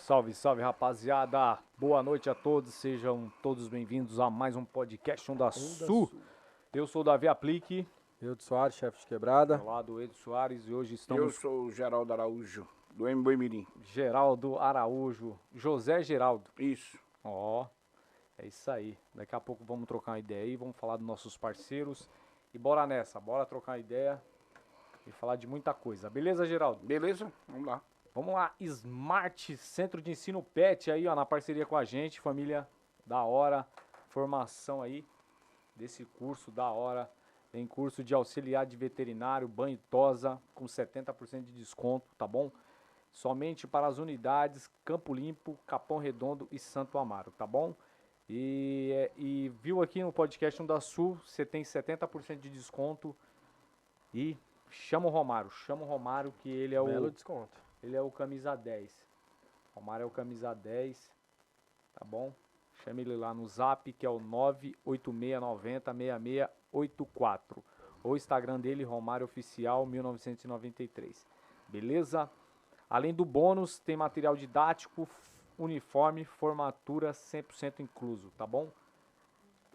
Salve, salve, rapaziada. Boa noite a todos. Sejam todos bem-vindos a mais um podcast Onda Sul. Eu sou o Davi Aplique. Eudes Soares, chefe de quebrada. Ao lado do Edu Soares e hoje estamos... Eu sou o Geraldo Araújo, do Mboi Mirim. Geraldo Araújo, José Geraldo. Isso. Ó, é isso aí. Daqui a pouco vamos trocar uma ideia aí, vamos falar dos nossos parceiros. E bora nessa, bora trocar uma ideia e falar de muita coisa. Beleza, Geraldo? Beleza? Vamos lá. Vamos lá, Smart, Centro de Ensino Pet aí, ó, na parceria com a gente, família, da hora, formação aí desse curso, da hora. Tem curso de auxiliar de veterinário, banho e tosa, com 70% de desconto, tá bom? Somente para as unidades Campo Limpo, Capão Redondo e Santo Amaro, tá bom? E viu aqui no podcast Onda Sul, você tem 70% de desconto e chama o Romário que ele é Belo desconto. Ele é o camisa 10. Romário é o camisa 10, tá bom? Chame ele lá no zap, que é o 986906684. O Instagram dele, Romário Oficial 1993. Beleza? Além do bônus, tem material didático, uniforme, formatura 100% incluso, tá bom?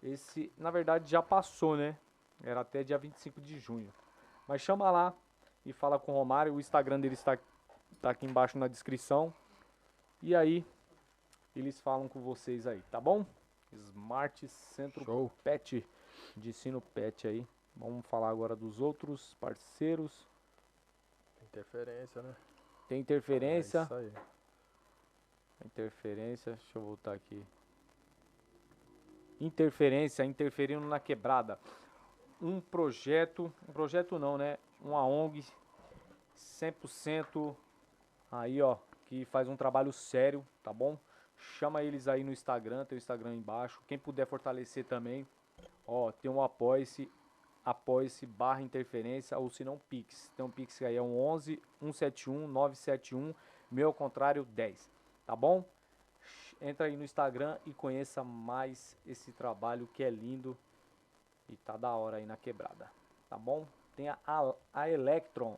Esse, na verdade, já passou, né? Era até dia 25 de junho. Mas chama lá e fala com o Romário. O Instagram dele está aqui embaixo na descrição. E aí, eles falam com vocês aí, tá bom? Smart Centro Show. Pet, de ensino pet aí. Vamos falar agora dos outros parceiros. Interferência, né? Tem interferência. É isso aí. Interferência, deixa eu voltar aqui. Interferência, interferindo na quebrada. Um projeto não, né? Uma ONG 100% aí, ó, que faz um trabalho sério, tá bom? Chama eles aí no Instagram, tem o Instagram aí embaixo. Quem puder fortalecer também, ó, tem um apoia-se /interferência, ou se não Pix. Tem um Pix aí, é um 11 171 971 meu ao contrário 10, tá bom? Entra aí no Instagram e conheça mais esse trabalho que é lindo e tá da hora aí na quebrada, tá bom? Tem a Electron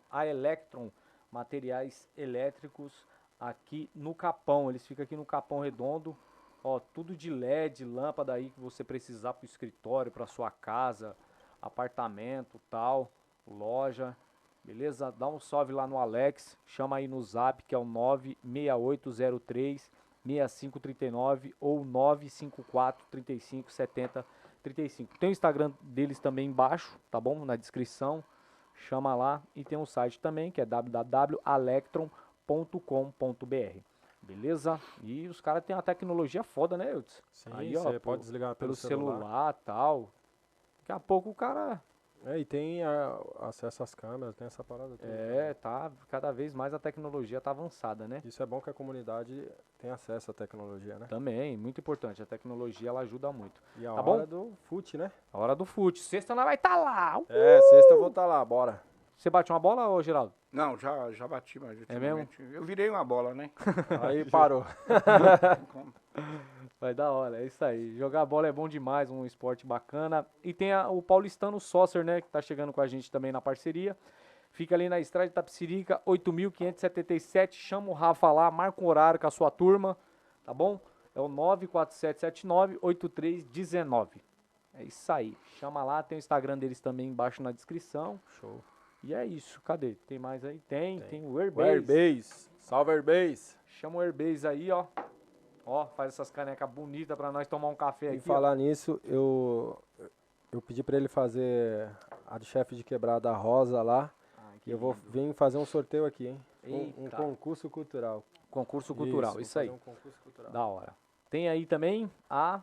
materiais elétricos aqui no Capão. Eles ficam aqui no Capão Redondo, ó, tudo de LED, lâmpada aí que você precisar para o escritório, para sua casa, apartamento, tal, loja, beleza? Dá um salve lá no Alex, chama aí no zap que é o 96803 6539 ou 954 35 70 35. Tem o Instagram deles também embaixo, tá bom? Na descrição. Chama lá e tem um site também que é www.alectron.com.br. Beleza? E os caras têm uma tecnologia foda, né, Eudes? Sim, aí, você pode desligar pelo celular e tal. Daqui a pouco o cara... É, e tem acesso às câmeras, tem essa parada toda. É, tá, cada vez mais a tecnologia tá avançada, né? Isso é bom que a comunidade tem acesso à tecnologia, né? Também, muito importante. A tecnologia, ela ajuda muito. E a Tá hora bom? do fute, né? A hora do fute. Sexta nós vai estar lá. É, sexta eu vou estar lá, bora. Você bate uma bola, ô Geraldo? Não, já bati, mas É mesmo? ultimamente eu virei uma bola, né? Aí parou. Vai da hora, é isso aí. Jogar bola é bom demais, um esporte bacana. E tem o Paulistano Soccer, né, que tá chegando com a gente também na parceria. Fica ali na estrada de Itapecerica, 8.577. Chama o Rafa lá, marca um horário com a sua turma, tá bom? É o 94779-8319. É isso aí. Chama lá, tem o Instagram deles também embaixo na descrição. Show. E é isso, cadê? Tem mais aí? Tem o O Airbase. Airbase. Salve, Airbase. Chama o Airbase aí, ó. Ó, faz essas canecas bonitas pra nós tomar um café E aqui. falar nisso, eu pedi pra ele fazer a do chefe de quebrada rosa lá. E eu vou vir fazer um sorteio aqui, hein? Um Eita. concurso cultural. Concurso cultural, isso vou aí. fazer um concurso cultural. Da hora. Tem aí também A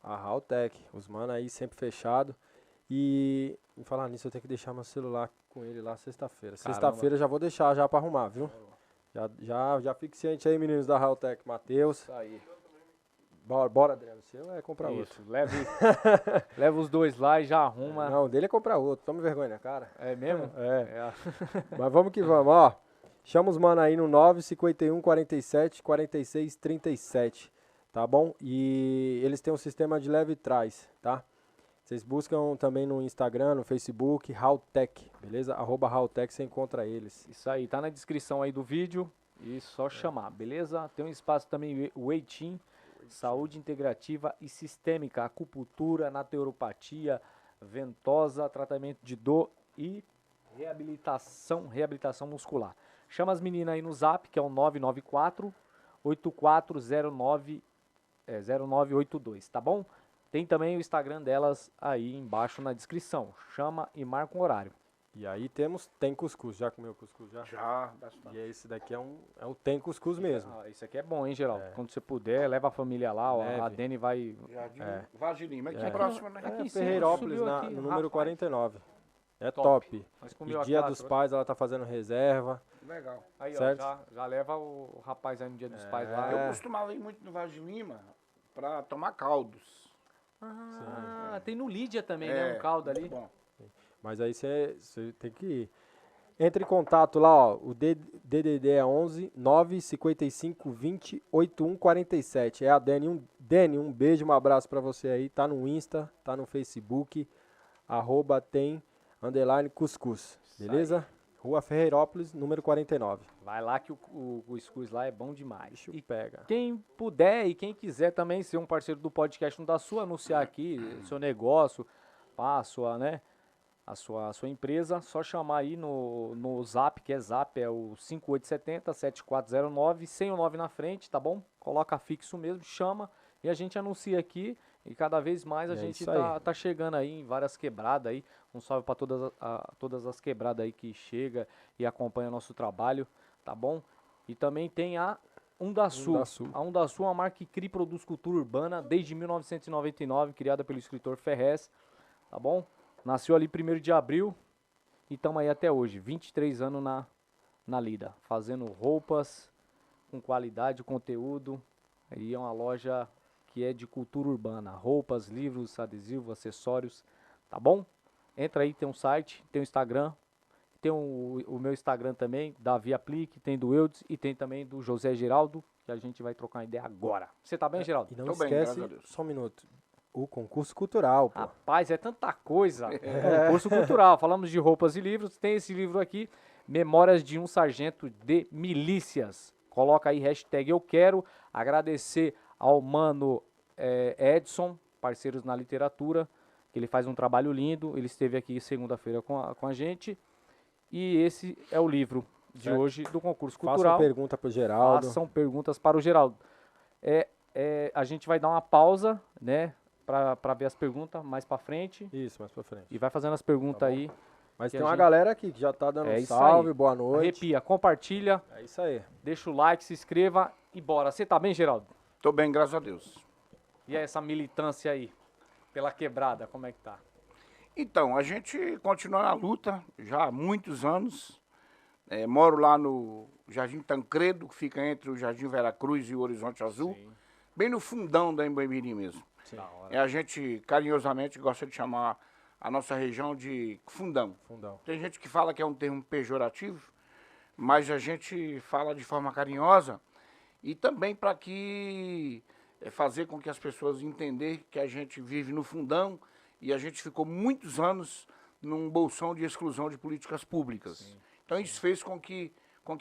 Haltech, os mano aí sempre fechado. E falar nisso, eu tenho que deixar meu celular com ele lá sexta-feira. Caramba. Sexta-feira já vou deixar já pra arrumar, viu? Já fique ciente aí, meninos da Haltech. Matheus. Isso aí. Bora, Adriano. O seu é comprar outro. Isso, leva os dois lá e já arruma. Não, o dele é comprar outro. Toma vergonha na cara. É mesmo? É. Mas vamos que vamos, ó. Chama os mano aí no 951 47 46 37, tá bom? E eles têm um sistema de leve trás, tá? Vocês buscam também no Instagram, no Facebook, Haltech, beleza? @Haltech você encontra eles. Isso aí, tá na descrição aí do vídeo. E só chamar, beleza? Tem um espaço também, o Eitim, saúde integrativa e sistêmica, acupuntura, naturopatia, ventosa, tratamento de dor e reabilitação muscular. Chama as meninas aí no zap, que é o 994 8409 0982, tá bom? Tem também o Instagram delas aí embaixo na descrição. Chama e marca um horário. E aí tem cuscuz. Já comeu cuscuz já? Já, bastante. E esse daqui é o tem cuscuz mesmo. Ah, isso aqui é bom, hein, Geraldo? Quando você puder, leva a família lá, ó, a Leve. Dani vai... Jardim Vaz de Lima, aqui É. próximo, né? Aqui em É, cima, Ferreirópolis, subiu aqui, no número rapaz. 49. É Top. top. Nós comeu E dia aquela dos trouxa. pais ela tá fazendo reserva. Legal. Aí, ó, certo? já leva o rapaz aí no dia dos pais lá. Eu costumava ir muito no Vaz de Lima pra tomar caldos. Ah, tem no Lídia também, né? Um caldo ali. muito bom. Mas aí você tem que ir. Entre em contato lá, ó. O DDD é 11 955 20 81 47. É a Dani. Dani, um beijo, um abraço pra você aí. Tá no Insta, tá no Facebook. @tem _cuscuz. Beleza? Rua Ferreirópolis, número 49. Vai lá que o cuscuz lá é bom demais. Bicho E pega. quem puder e quem quiser também ser um parceiro do podcast não da sua, anunciar aqui o seu negócio, a sua, né? A sua empresa, só chamar aí no Zap, que é Zap, é o 5870-7409, sem o 9 na frente, tá bom? Coloca fixo mesmo, chama e a gente anuncia aqui. E cada vez mais a É gente isso aí. tá chegando aí em várias quebradas aí. Um salve para todas as quebradas aí que chega e acompanha nosso trabalho, tá bom? E também tem a Undasul. Undasul. A Undasul é uma marca que cria e produz cultura urbana desde 1999, criada pelo escritor Ferrez, tá bom? Nasceu ali 1º de abril e estamos aí até hoje, 23 anos na lida, fazendo roupas com qualidade, conteúdo. E é uma loja que é de cultura urbana, roupas, livros, adesivos, acessórios, tá bom? Entra aí, tem um site, tem o Instagram, tem o meu Instagram também, Davi Aplique, tem do Eudes e tem também do José Geraldo, que a gente vai trocar uma ideia agora. Você tá bem, Geraldo? E não Tô bem, esquece, graças a Deus. só um minuto, o concurso cultural, pô. Rapaz, é tanta coisa. Concurso cultural, falamos de roupas e livros, tem esse livro aqui, Memórias de um Sargento de Milícias. Coloca aí hashtag eu quero, agradecer ao mano Edson, parceiros na literatura, que ele faz um trabalho lindo, ele esteve aqui segunda-feira com a gente, e esse é o livro de Certo. hoje do concurso Faça uma cultural. pergunta pro Geraldo. Façam perguntas para o Geraldo. A gente vai dar uma pausa, né, para ver as perguntas mais para frente, Isso, mais pra frente. e vai fazendo as perguntas Tá bom. aí. Mas que tem a uma gente- galera aqui que já tá dando É um isso salve, aí. boa noite. Arrepia, compartilha, É isso aí. deixa o like, se inscreva e bora. Você tá bem, Geraldo? Tô bem, graças a Deus. E essa militância aí, pela quebrada, como é que tá? Então, a gente continua na luta já há muitos anos. Moro lá no Jardim Tancredo, que fica entre o Jardim Veracruz e o Horizonte Azul, bem no fundão da Emboimirim mesmo. Da hora. A gente carinhosamente gosta de chamar a nossa região de fundão. Fundão. Tem gente que fala que é um termo pejorativo, mas a gente fala de forma carinhosa e também para que fazer com que as pessoas entendam que a gente vive no fundão e a gente ficou muitos anos num bolsão de exclusão de políticas públicas. Então isso fez com que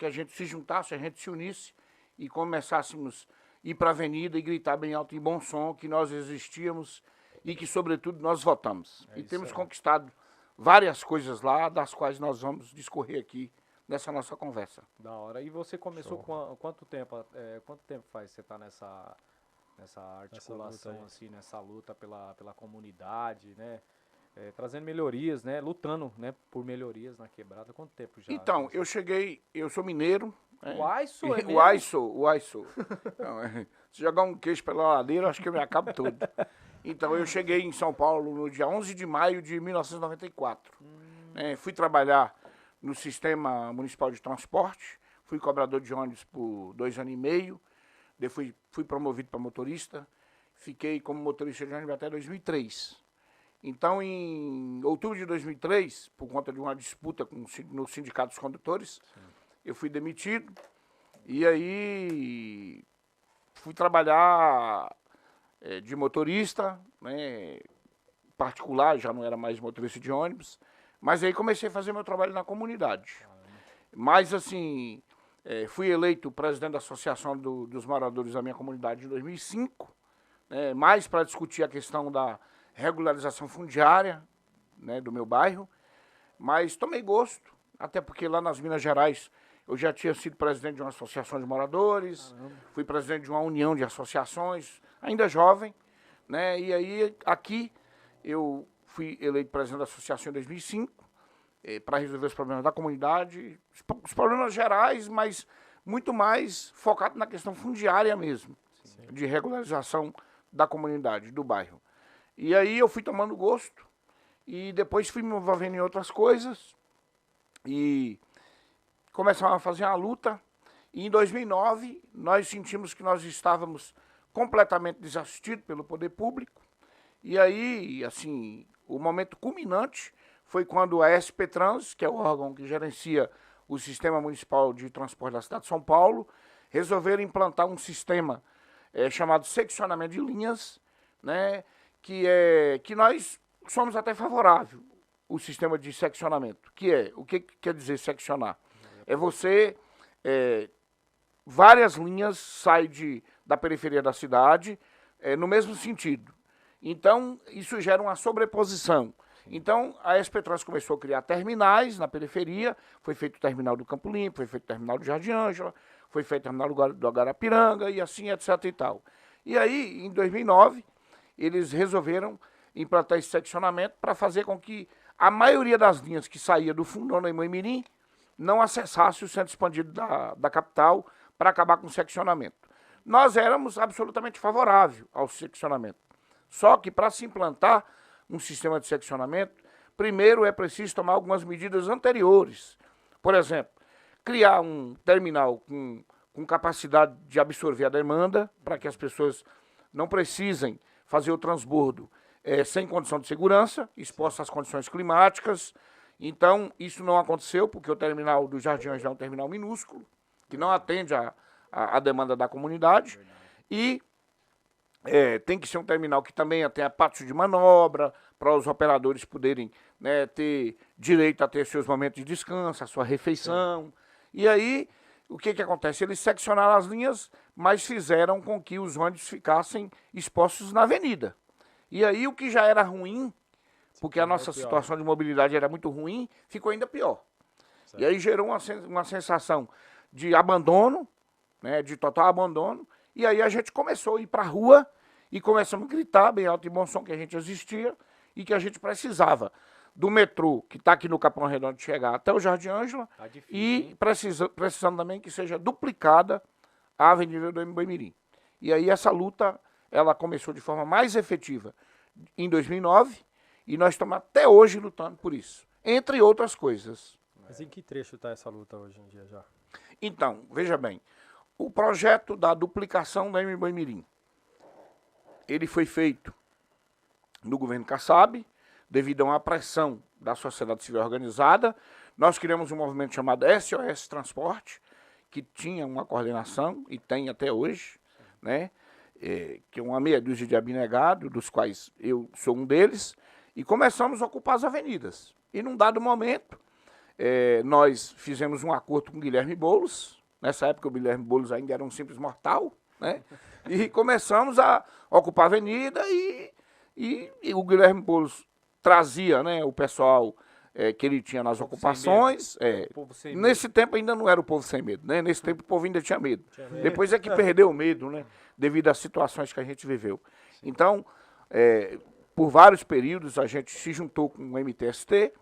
a gente se juntasse, a gente se unisse e começássemos a ir para a avenida e gritar bem alto e bom som que nós existíamos e que, sobretudo, nós votamos. E temos conquistado várias coisas lá, das quais nós vamos discorrer aqui nessa nossa conversa. Da hora. E você começou quanto tempo? Quanto tempo faz você tá nessa articulação, aí. assim, nessa luta pela comunidade, né? Trazendo melhorias, né? Lutando, né, por melhorias na quebrada. Quanto tempo já? Então, eu sou mineiro. Uai, sou, é mesmo? Uai, sou. Não, se jogar um queijo pela ladeira, eu acho que eu me acabo todo. Então, eu cheguei em São Paulo no dia 11 de maio de 1994. Fui trabalhar no Sistema Municipal de Transporte, fui cobrador de ônibus por 2 anos e meio, depois fui promovido para motorista, fiquei como motorista de ônibus até 2003. Então, em outubro de 2003, por conta de uma disputa no Sindicato dos Condutores, eu fui demitido e aí fui trabalhar de motorista, né, particular, já não era mais motorista de ônibus, mas aí comecei a fazer meu trabalho na comunidade. Mas assim, Fui eleito presidente da Associação dos Moradores da minha comunidade em 2005, mais para discutir a questão da regularização fundiária, né, do meu bairro, mas tomei gosto, até porque lá nas Minas Gerais eu já tinha sido presidente de uma associação de moradores, fui presidente de uma união de associações, ainda jovem, né, e aí aqui eu fui eleito presidente da associação em 2005, para resolver os problemas da comunidade, os problemas gerais, mas muito mais focado na questão fundiária mesmo, de regularização da comunidade, do bairro. E aí eu fui tomando gosto e depois fui me envolvendo em outras coisas e começamos a fazer uma luta. E em 2009 nós sentimos que nós estávamos completamente desassistidos pelo poder público. E aí, assim, o momento culminante foi quando a SP Trans, que é o órgão que gerencia o Sistema Municipal de Transporte da cidade de São Paulo, resolveram implantar um sistema chamado seccionamento de linhas, né, que nós somos até favorável, o sistema de seccionamento. O que quer dizer seccionar? É você, várias linhas saem da periferia da cidade no mesmo sentido. Então, isso gera uma sobreposição. Então, a SP Trans começou a criar terminais na periferia, foi feito o terminal do Campo Limpo, foi feito o terminal do Jardim Ângela, foi feito o terminal do Agarapiranga e assim, etc. e tal. E aí, em 2009, eles resolveram implantar esse seccionamento para fazer com que a maioria das linhas que saía do Fundão e Moimirim não acessasse o centro expandido da capital para acabar com o seccionamento. Nós éramos absolutamente favoráveis ao seccionamento. Só que para se implantar um sistema de seccionamento, primeiro é preciso tomar algumas medidas anteriores. Por exemplo, criar um terminal com capacidade de absorver a demanda, para que as pessoas não precisem fazer o transbordo sem condição de segurança, exposta às condições climáticas. Então, isso não aconteceu, porque o terminal do Jardim Ângela é um terminal minúsculo, que não atende a demanda da comunidade. E tem que ser um terminal que também tenha pátio de manobra, para os operadores poderem, né, ter direito a ter seus momentos de descanso, a sua refeição. Sim. E aí, o que acontece? Eles seccionaram as linhas, mas fizeram com que os ônibus ficassem expostos na avenida. E aí, o que já era ruim, porque a nossa situação de mobilidade era muito ruim, ficou ainda pior. Certo. E aí gerou uma sensação de abandono, né, de total abandono, e aí a gente começou a ir para a rua e começamos a gritar bem alto e bom som que a gente existia e que a gente precisava do metrô, que está aqui no Capão Redondo, de chegar até o Jardim Ângela, e precisando também que seja duplicada a Avenida do Moimirim. E aí essa luta, ela começou de forma mais efetiva em 2009, e nós estamos até hoje lutando por isso, entre outras coisas. Mas em que trecho está essa luta hoje em dia já? Então, veja bem, o projeto da duplicação da Moimirim, ele foi feito no governo Kassab, devido a uma pressão da sociedade civil organizada. Nós criamos um movimento chamado SOS Transporte, que tinha uma coordenação, e tem até hoje, né, que é uma meia dúzia de abnegados, dos quais eu sou um deles, e começamos a ocupar as avenidas. E num dado momento, nós fizemos um acordo com o Guilherme Boulos. Nessa época o Guilherme Boulos ainda era um simples mortal, né, e começamos a ocupar a avenida e o Guilherme Boulos trazia, né, o pessoal que ele tinha nas ocupações. Nesse tempo ainda não era o povo sem medo, né? Nesse tempo o povo ainda tinha medo. Depois é que perdeu o medo, né, devido às situações que a gente viveu. Então, por vários períodos a gente se juntou com o MTST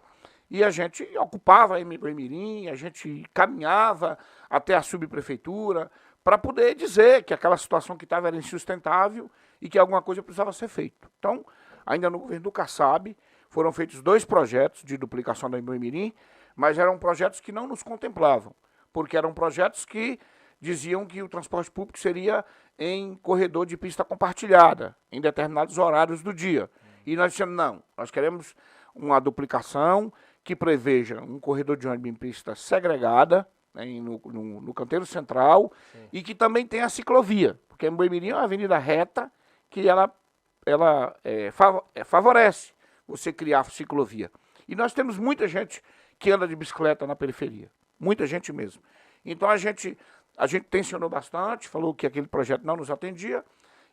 e a gente ocupava a Moimirim, a gente caminhava até a subprefeitura para poder dizer que aquela situação que estava era insustentável e que alguma coisa precisava ser feita. Então, ainda no governo do Kassab, foram feitos 2 projetos de duplicação da Moimirim, mas eram projetos que não nos contemplavam, porque eram projetos que diziam que o transporte público seria em corredor de pista compartilhada, em determinados horários do dia. E nós dissemos, não, nós queremos uma duplicação que preveja um corredor de ônibus em pista segregada, né, no canteiro central, sim, e que também tenha a ciclovia, porque a Moimirim é uma avenida reta que ela favorece você criar ciclovia. E nós temos muita gente que anda de bicicleta na periferia, muita gente mesmo. Então a gente tensionou bastante, falou que aquele projeto não nos atendia,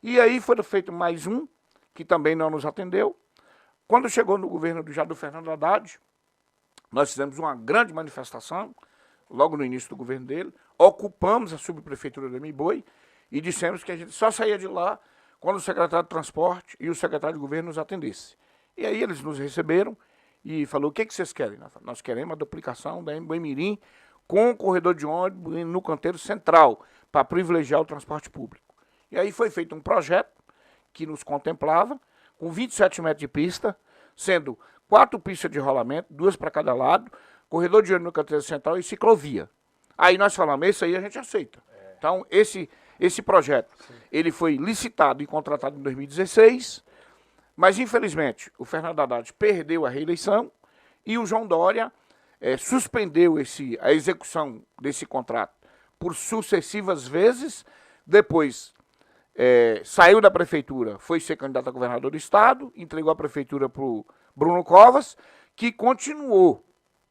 e aí foi feito mais um, que também não nos atendeu. Quando chegou no governo do Fernando Haddad, nós fizemos uma grande manifestação, logo no início do governo dele, ocupamos a subprefeitura do Emboi e dissemos que a gente só saía de lá quando o secretário de Transporte e o secretário de Governo nos atendessem. E aí eles nos receberam e falou, o que vocês querem? Nós queremos a duplicação da Emboi-Mirim com o corredor de ônibus no canteiro central, para privilegiar o transporte público. E aí foi feito um projeto que nos contemplava, com 27 metros de pista, sendo 4 pistas de rolamento, 2 para cada lado, corredor de ônibus no canteiro central e ciclovia. Aí nós falamos, esse aí a gente aceita. Então, esse projeto, ele foi licitado e contratado em 2016, mas infelizmente o Fernando Haddad perdeu a reeleição e o João Dória suspendeu a execução desse contrato por sucessivas vezes, depois saiu da prefeitura, foi ser candidato a governador do estado, entregou a prefeitura para o Bruno Covas, que continuou,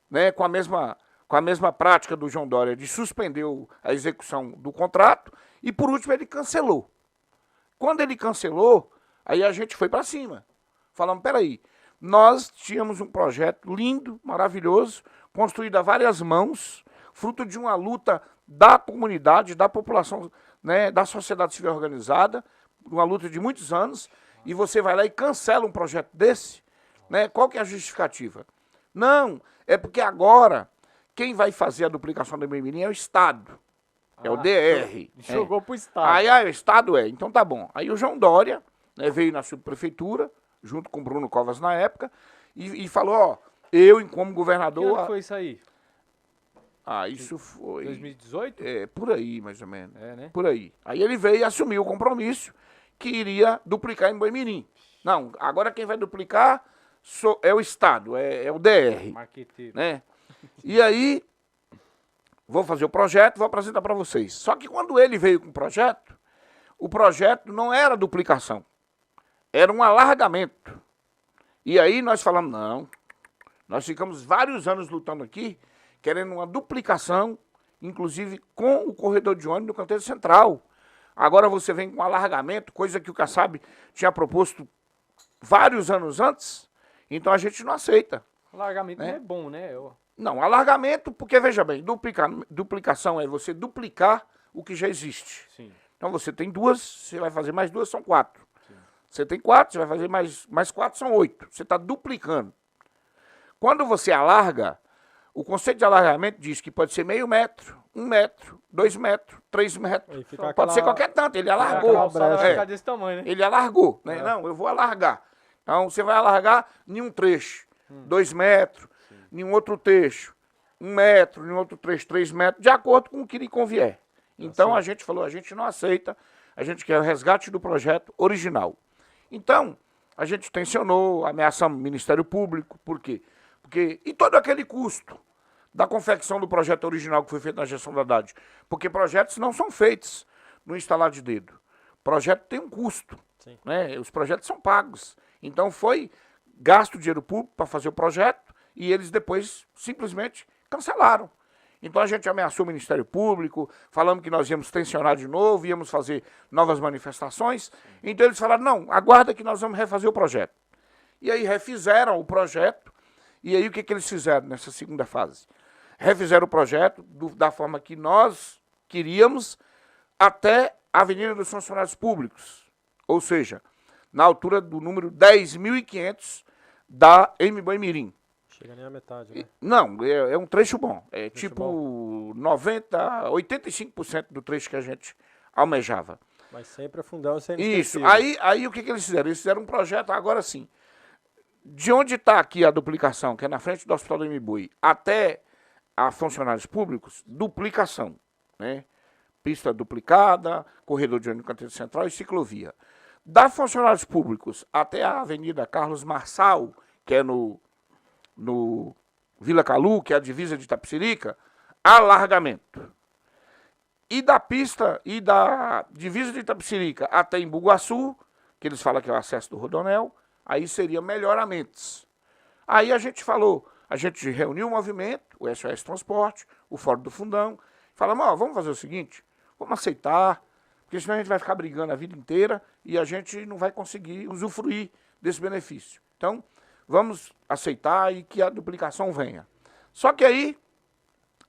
né, com a mesma prática do João Dória de suspender a execução do contrato e, por último, ele cancelou. Quando ele cancelou, aí a gente foi para cima. Falamos, peraí, nós tínhamos um projeto lindo, maravilhoso, construído a várias mãos, fruto de uma luta da comunidade, da população, né, da sociedade civil organizada, uma luta de muitos anos, e você vai lá e cancela um projeto desse, né? Qual que é a justificativa? Não, é porque agora quem vai fazer a duplicação do Emboi-Mirim é o Estado, é o DR. Jogou pro Estado. Aí o Estado então tá bom. Aí o João Dória, né, veio na subprefeitura, junto com o Bruno Covas na época, e falou, ó, eu como governador... Que ano foi isso aí? Isso foi... 2018? Por aí, mais ou menos. Né? Por aí. Aí ele veio e assumiu o compromisso que iria duplicar em Emboi-Mirim. Não, agora quem vai duplicar é o Estado, é o DR. Marqueteiro. Né? E aí, vou fazer o projeto, vou apresentar para vocês. Só que quando ele veio com o projeto não era duplicação, era um alargamento. E aí nós falamos, não, nós ficamos vários anos lutando aqui, querendo uma duplicação, inclusive com o corredor de ônibus no canteiro central. Agora você vem com alargamento, coisa que o Kassab tinha proposto vários anos antes, então a gente não aceita. Alargamento não é bom, né? Não, alargamento, porque veja bem, duplicação é você duplicar o que já existe. Sim. Então você tem 2, você vai fazer mais 2, são 4. Sim. Você tem 4, você vai fazer mais 4, são 8. Você está duplicando. Quando você alarga, o conceito de alargamento diz que pode ser meio metro, 1 metro, 2 metros, 3 metros. Pode ser qualquer tanto, ele alargou. Vai ficar desse tamanho, né? Ele alargou, né? Não, eu vou alargar. Então você vai alargar em um trecho, 2 metros, em um outro trecho, 1 metro, em outro trecho, 3 metros, de acordo com o que lhe convier. Então a gente falou, a gente não aceita, a gente quer o resgate do projeto original. Então, a gente tensionou, ameaçamos o Ministério Público, por quê? E todo aquele custo da confecção do projeto original que foi feito na gestão da Haddad, porque projetos não são feitos no instalar de dedo. Projeto tem um custo, né? Os projetos são pagos. Então foi gasto dinheiro público para fazer o projeto e eles depois simplesmente cancelaram. Então a gente ameaçou o Ministério Público, falamos que nós íamos tensionar de novo, íamos fazer novas manifestações. Então eles falaram, não, aguarda que nós vamos refazer o projeto. E aí refizeram o projeto, e aí o que eles fizeram nessa segunda fase? Refizeram o projeto da forma que nós queríamos até a Avenida dos Funcionários Públicos, ou seja, na altura do número 10.500 da Emboi-Mirim. Chega nem a metade, né? Não, é um trecho bom. É trecho tipo bom. 85% do trecho que a gente almejava. Mas sempre afundando, sem Isso. Aí o que eles fizeram? Eles fizeram um projeto, agora sim. De onde está aqui a duplicação, que é na frente do Hospital do Emboi, até a funcionários públicos, duplicação, né? Pista duplicada, corredor de ônibus no canteiro central e ciclovia. Da funcionários públicos até a Avenida Carlos Marçal, que é no Vila Calu, que é a divisa de Itapecerica, alargamento. E da pista e da divisa de Itapecerica até Embu-Guaçu, que eles falam que é o acesso do Rodonel, aí seria melhoramentos. Aí a gente falou, a gente reuniu o movimento, o SOS Transporte, o Fórum do Fundão, Falamos, ó, vamos fazer o seguinte, vamos aceitar, porque senão a gente vai ficar brigando a vida inteira e a gente não vai conseguir usufruir desse benefício. Então, vamos aceitar e que a duplicação venha. Só que aí,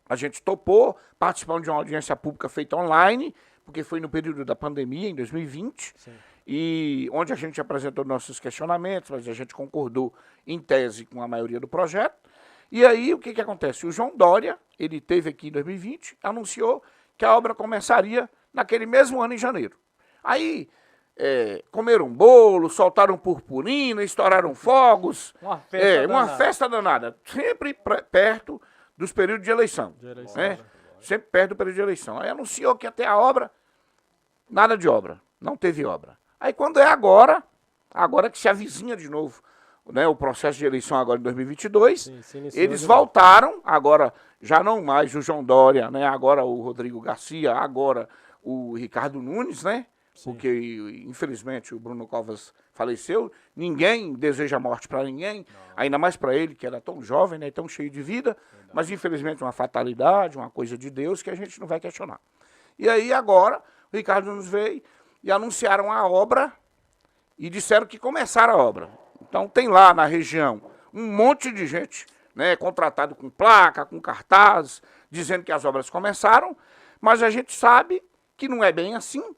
a gente topou, participando de uma audiência pública feita online, porque foi no período da pandemia, em 2020, sim, e onde a gente apresentou nossos questionamentos, mas a gente concordou em tese com a maioria do projeto. E aí, o que que acontece? O João Dória, ele teve aqui em 2020, anunciou que a obra começaria naquele mesmo ano, em janeiro. Aí, comeram bolo, soltaram purpurina, estouraram fogos. Uma festa danada. Sempre perto dos períodos de eleição. Né? Sempre perto do período de eleição. Aí anunciou que ia ter a obra, nada de obra. Não teve obra. Aí quando é agora que se avizinha de novo, né, o processo de eleição agora em 2022, sim, eles voltaram, agora já não mais o João Dória, né, agora o Rodrigo Garcia, agora o Ricardo Nunes, né, sim, porque infelizmente o Bruno Covas faleceu, ninguém deseja morte para ninguém, não, ainda mais para ele que era tão jovem, né, tão cheio de vida, verdade, mas infelizmente uma fatalidade, uma coisa de Deus que a gente não vai questionar. E aí agora o Ricardo Nunes veio e anunciaram a obra e disseram que começaram a obra. Então tem lá na região um monte de gente, né, contratado com placa, com cartazes, dizendo que as obras começaram, mas a gente sabe que não é bem assim.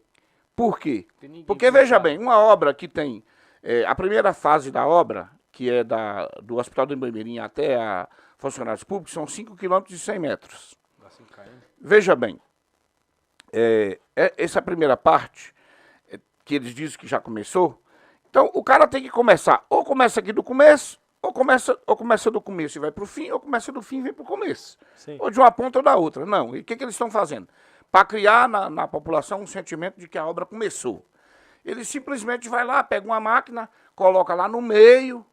Por quê? Porque, veja bem, uma obra que tem a primeira fase da obra, que é do Hospital do Emboi-Mirim até a funcionários públicos, são 5 km e 100 metros. Veja bem, essa primeira parte, que eles dizem que já começou, então o cara tem que começar, ou começa aqui do começo, ou começa do começo e vai para o fim, ou começa do fim e vem para o começo. Sim. Ou de uma ponta ou da outra. Não, e o que eles estão fazendo? Para criar na população um sentimento de que a obra começou. Ele simplesmente vai lá, pega uma máquina, coloca lá no meio,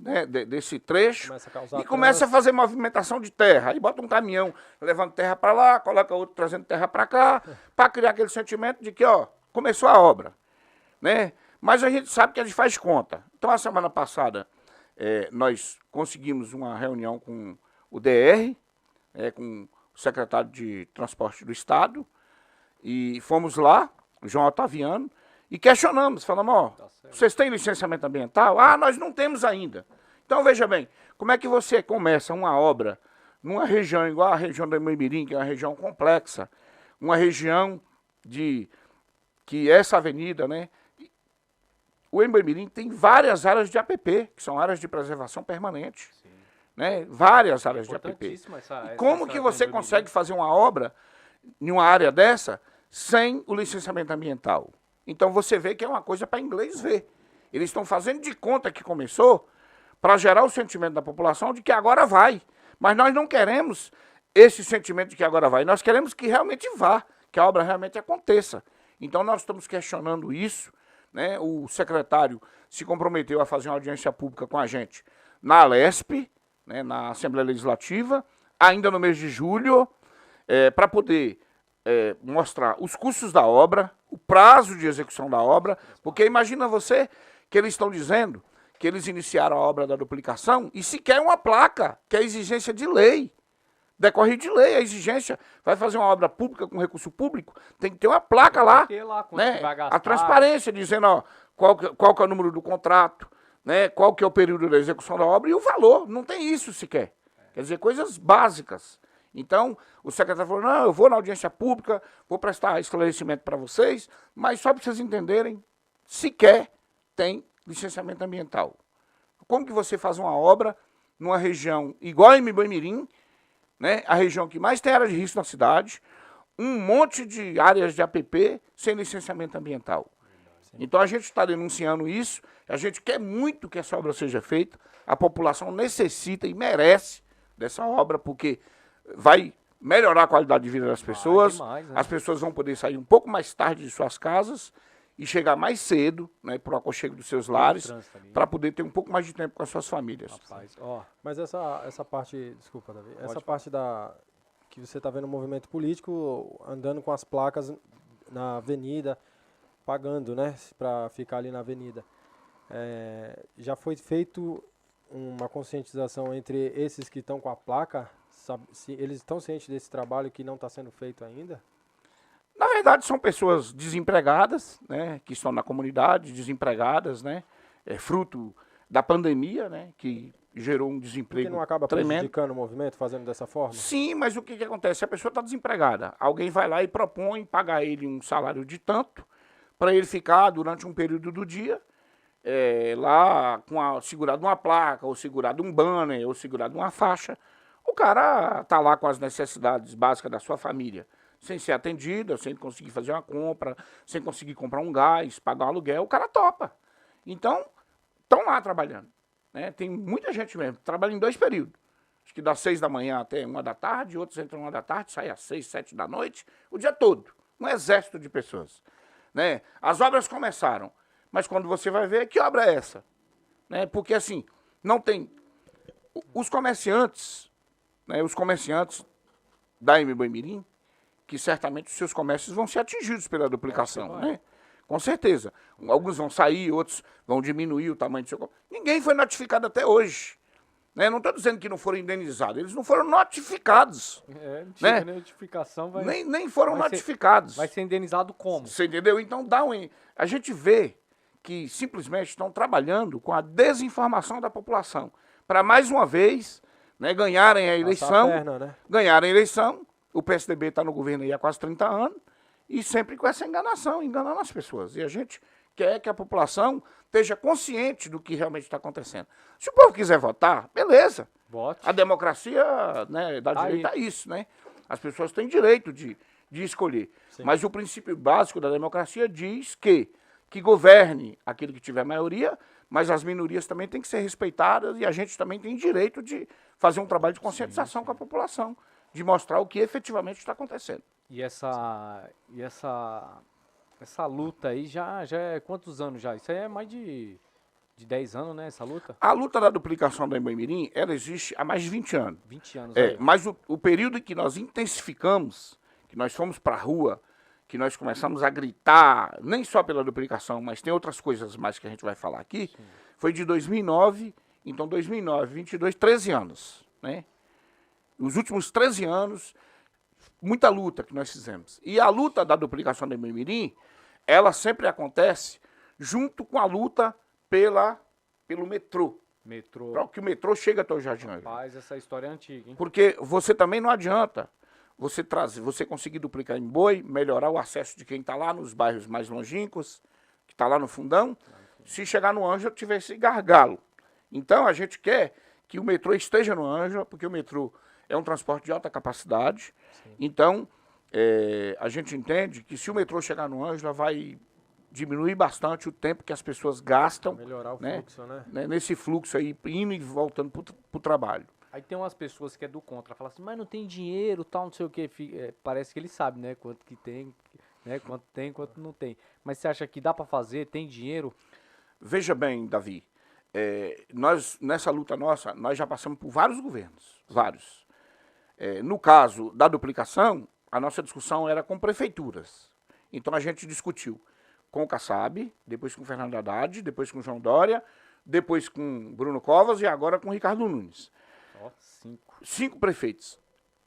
né, desse trecho e começa a fazer movimentação de terra. Aí bota um caminhão levando terra para lá, coloca outro trazendo terra para cá, para criar aquele sentimento de que, ó, começou a obra, né? Mas a gente sabe que a gente faz conta. Então, a semana passada, nós conseguimos uma reunião com o DR, com o secretário de Transporte do Estado, e fomos lá, o João Otaviano, e questionamos, falamos, ó, vocês têm licenciamento ambiental? Ah, nós não temos ainda. Então, veja bem, como é que você começa uma obra numa região igual a região do Emboi-Mirim, que é uma região complexa, uma região que essa avenida, né, o Emboi-Mirim tem várias áreas de APP, que são áreas de preservação permanente. Sim. Né? Várias áreas de APP. Como que você consegue fazer uma obra em uma área dessa sem o licenciamento ambiental? Então você vê que é uma coisa para inglês ver. Eles estão fazendo de conta que começou para gerar o sentimento da população de que agora vai. Mas nós não queremos esse sentimento de que agora vai. Nós queremos que realmente vá, que a obra realmente aconteça. Então nós estamos questionando isso. Né, o secretário se comprometeu a fazer uma audiência pública com a gente na Alesp, né, na Assembleia Legislativa, ainda no mês de julho, para poder mostrar os custos da obra, o prazo de execução da obra, porque imagina você que eles estão dizendo que eles iniciaram a obra da duplicação e sequer uma placa, que é a exigência de lei. Decorre de lei, a exigência, vai fazer uma obra pública com recurso público, tem que ter uma placa lá, né, a transparência, dizendo ó, qual que é o número do contrato, né, qual que é o período da execução da obra e o valor, não tem isso sequer. Quer dizer, coisas básicas. Então, o secretário falou, não, eu vou na audiência pública, vou prestar esclarecimento para vocês, mas só para vocês entenderem, sequer tem licenciamento ambiental. Como que você faz uma obra numa região igual a Emboi-Mirim, né, a região que mais tem área de risco na cidade, um monte de áreas de APP sem licenciamento ambiental. Sim. Então a gente está denunciando isso, a gente quer muito que essa obra seja feita, a população necessita e merece dessa obra, porque vai melhorar a qualidade de vida das pessoas, demais, né? As pessoas vão poder sair um pouco mais tarde de suas casas e chegar mais cedo, né, para o aconchego dos seus lares, para poder ter um pouco mais de tempo com as suas famílias. Rapaz, ó, mas essa parte, desculpa, Davi, essa parte que você está vendo o movimento político andando com as placas na avenida, pagando, né, para ficar ali na avenida. Já foi feito uma conscientização entre esses que estão com a placa se eles estão cientes desse trabalho que não está sendo feito ainda? Na verdade, são pessoas desempregadas, né, que estão na comunidade, desempregadas, né, fruto da pandemia, né, que gerou um desemprego Porque não acaba tremendo. prejudicando o movimento fazendo dessa forma? Sim, mas o que, que acontece? A pessoa está desempregada. Alguém vai lá e propõe pagar ele um salário de tanto para ele ficar durante um período do dia lá segurado uma placa, ou segurado um banner, ou segurado uma faixa. O cara está lá com as necessidades básicas da sua família, sem ser atendida, sem conseguir fazer uma compra, sem conseguir comprar um gás, pagar um aluguel, o cara topa. Então, estão lá trabalhando. Né? Tem muita gente mesmo, trabalha em 2 períodos. Acho que das 6 da manhã até 1 da tarde, outros entram 1 da tarde, saem às 6, 7 da noite, o dia todo. Um exército de pessoas. Né? As obras começaram, mas quando você vai ver, que obra é essa? Né? Porque assim, não tem... Os comerciantes, né, da Imboimirim, que certamente os seus comércios vão ser atingidos pela duplicação, né? Com certeza. Alguns vão sair, outros vão diminuir o tamanho do seu comércio. Ninguém foi notificado até hoje. Né? Não estou dizendo que não foram indenizados, eles não foram notificados. Não chega né? notificação, Nem foram notificados. Vai ser indenizado como? Você entendeu? Então a gente vê que simplesmente estão trabalhando com a desinformação da população. Para mais uma vez, né, ganharem a eleição. Ganharem a eleição. O PSDB está no governo aí há quase 30 anos. E sempre com essa enganação, enganando as pessoas. E a gente quer que a população esteja consciente do que realmente está acontecendo. Se o povo quiser votar, beleza. Vote. A democracia, né, dá direito a isso, né? As pessoas têm direito de escolher. Sim. Mas o princípio básico da democracia diz que governe aquele que tiver maioria, mas as minorias também têm que ser respeitadas e a gente também tem direito de fazer um trabalho de conscientização com a população, de mostrar o que efetivamente está acontecendo. E essa luta aí já é quantos anos já? Isso aí é mais de 10 anos, né, essa luta? A luta da duplicação da Imboimirim, ela existe há mais de 20 anos. 20 anos. Mas o período em que nós intensificamos, que nós fomos para a rua, que nós começamos a gritar, nem só pela duplicação, mas tem outras coisas mais que a gente vai falar aqui, sim, foi de 2009, então 2009, 22, 13 anos, né? Os últimos 13 anos, muita luta que nós fizemos. E a luta da duplicação da Imboimirim, ela sempre acontece junto com a luta pelo metrô. Para que o metrô chegue até o Jardim Ângela. Rapaz, essa história é antiga, hein? Porque você também não adianta você conseguir duplicar em Boi, melhorar o acesso de quem está lá nos bairros mais longínquos, que está lá no fundão, se chegar no Ângela tiver esse gargalo. Então a gente quer que o metrô esteja no Ângela, porque o metrô é um transporte de alta capacidade. Sim. Então a gente entende que se o metrô chegar no Ângela vai diminuir bastante o tempo que as pessoas gastam. Melhorar o fluxo, né? Nesse fluxo aí, indo e voltando para o trabalho. Aí tem umas pessoas que é do contra, falam assim, mas não tem dinheiro, tal, não sei o que. Parece que ele sabe, né, quanto que tem, né, quanto tem, quanto não tem. Mas você acha que dá para fazer, tem dinheiro? Veja bem, Davi, nós, nessa luta nossa, nós já passamos por vários governos, vários. No caso da duplicação, a nossa discussão era com prefeituras. Então a gente discutiu com o Kassab, depois com o Fernando Haddad, depois com o João Dória, depois com Bruno Covas e agora com o Ricardo Nunes. 5 prefeitos.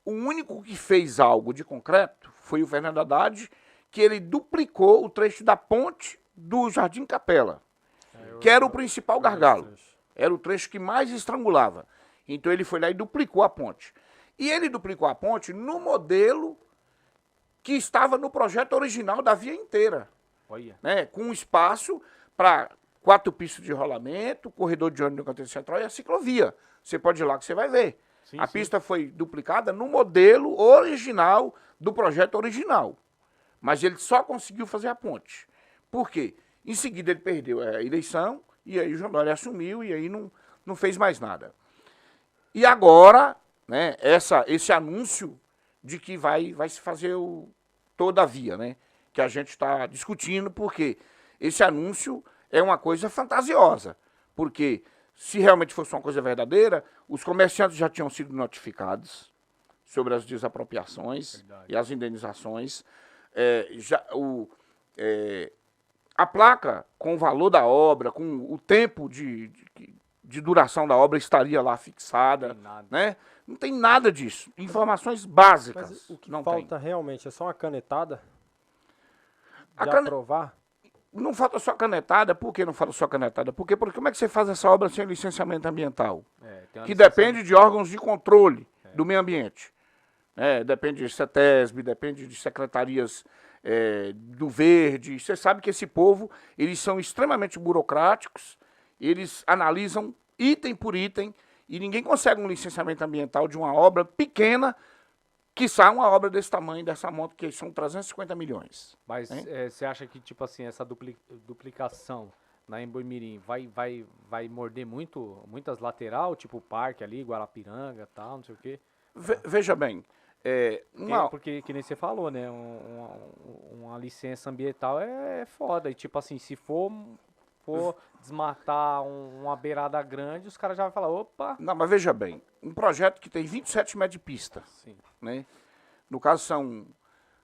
O único que fez algo de concreto foi o Fernando Haddad, que ele duplicou o trecho da ponte do Jardim Capela, que era o principal gargalo. Era o trecho que mais estrangulava. Então ele foi lá e duplicou a ponte. E ele duplicou a ponte no modelo que estava no projeto original da via inteira. Olha. Né, com espaço para 4 pistas de rolamento, corredor de ônibus no canteiro central e a ciclovia. Você pode ir lá que você vai ver. Sim, a pista foi duplicada no modelo original do projeto original. Mas ele só conseguiu fazer a ponte. Por quê? Em seguida ele perdeu a eleição, e aí o João Dória assumiu, e aí não fez mais nada. E agora, né, esse anúncio de que vai se fazer toda a via, né, que a gente está discutindo, porque esse anúncio é uma coisa fantasiosa. Porque se realmente fosse uma coisa verdadeira, os comerciantes já tinham sido notificados sobre as desapropriações. Verdade. E as indenizações. A placa com o valor da obra, com o tempo de duração da obra estaria lá fixada, Tem nada. né? Não tem nada disso. Informações básicas. Mas o que não falta realmente é só uma canetada A de cane- aprovar? Não falta só canetada. Por que não falta só canetada? Porque como é que você faz essa obra sem licenciamento ambiental? Tem uma Que licença- depende de órgãos de controle do meio ambiente. Depende de CETESB, depende de secretarias do Verde. Você sabe que esse povo, eles são extremamente burocráticos, eles analisam item por item e ninguém consegue um licenciamento ambiental de uma obra pequena, quiçá uma obra desse tamanho, dessa monta, que são 350 milhões. Mas você acha que, tipo assim, essa duplicação na Embu-Mirim vai morder muitas lateral, tipo o parque ali, Guarapiranga e tal, não sei o quê? Veja bem, Porque, que nem você falou, né? Uma licença ambiental é foda. E tipo assim, se for desmatar uma beirada grande, os caras já vão falar, opa! Não, mas veja bem, um projeto que tem 27 metros de pista, Sim. né? No caso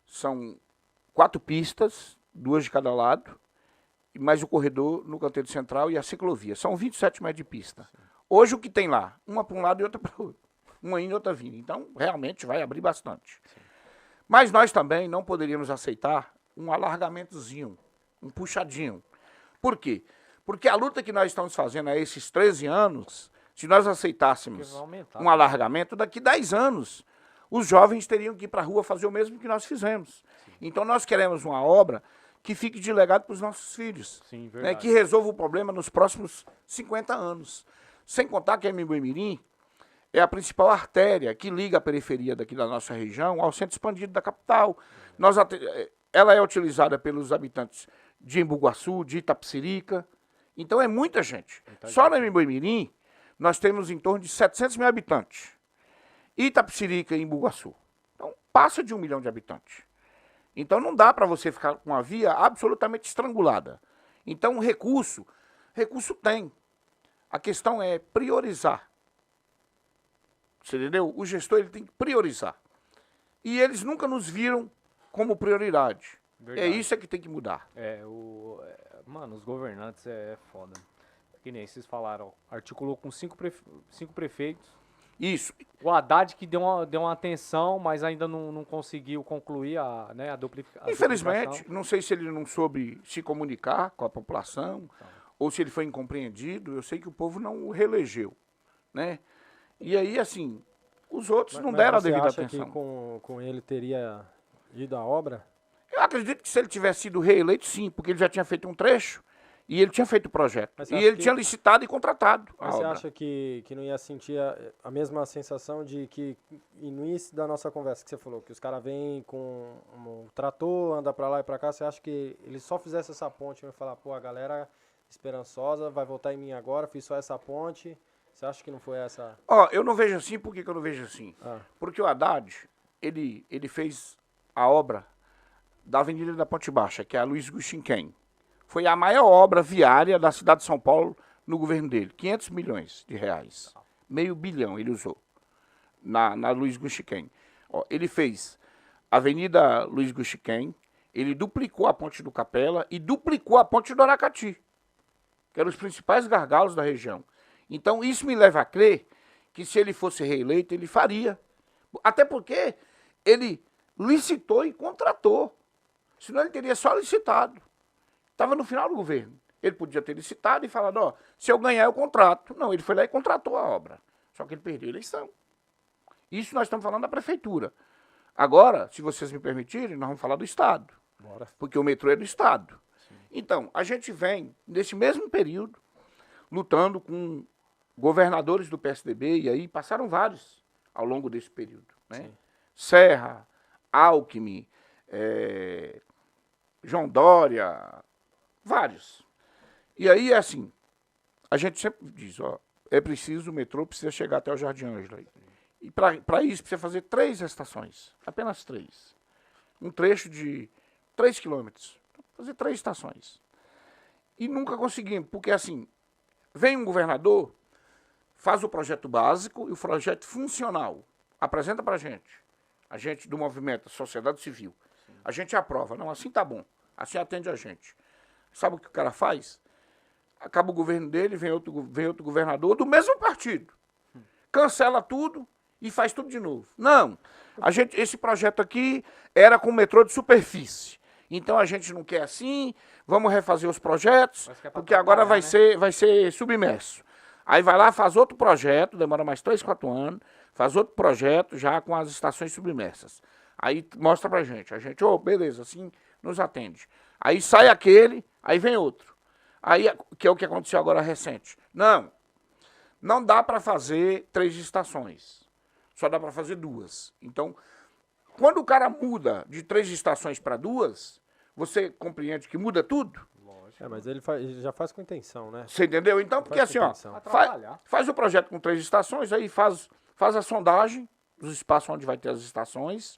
são 4 pistas, 2 de cada lado, e mais o corredor no canteiro central e a ciclovia. São 27 metros de pista. Hoje o que tem lá? Uma para um lado e outra para o outro. Uma indo e outra vindo. Então, realmente vai abrir bastante. Mas nós também não poderíamos aceitar um alargamentozinho, um puxadinho. Por quê? Porque a luta que nós estamos fazendo há esses 13 anos, se nós aceitássemos Vai aumentar, um alargamento, daqui 10 anos, os jovens teriam que ir para a rua fazer o mesmo que nós fizemos. Então nós queremos uma obra que fique de legado para os nossos filhos. Sim, Né, verdade. que resolva o problema nos próximos 50 anos. Sem contar que a Embu-Mirim é a principal artéria que liga a periferia daqui da nossa região ao centro expandido da capital. Ela é utilizada pelos habitantes de Embu-Guaçu, de Itapecerica. Então é muita gente. Só na Embu-Mirim nós temos em torno de 700 mil habitantes. Itapecerica e Embu-Guaçu. Então passa de 1 milhão de habitantes. Então não dá para você ficar com a via absolutamente estrangulada. Então recurso tem. A questão é priorizar. Você entendeu? O gestor ele tem que priorizar. E eles nunca nos viram como prioridade. Verdade. É isso que tem que mudar. Mano, os governantes é foda. Que nem vocês falaram, ó, articulou com 5 prefeitos. Isso. O Haddad que deu uma atenção, mas ainda não conseguiu concluir a Infelizmente, duplicação. não sei se ele não soube se comunicar com a população, ou se ele foi incompreendido. Eu sei que o povo não o reelegeu, né? E aí, assim, os outros não deram a devida Você acha atenção. que com ele teria ido a obra? Eu acredito que se ele tivesse sido reeleito, sim, porque ele já tinha feito um trecho e ele tinha feito o projeto. Mas E você acha ele que- tinha licitado e contratado a Mas você obra. acha que não ia sentir a mesma sensação de que, no início da nossa conversa que você falou, que os caras vêm com um trator, anda pra lá e pra cá, você acha que ele só fizesse essa ponte e ia falar, pô, a galera esperançosa vai votar em mim agora, fiz só essa ponte, você acha que não foi essa... Ó, eu não vejo assim, por que que eu não vejo assim? Ah. Porque o Haddad, ele fez a obra da Avenida da Ponte Baixa, que é a Luiz Gustinquem. Foi a maior obra viária da cidade de São Paulo no governo dele, 500 milhões de reais. Meio bilhão ele usou na Luiz Gustinquem. Ó, ele fez a Avenida Luiz Gustinquem, ele duplicou a Ponte do Capela e duplicou a Ponte do Aracati, que eram os principais gargalos da região. Então isso me leva a crer que se ele fosse reeleito, ele faria. Até porque ele licitou e contratou. Senão ele teria só licitado. Estava no final do governo. Ele podia ter licitado e falado, ó, se eu ganhar eu contrato. Não, ele foi lá e contratou a obra. Só que ele perdeu a eleição. Isso nós estamos falando da prefeitura. Agora, se vocês me permitirem, nós vamos falar do Estado. Bora. Porque o metrô é do Estado. Então, a gente vem, nesse mesmo período, lutando com governadores do PSDB, e aí passaram vários ao longo desse período. Né? Serra, Alckmin, João Dória, vários. E aí, é assim, a gente sempre diz, ó, é preciso, o metrô precisa chegar até o Jardim Ângela. E para isso precisa fazer 3 estações, apenas 3. Um trecho de 3 quilômetros, fazer 3 estações. E nunca conseguimos, porque assim, vem um governador, faz o projeto básico e o projeto funcional, apresenta para a gente do movimento, sociedade civil. A gente aprova, não, assim tá bom, assim atende a gente. Sabe o que o cara faz? acaba o governo dele, vem outro governador do mesmo partido. Cancela tudo e faz tudo de novo. Não, esse projeto aqui era com metrô de superfície. Então a gente não quer assim, vamos refazer os projetos, porque agora vai ser submerso. Aí vai lá, faz outro projeto, demora mais 3, 4 anos, faz outro projeto já com as estações submersas. Aí mostra pra gente, beleza, assim nos atende. Aí sai aquele, aí vem outro. Aí, que é o que aconteceu agora recente. Não dá para fazer 3 estações, só dá para fazer 2. Então, quando o cara muda de 3 estações para 2, você compreende que muda tudo? Mas ele já faz com intenção, né? Você entendeu? Então, porque assim, faz o projeto com 3 estações, aí faz a sondagem dos espaços onde vai ter as estações,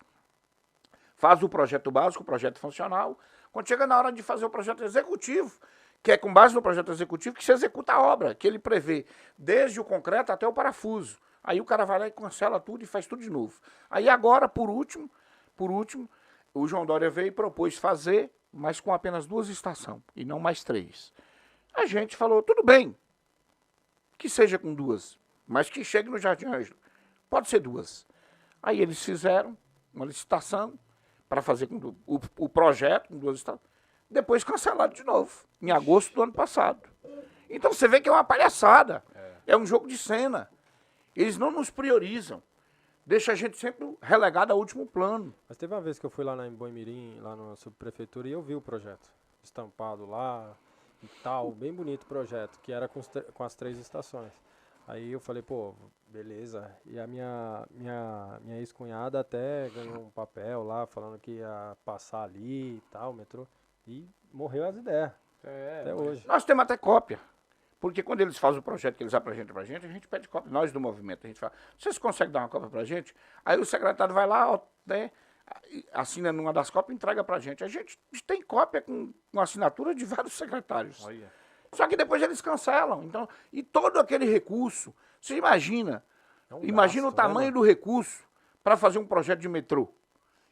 faz o projeto básico, o projeto funcional. Quando chega na hora de fazer o projeto executivo, que é com base no projeto executivo que se executa a obra, que ele prevê desde o concreto até o parafuso. Aí o cara vai lá e cancela tudo e faz tudo de novo. Aí agora, por último, o João Dória veio e propôs fazer, mas com apenas 2 estações e não mais 3. A gente falou, tudo bem, que seja com 2, mas que chegue no Jardim Ângelo. Pode ser 2. Aí eles fizeram uma licitação para fazer o projeto com 2 estações. Depois cancelado de novo, em agosto do ano passado. Então você vê que é uma palhaçada. É um jogo de cena. Eles não nos priorizam. Deixa a gente sempre relegado ao último plano. Mas teve uma vez que eu fui lá em Boimirim, lá na subprefeitura, e eu vi o projeto estampado lá e tal, bem bonito o projeto, que era com as 3 estações. Aí eu falei, pô, beleza. E a minha ex-cunhada até ganhou um papel lá, falando que ia passar ali e tal, o metrô. E morreu as ideias, até hoje. Nós temos até cópia. Porque quando eles fazem o projeto que eles apresentam pra gente, a gente pede cópia. Nós do movimento, a gente fala, vocês conseguem dar uma cópia pra gente? Aí o secretário vai lá, ó, né, assina numa das cópias e entrega pra gente. A gente tem cópia com assinatura de vários secretários. Olha. Só que depois eles cancelam. Então, e todo aquele recurso, você imagina, imagina o tamanho do recurso para fazer um projeto de metrô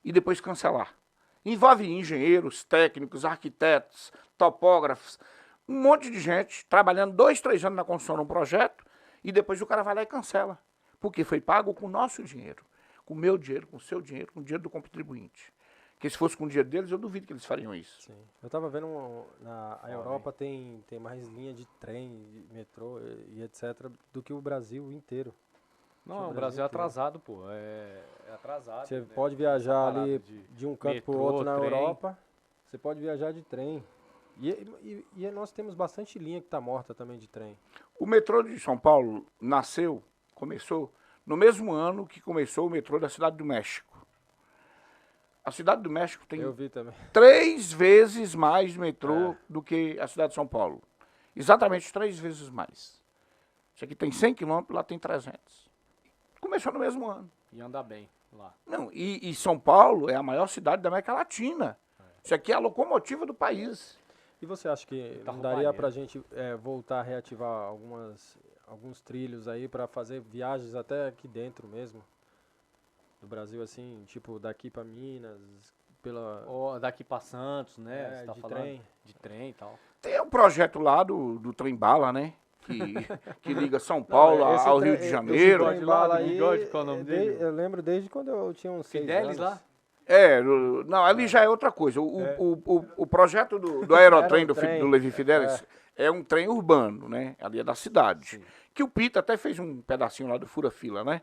e depois cancelar. Envolve engenheiros, técnicos, arquitetos, topógrafos, um monte de gente trabalhando 2, 3 anos na construção de um projeto e depois o cara vai lá e cancela. Porque foi pago com o nosso dinheiro, com o meu dinheiro, com o seu dinheiro, com o dinheiro do contribuinte. Porque se fosse com o dinheiro deles, eu duvido que eles fariam isso. Sim. Eu estava vendo, na Europa tem mais linha de trem, de metrô e etc. do que o Brasil inteiro. Não, o Brasil é atrasado, pô. É atrasado. Você pode viajar ali de um canto para o outro na Europa, você pode viajar de trem. E nós temos bastante linha que está morta também de trem. O metrô de São Paulo começou no mesmo ano que começou o metrô da Cidade do México. A Cidade do México tem 3 vezes mais metrô do que a Cidade de São Paulo. Exatamente 3 vezes mais. Isso aqui tem 100 quilômetros, lá tem 300. Começou no mesmo ano. E anda bem lá. Não, e São Paulo é a maior cidade da América Latina. Isso aqui é a locomotiva do país. E você acha que não daria para a gente voltar a reativar alguns trilhos aí para fazer viagens até aqui dentro mesmo? Do Brasil, assim, tipo daqui para Minas, ou daqui para Santos, né? Você tá de falando trem. De trem e tal. Tem um projeto lá do Trem Bala, né? Que liga São Paulo ao Rio de Janeiro. Esse trem bala aí, qual é o nome dele? Eu lembro desde quando eu tinha uns 6 Fidelis anos. lá? Não, ali já é outra coisa. O projeto do aerotrem do Levi Fidelis é um trem urbano, né? Ali é da cidade. Sim. Que o Pita até fez um pedacinho lá do Fura-Fila, né?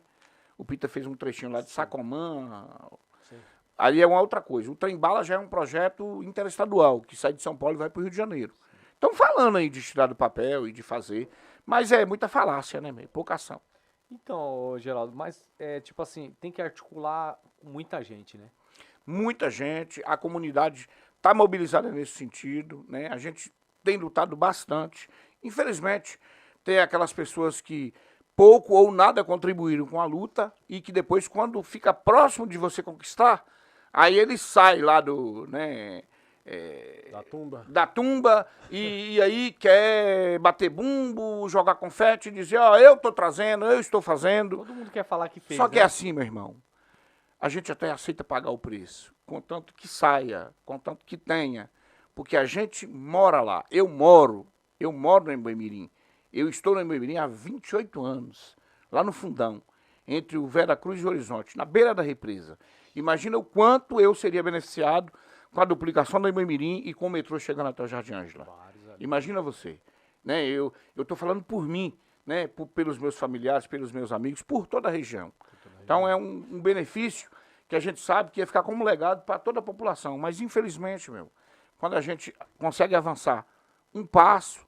O Pita fez um trechinho lá de Sacomã. Sim. Ali é uma outra coisa. O Trem Bala já é um projeto interestadual, que sai de São Paulo e vai para o Rio de Janeiro. Estão falando aí de tirar do papel e de fazer, mas é muita falácia, né? Pouca ação. Então, Geraldo, mas tipo assim, tem que articular com muita gente, né? Muita gente, a comunidade está mobilizada nesse sentido, né? A gente tem lutado bastante. Infelizmente, tem aquelas pessoas que pouco ou nada contribuíram com a luta e que depois, quando fica próximo de você conquistar, aí ele sai lá da tumba e aí quer bater bumbo, jogar confete e dizer, eu estou trazendo, eu estou fazendo. Todo mundo quer falar que fez. Só que é assim, meu irmão. A gente até aceita pagar o preço, contanto que saia, contanto que tenha, porque a gente mora lá. Eu moro Eu moro no Emboimirim. Eu estou no Emboimirim há 28 anos, lá no fundão, entre o Vera Cruz e o Horizonte, na beira da represa. Imagina o quanto eu seria beneficiado com a duplicação do Emboimirim e com o metrô chegando até o Jardim Ângela. Imagina você. Né? Eu estou falando por mim, né? Pelos meus familiares, pelos meus amigos, por toda a região. Então é um benefício que a gente sabe que ia ficar como legado para toda a população. Mas infelizmente, quando a gente consegue avançar um passo,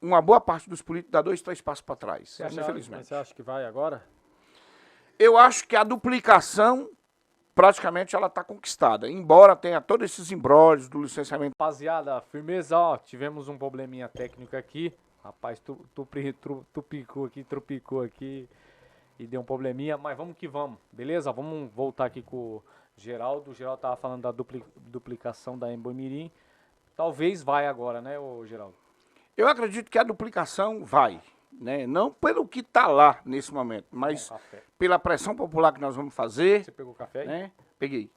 uma boa parte dos políticos dá 2, 3 passos para trás. Infelizmente. Você acha que vai agora? Eu acho que a duplicação, praticamente, ela está conquistada. Embora tenha todos esses imbróglios do licenciamento. Rapaziada, firmeza, ó, tivemos um probleminha técnico aqui. Rapaz, tropicou aqui e deu um probleminha, mas vamos que vamos, beleza? Vamos voltar aqui com o Geraldo. O Geraldo tava falando da duplicação da Emboimirim. Talvez vai agora, né, ô Geraldo? Eu acredito que a duplicação vai, né? Não pelo que está lá nesse momento, mas pela pressão popular que nós vamos fazer. Você pegou café aí? Né? Peguei.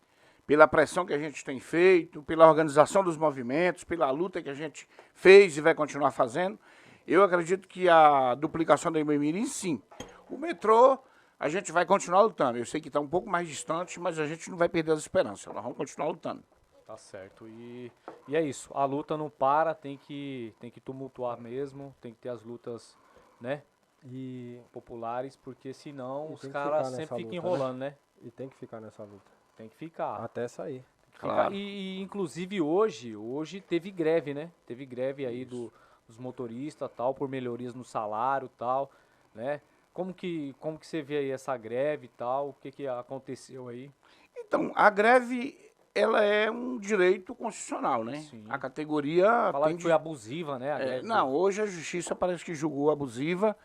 Pela pressão que a gente tem feito, pela organização dos movimentos, pela luta que a gente fez e vai continuar fazendo, eu acredito que a duplicação da Emboimirim, sim. O metrô, a gente vai continuar lutando. Eu sei que está um pouco mais distante, mas a gente não vai perder as esperanças. Nós vamos continuar lutando. Tá certo. E é isso. A luta não para, tem que tumultuar mesmo, tem que ter as lutas, né? E populares, porque senão os caras sempre ficam enrolando, né? E tem que ficar nessa luta. Tem que ficar. Até sair. Claro. E inclusive hoje teve greve, né? Teve greve aí dos motoristas, tal, por melhorias no salário, tal, né? Como que você vê aí essa greve e tal? O que aconteceu aí? Então, a greve, ela é um direito constitucional, né? Sim. A categoria... Falaram que foi abusiva, né? A greve não, hoje a justiça parece que julgou abusiva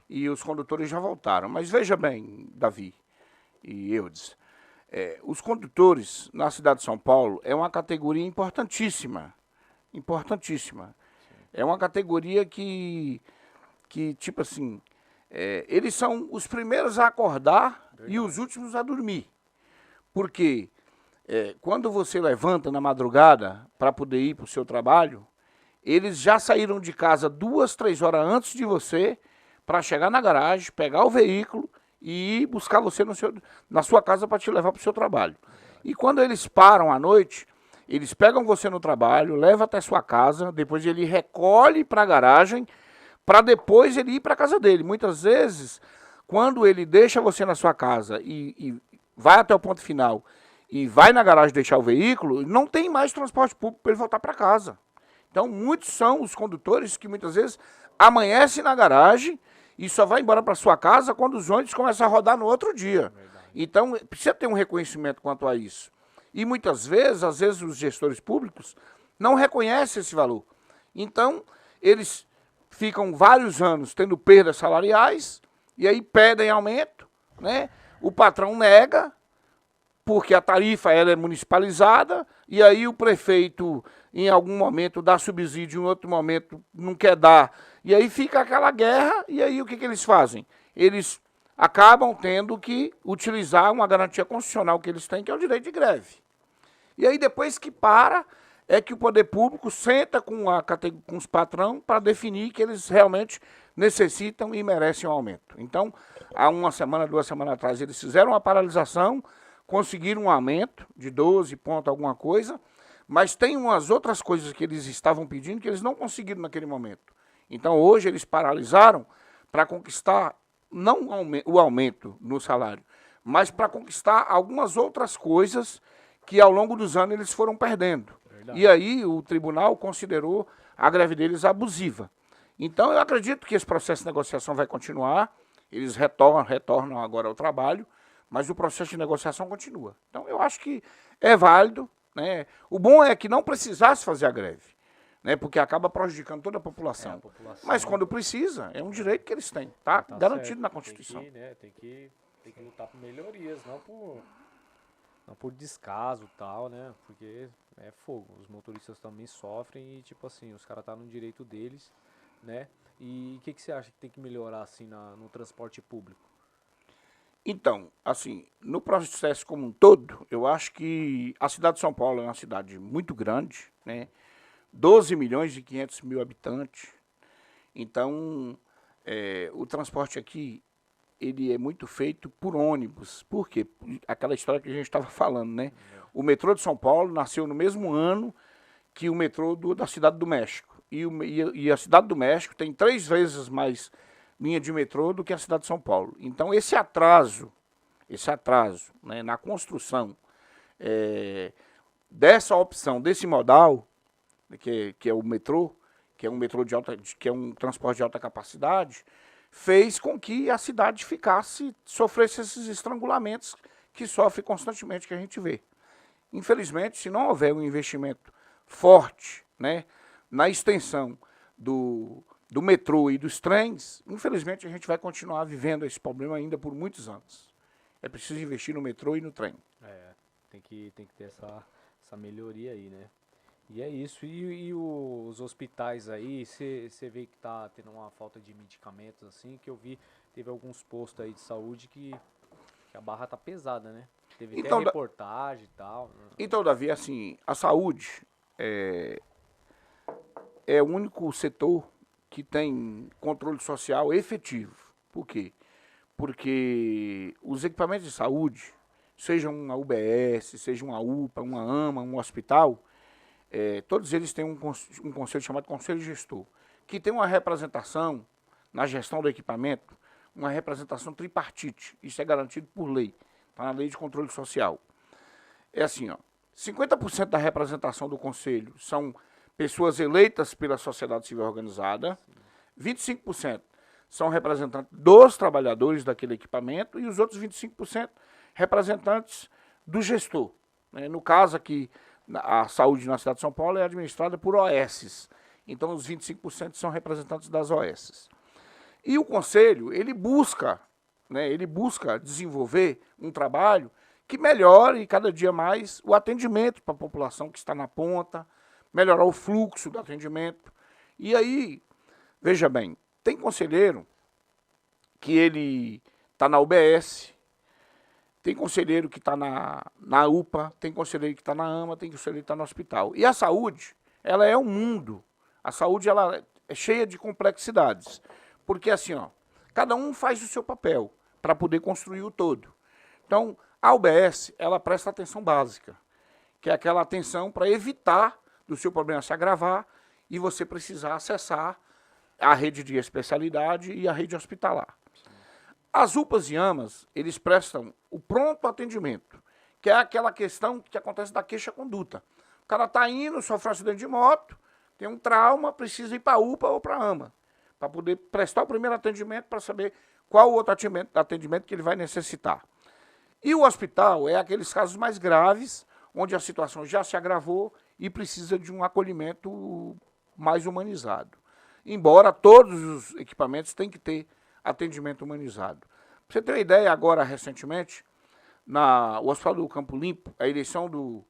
e os condutores já voltaram. Mas veja bem, Davi e Eudes, os condutores na cidade de São Paulo é uma categoria importantíssima. Importantíssima. Sim. É uma categoria que tipo assim, eles são os primeiros a acordar e os últimos a dormir. Porque quando você levanta na madrugada para poder ir para o seu trabalho, eles já saíram de casa 2, 3 horas antes de você para chegar na garagem, pegar o veículo e ir buscar você na sua casa para te levar para o seu trabalho. E quando eles param à noite, eles pegam você no trabalho, levam até sua casa, depois ele recolhe para a garagem, para depois ele ir para a casa dele. Muitas vezes, quando ele deixa você na sua casa e vai até o ponto final e vai na garagem deixar o veículo, não tem mais transporte público para ele voltar para casa. Então, muitos são os condutores que muitas vezes amanhecem na garagem e só vai embora para sua casa quando os ônibus começam a rodar no outro dia. Então, precisa ter um reconhecimento quanto a isso. E muitas vezes, às vezes, os gestores públicos não reconhecem esse valor. Então, eles ficam vários anos tendo perdas salariais e aí pedem aumento, né? O patrão nega, porque a tarifa ela é municipalizada, e aí o prefeito, em algum momento, dá subsídio, em outro momento não quer dar. E aí fica aquela guerra, e aí o que eles fazem? Eles acabam tendo que utilizar uma garantia constitucional que eles têm, que é o direito de greve. E aí depois que para, é que o poder público senta com os patrões para definir que eles realmente necessitam e merecem um aumento. Então, há 1 semana, 2 semanas atrás, eles fizeram uma paralisação, conseguiram um aumento de 12 pontos, alguma coisa, mas tem umas outras coisas que eles estavam pedindo que eles não conseguiram naquele momento. Então, hoje, eles paralisaram para conquistar, não o aumento no salário, mas para conquistar algumas outras coisas que, ao longo dos anos, eles foram perdendo. Verdade. E aí, o tribunal considerou a greve deles abusiva. Então, eu acredito que esse processo de negociação vai continuar, eles retornam agora ao trabalho, mas o processo de negociação continua. Então, eu acho que é válido, né? O bom é que não precisasse fazer a greve, né? Porque acaba prejudicando toda a população. Mas quando precisa, é um direito que eles têm, tá garantido certo. Na Constituição. Tem que lutar por melhorias, não por descaso e tal, né? Porque é fogo. Os motoristas também sofrem e, tipo assim, os caras estão no direito deles, né? E o que você acha que tem que melhorar, assim, no transporte público? Então, assim, no processo como um todo, eu acho que a cidade de São Paulo é uma cidade muito grande, né? 12.500.000 habitantes. Então, o transporte aqui, ele é muito feito por ônibus. Por quê? Aquela história que a gente estava falando, né? O metrô de São Paulo nasceu no mesmo ano que o metrô da Cidade do México. E a Cidade do México tem 3 vezes mais linha de metrô do que a cidade de São Paulo. Então, esse atraso, né, na construção dessa opção, desse modal, que é o metrô, que é um metrô que é um transporte de alta capacidade, fez com que a cidade sofresse esses estrangulamentos que sofre constantemente, que a gente vê. Infelizmente, se não houver um investimento forte, né, na extensão do metrô e dos trens, infelizmente a gente vai continuar vivendo esse problema ainda por muitos anos. É preciso investir no metrô e no trem. Tem que ter essa melhoria aí, né? E é isso. E os hospitais aí, você vê que tá tendo uma falta de medicamentos, assim, que eu vi, teve alguns postos aí de saúde que a barra tá pesada, né? Teve até reportagem e tal. Então, Davi, assim, a saúde é o único setor que tem controle social efetivo. Por quê? Porque os equipamentos de saúde, seja uma UBS, seja uma UPA, uma AMA, um hospital, todos eles têm um conselho chamado Conselho Gestor, que tem uma representação na gestão do equipamento, uma representação tripartite. Isso é garantido por lei, está na Lei de Controle Social. É assim, ó, 50% da representação do conselho são pessoas eleitas pela sociedade civil organizada, 25% são representantes dos trabalhadores daquele equipamento e os outros 25% representantes do gestor. No caso aqui, a saúde na cidade de São Paulo é administrada por OSs, então os 25% são representantes das OSs. E o conselho, ele busca desenvolver um trabalho que melhore cada dia mais o atendimento para a população que está na ponta, melhorar o fluxo do atendimento. E aí, veja bem, tem conselheiro que ele está na UBS, tem conselheiro que está na UPA, tem conselheiro que está na AMA, tem conselheiro que está no hospital. E a saúde, ela é um mundo. A saúde, ela é cheia de complexidades. Porque assim, ó, cada um faz o seu papel para poder construir o todo. Então, a UBS, ela presta atenção básica, que é aquela atenção para evitar do seu problema se agravar e você precisar acessar a rede de especialidade e a rede hospitalar. As UPAs e AMAs, eles prestam o pronto atendimento, que é aquela questão que acontece da queixa-conduta. O cara está indo, sofre um acidente de moto, tem um trauma, precisa ir para a UPA ou para a AMA, para poder prestar o primeiro atendimento, para saber qual o outro atendimento que ele vai necessitar. E o hospital é aqueles casos mais graves, onde a situação já se agravou e precisa de um acolhimento mais humanizado. Embora todos os equipamentos tenham que ter atendimento humanizado. Para você ter uma ideia, agora, recentemente, o Hospital do Campo Limpo, a eleição do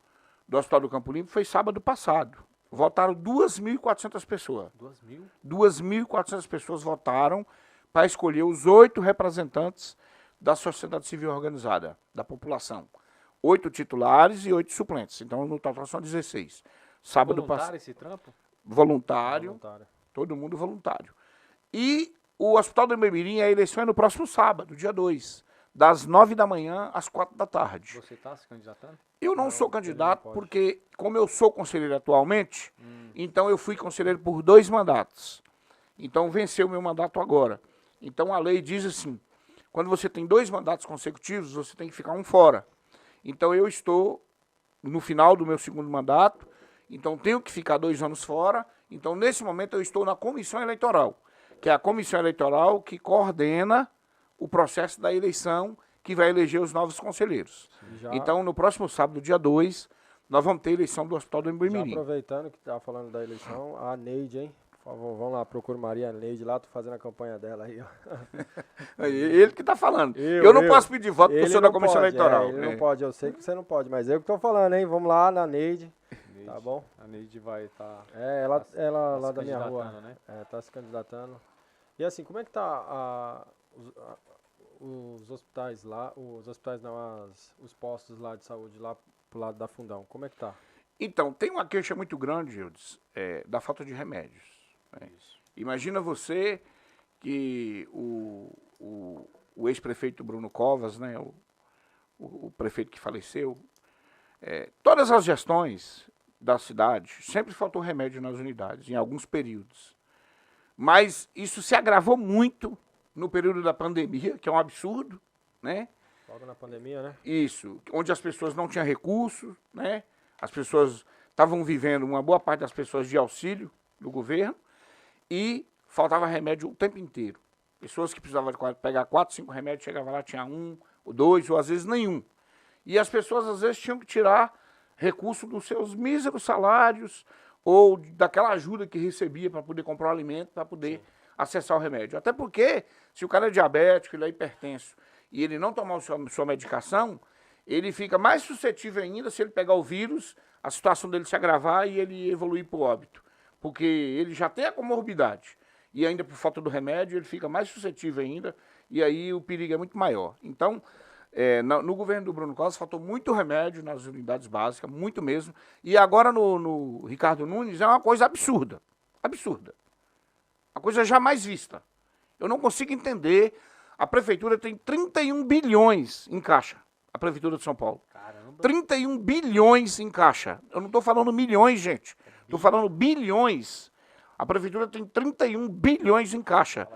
Hospital do Campo Limpo foi sábado passado. Votaram 2.400 pessoas. 2.400 pessoas votaram para escolher os 8 representantes da sociedade civil organizada, da população. 8 titulares e 8 suplentes. Então, no total são 16. Sábado voluntário esse trampo? Voluntário. Todo mundo voluntário. E o Hospital do Imemirim, a eleição é no próximo sábado, dia 2, das 9 da manhã às 4 da tarde. Você está se candidatando? Eu não sou candidato porque, como eu sou conselheiro atualmente, então eu fui conselheiro por 2 mandatos. Então venceu o meu mandato agora. Então a lei diz assim, quando você tem 2 mandatos consecutivos, você tem que ficar um fora. Então eu estou no final do meu 2º mandato, então tenho que ficar 2 anos fora. Então nesse momento eu estou na comissão eleitoral, que é a comissão eleitoral que coordena o processo da eleição que vai eleger os novos conselheiros. Então, no próximo sábado, dia 2, nós vamos ter a eleição do Hospital do Imemirim. Já aproveitando que estava falando da eleição, a Neide, hein? Por favor, vamos lá, procura Maria Neide lá, tô fazendo a campanha dela aí, ó. Ele que está falando. Eu não posso pedir voto porque eu sou da comissão eleitoral. Ele não pode, eu sei que você não pode, mas eu que estou falando, hein? Vamos lá na Neide. Tá bom? A Neide vai estar... ela lá da minha rua. Né? Tá se candidatando. E assim, como é que tá os hospitais lá, os postos lá de saúde lá pro lado da Fundão, como é que tá? Então, tem uma queixa muito grande, Gildes, da falta de remédios. Né? Imagina você que o ex-prefeito Bruno Covas, né, o prefeito que faleceu, todas as gestões da cidade, sempre faltou remédio nas unidades, em alguns períodos. Mas isso se agravou muito no período da pandemia, que é um absurdo, né? Logo na pandemia, né? Isso, onde as pessoas não tinham recursos, né? As pessoas estavam vivendo, uma boa parte das pessoas, de auxílio do governo, e faltava remédio o tempo inteiro. Pessoas que precisavam pegar 4, 5 remédios, chegavam lá, tinha 1, ou 2, ou às vezes nenhum. E as pessoas, às vezes, tinham que tirar recurso dos seus míseros salários, ou daquela ajuda que recebia para poder comprar o alimento, para poder acessar o remédio. Até porque, se o cara é diabético, ele é hipertenso, e ele não tomar sua medicação, ele fica mais suscetível ainda se ele pegar o vírus, a situação dele se agravar e ele evoluir para o óbito. Porque ele já tem a comorbidade. E ainda por falta do remédio, ele fica mais suscetível ainda, e aí o perigo é muito maior. Então, no governo do Bruno Covas, faltou muito remédio nas unidades básicas, muito mesmo. E agora no Ricardo Nunes é uma coisa absurda. Absurda. Uma coisa jamais vista. Eu não consigo entender. A prefeitura tem 31 bilhões em caixa. A prefeitura de São Paulo. Caramba. 31 bilhões em caixa. Eu não estou falando milhões, gente. Estou falando bilhões. A prefeitura tem 31 bilhões em caixa.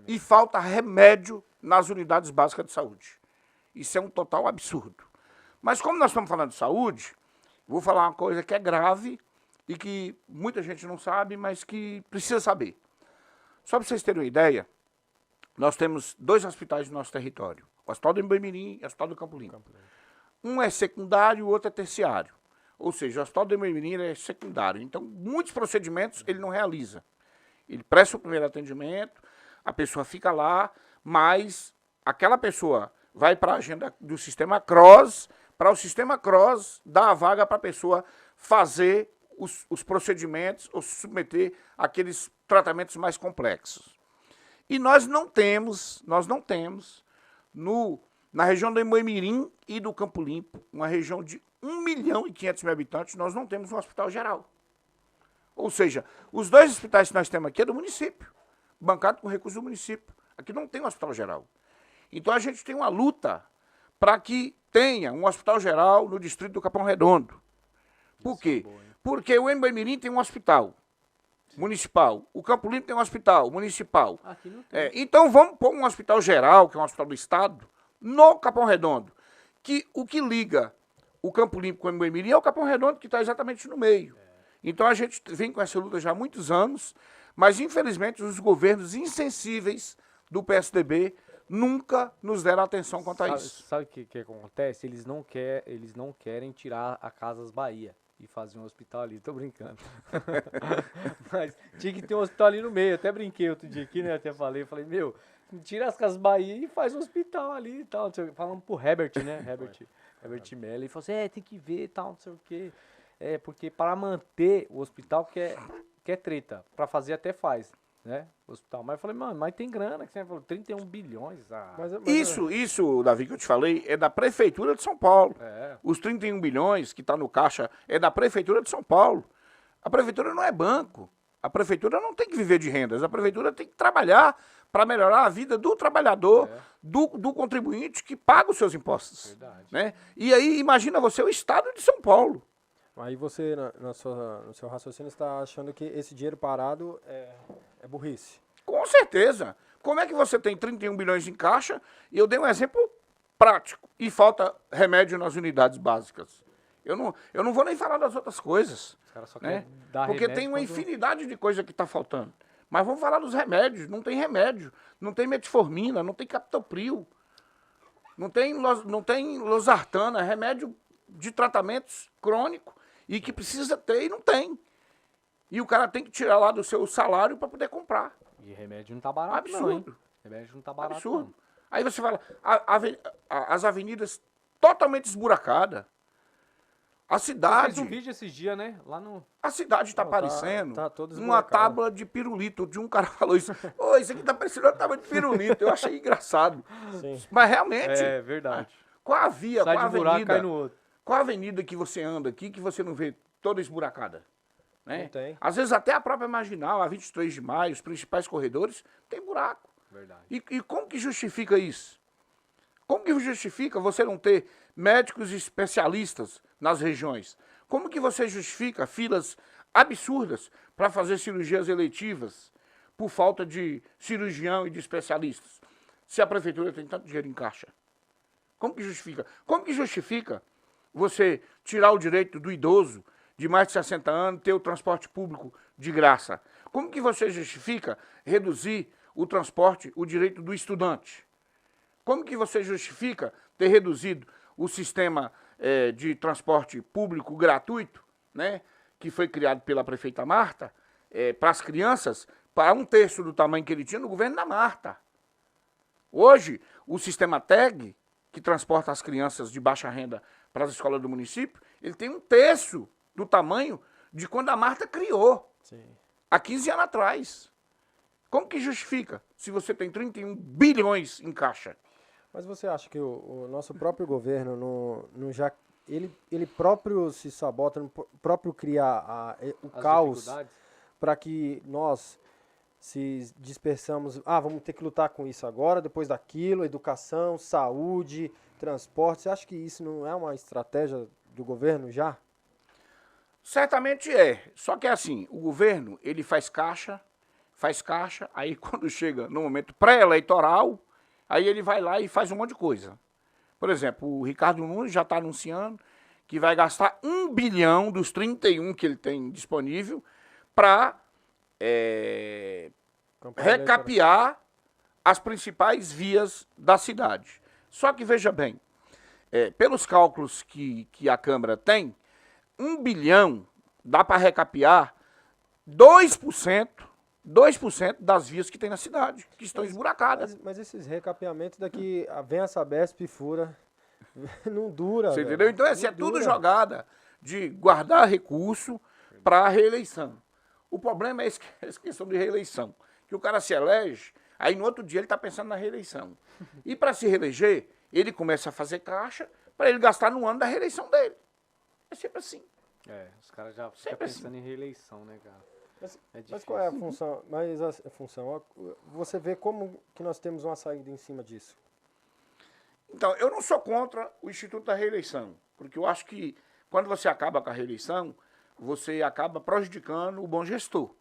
E falta remédio nas unidades básicas de saúde. Isso é um total absurdo. Mas como nós estamos falando de saúde, vou falar uma coisa que é grave e que muita gente não sabe, mas que precisa saber. Só para vocês terem uma ideia, nós temos 2 hospitais no nosso território. O Hospital do Emboi-Mirim e o Hospital do Campo Limpo. Um é secundário e o outro é terciário. Ou seja, o Hospital do Emboi-Mirim é secundário. Então, muitos procedimentos ele não realiza. Ele presta o primeiro atendimento, a pessoa fica lá, mas aquela pessoa vai para a agenda do sistema CROSS, para o sistema CROSS dar a vaga para a pessoa fazer os procedimentos ou se submeter àqueles tratamentos mais complexos. E nós não temos na região do Emboi-Mirim e do Campo Limpo, uma região de 1.500.000 habitantes, nós não temos um hospital geral. Ou seja, os 2 hospitais que nós temos aqui é do município, bancado com recursos do município. Aqui não tem um hospital geral. Então a gente tem uma luta para que tenha um hospital geral no distrito do Capão Redondo. Por quê? Porque o Emboi-Mirim tem um hospital municipal, o Campo Limpo tem um hospital municipal. Aqui não tem. Então vamos pôr um hospital geral, que é um hospital do estado, no Capão Redondo. Que o que liga o Campo Limpo com o Emboi-Mirim é o Capão Redondo, que está exatamente no meio. Então a gente vem com essa luta já há muitos anos, mas infelizmente os governos insensíveis do PSDB nunca nos deram atenção quanto a isso. Sabe o que acontece? Eles não querem tirar a Casas Bahia e fazer um hospital ali. Tô brincando. Mas tinha que ter um hospital ali no meio. Até brinquei outro dia aqui, né? Até falei, meu, tira as Casas Bahia e faz um hospital ali e tal. Falando pro Herbert, né? Herbert Mello. Ele falou assim, tem que ver e tal, não sei o quê. Porque para manter o hospital que é treta. Para fazer até faz, né? O hospital. Mas eu falei, mano, mas tem grana, que você falou, 31 bilhões. Isso, Davi, que eu te falei, é da Prefeitura de São Paulo. Os 31 bilhões que está no caixa é da Prefeitura de São Paulo. A Prefeitura não é banco. A Prefeitura não tem que viver de rendas. A Prefeitura tem que trabalhar para melhorar a vida do trabalhador, do contribuinte que paga os seus impostos. Verdade. Né? E aí, imagina você, o Estado de São Paulo. Aí você, no seu raciocínio, está achando que esse dinheiro parado é burrice. Com certeza. Como é que você tem 31 bilhões em caixa, e eu dei um exemplo prático, e falta remédio nas unidades básicas? Eu não vou nem falar das outras coisas. Os caras só né? querem dar Porque remédio tem uma quando- infinidade de coisa que está faltando. Mas vamos falar dos remédios. Não tem remédio. Não tem metformina, não tem captopril. Não tem losartana, remédio de tratamentos crônicos e que precisa ter e não tem. E o cara tem que tirar lá do seu salário para poder comprar. E remédio não tá barato não, hein? Absurdo. Remédio não tá barato Absurdo. Aí você fala, as avenidas totalmente esburacadas. A Você cidade, fez um vídeo esses dias, né? Lá no... a cidade está Não, parecendo tá todo uma esburacado. tábua de pirulito. De um cara falou isso. Ô, isso aqui tá parecendo uma tábua de pirulito. Eu achei engraçado. Sim. Mas realmente, É, verdade. qual a via, Sai qual a de um buraco, cai avenida, no outro. qual a avenida que você anda aqui que você não vê toda esburacada. Né? Não tem. Às vezes até a própria Marginal, a 23 de maio, os principais corredores, tem buraco. Verdade. E como que justifica isso? Como que justifica você não ter médicos especialistas nas regiões? Como que você justifica filas absurdas para fazer cirurgias eletivas por falta de cirurgião e de especialistas? Se a prefeitura tem tanto dinheiro em caixa. Como que justifica? Como que justifica você tirar o direito do idoso de mais de 60 anos ter o transporte público de graça? Como que você justifica reduzir o transporte, o direito do estudante? Como que você justifica ter reduzido o sistema de transporte público gratuito, né, que foi criado pela prefeita Marta, para as crianças, para 1/3 do tamanho que ele tinha no governo da Marta? Hoje, o sistema TEG, que transporta as crianças de baixa renda para as escolas do município, ele tem 1/3 do tamanho de quando a Marta criou, Sim. há 15 anos atrás. Como que justifica se você tem 31 bilhões em caixa? Mas você acha que o nosso próprio governo não já ele próprio se sabota, próprio criar o As caos dificuldades. para que nós se dispersamos, vamos ter que lutar com isso agora, depois daquilo, educação, saúde, transporte. Você acha que isso não é uma estratégia do governo já? Certamente é, só que é assim, o governo, ele faz caixa, aí quando chega no momento pré-eleitoral, aí ele vai lá e faz um monte de coisa. Por exemplo, o Ricardo Nunes já está anunciando que vai gastar 1 bilhão dos 31 que ele tem disponível para recapear as principais vias da cidade. Só que veja bem, pelos cálculos que a Câmara tem, 1 bilhão dá para recapear 2% das vias que tem na cidade, que estão esburacadas. Mas esses recapeamentos daqui, vem a Sabesp e fura, não dura. Você velho. entendeu? Então, Não é tudo dura. jogada de guardar recurso para a reeleição. O problema é essa questão de reeleição, que o cara se elege, aí no outro dia ele está pensando na reeleição. E para se reeleger, ele começa a fazer caixa para ele gastar no ano da reeleição dele. É sempre assim. Os caras já ficam Sempre pensando em reeleição, né, cara? Mas, É mas qual é a difícil. função? Mas a função, você vê como que nós temos uma saída em cima disso. Então, eu não sou contra o Instituto da Reeleição, porque eu acho que quando você acaba com a reeleição, você acaba prejudicando o bom gestor.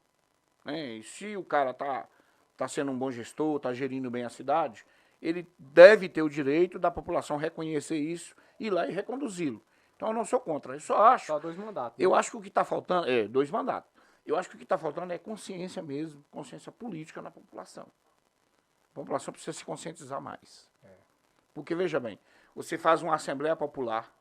Né? E se o cara tá sendo um bom gestor, está gerindo bem a cidade, ele deve ter o direito da população reconhecer isso, ir lá e reconduzi-lo. Então, eu não sou contra. Eu só acho... Só 2 mandatos. Né? Eu acho que o que está faltando... 2 mandatos. Eu acho que o que está faltando é consciência mesmo, consciência política na população. A população precisa se conscientizar mais. Porque, veja bem, você faz uma Assembleia Popular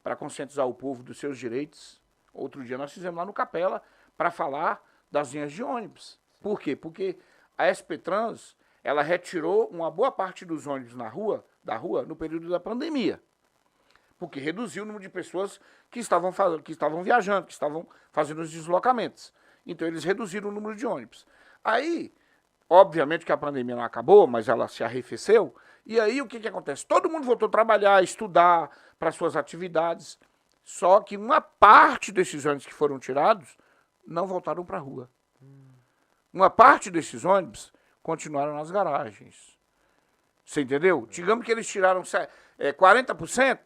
para conscientizar o povo dos seus direitos. Outro dia nós fizemos lá no Capela para falar das linhas de ônibus. Por quê? Porque a SP Trans, ela retirou uma boa parte dos ônibus da rua no período da pandemia. Porque reduziu o número de pessoas que estavam viajando, que estavam fazendo os deslocamentos. Então eles reduziram o número de ônibus. Aí, obviamente que a pandemia não acabou, mas ela se arrefeceu. E aí o que acontece? Todo mundo voltou a trabalhar, estudar para suas atividades. Só que uma parte desses ônibus que foram tirados não voltaram para a rua. Uma parte desses ônibus continuaram nas garagens. Você entendeu? Digamos que eles tiraram 40%.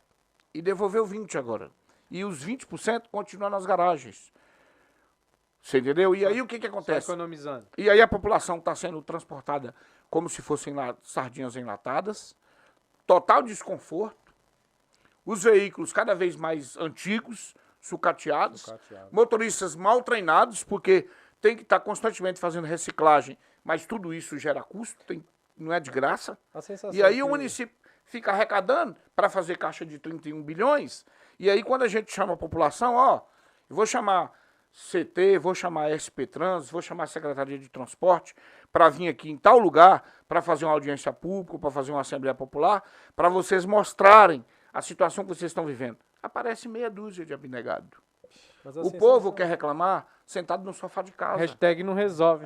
E devolveu 20% agora. E os 20% continuam nas garagens. Você entendeu? E aí o que acontece? Só economizando. E aí a população está sendo transportada como se fossem sardinhas enlatadas. Total desconforto. Os veículos cada vez mais antigos, sucateados. Motoristas mal treinados, porque tem que estar constantemente fazendo reciclagem. Mas tudo isso gera custo, não é de graça. E aí o município fica arrecadando para fazer caixa de 31 bilhões, e aí quando a gente chama a população, eu vou chamar CT, vou chamar SP Trans, vou chamar a Secretaria de Transporte para vir aqui em tal lugar, para fazer uma audiência pública, para fazer uma Assembleia Popular, para vocês mostrarem a situação que vocês estão vivendo. Aparece meia dúzia de abnegado. O povo quer reclamar sentado no sofá de casa. Hashtag não resolve.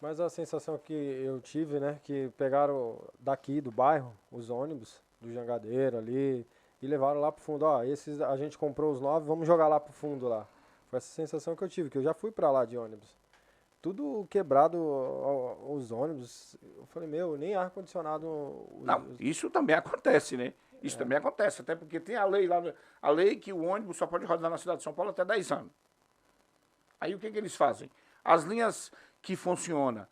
Mas a sensação que eu tive, né, que pegaram daqui do bairro, os ônibus do Jangadeiro ali, e levaram lá pro fundo. Esses a gente comprou os 9, vamos jogar lá pro fundo lá. Foi essa sensação que eu tive, que eu já fui pra lá de ônibus. Tudo quebrado, os ônibus. Eu falei, meu, nem ar-condicionado. Não, isso também acontece, né? Isso também acontece, até porque tem a lei lá, a lei que o ônibus só pode rodar na cidade de São Paulo até 10 anos. Aí o que eles fazem? As linhas que funcionam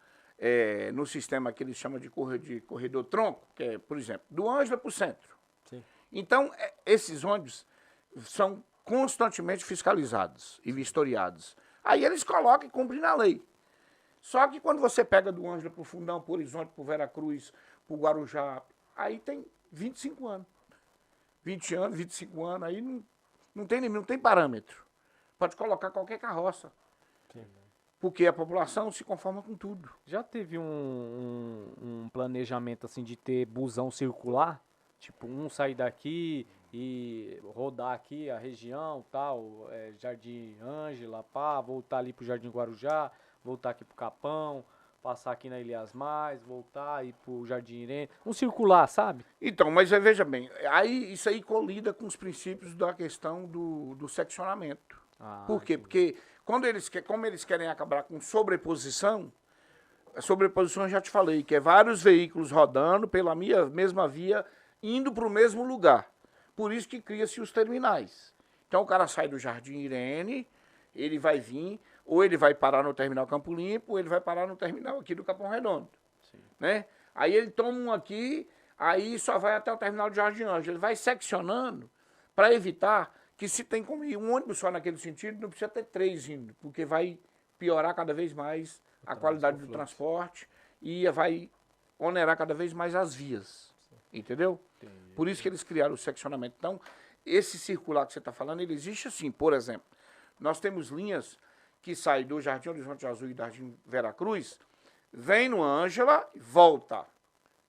no sistema que eles chamam de corredor tronco, que é, por exemplo, do Ângela para o centro. Sim. Então, esses ônibus são constantemente fiscalizados e vistoriados. Aí eles colocam e cumprem na lei. Só que quando você pega do Ângela para o Fundão, para o Horizonte, para o Veracruz, para o Guarujá, aí tem 25 anos. 20 anos, 25 anos, aí não tem limite, não tem parâmetro. Pode colocar qualquer carroça. Sim. Porque a população se conforma com tudo. Já teve um planejamento assim de ter busão circular? Tipo, um sair daqui e rodar aqui a região, tal, Jardim Ângela, pá, voltar ali pro Jardim Guarujá, voltar aqui pro Capão, passar aqui na Ilhas Mais, voltar e pro Jardim Irene. Um circular, sabe? Então, mas veja bem, isso aí colida com os princípios da questão do seccionamento. Por quê? Entendi. Porque como eles querem acabar com sobreposição, a sobreposição eu já te falei, que é vários veículos rodando pela mesma via, indo para o mesmo lugar. Por isso que cria-se os terminais. Então o cara sai do Jardim Irene, ele vai vir, ou ele vai parar no terminal Campo Limpo, ou ele vai parar no terminal aqui do Capão Redondo. Sim. Né? Aí ele toma um aqui, aí só vai até o terminal de Jardim Ângela. Ele vai seccionando para evitar que se tem como ir um ônibus só naquele sentido, não precisa ter 3 indo, porque vai piorar cada vez mais a qualidade do transporte e vai onerar cada vez mais as vias. Entendeu? Entendi. Por isso que eles criaram o seccionamento. Então, esse circular que você está falando, ele existe assim. Por exemplo, nós temos linhas que saem do Jardim Horizonte Azul e do Jardim Veracruz, vem no Ângela e volta.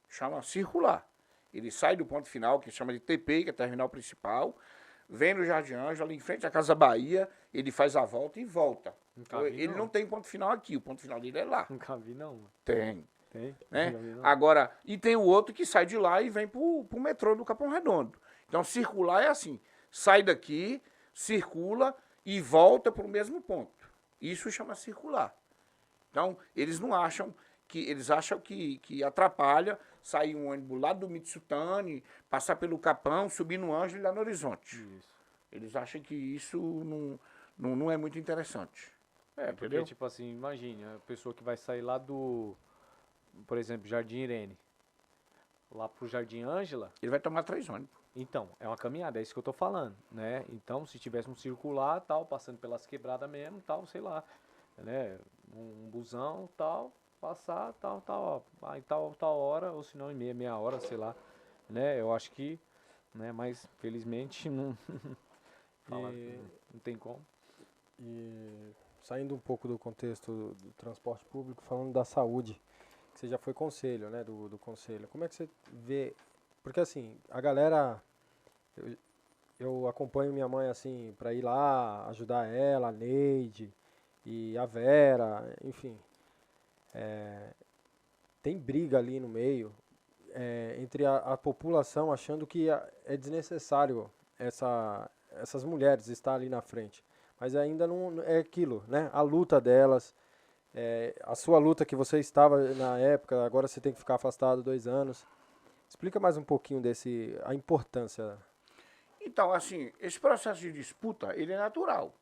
Chama circular. Ele sai do ponto final, que chama de TP, que é terminal principal, vem no Jardim Ângela, em frente à Casa Bahia, ele faz a volta e volta. Nunca vi, Ele não tem ponto final aqui, o ponto final dele é lá. Nunca vi, não. Mano. Tem. Tem? Né? Nunca vi, não. Agora, e tem o outro que sai de lá e vem pro metrô do Capão Redondo. Então, circular é assim, sai daqui, circula e volta pro mesmo ponto. Isso chama circular. Então, eles não acham eles acham que atrapalha sair um ônibus lá do Mitsutani, passar pelo Capão, subir no Ângelo e lá no Horizonte. Isso. Eles acham que isso não é muito interessante. Porque, Entendeu? tipo assim, imagine, a pessoa que vai sair lá do, por exemplo, Jardim Irene, lá pro Jardim Ângela, Ele vai tomar 3 ônibus. então, é uma caminhada, é isso que eu tô falando, né? Então, se tivesse um circular, tal, passando pelas quebradas mesmo, tal, sei lá, né? Um busão, tal, passar, tal, ó, em tal hora, ou se não, em meia hora, sei lá, né? Eu acho que, né? Mas, felizmente, não, não tem como. E saindo um pouco do contexto do transporte público, falando da saúde, que você já foi conselho, né, do conselho. Como é que você vê? Porque assim, a galera, eu acompanho minha mãe assim para ir lá ajudar ela, a Neide e a Vera, enfim, tem briga ali no meio entre a população achando que é desnecessário essas mulheres estar ali na frente. Mas ainda não é aquilo, né? A luta delas, a sua luta que você estava na época, agora você tem que ficar afastado 2 anos. Explica mais um pouquinho a importância. Então, assim, esse processo de disputa, ele é natural.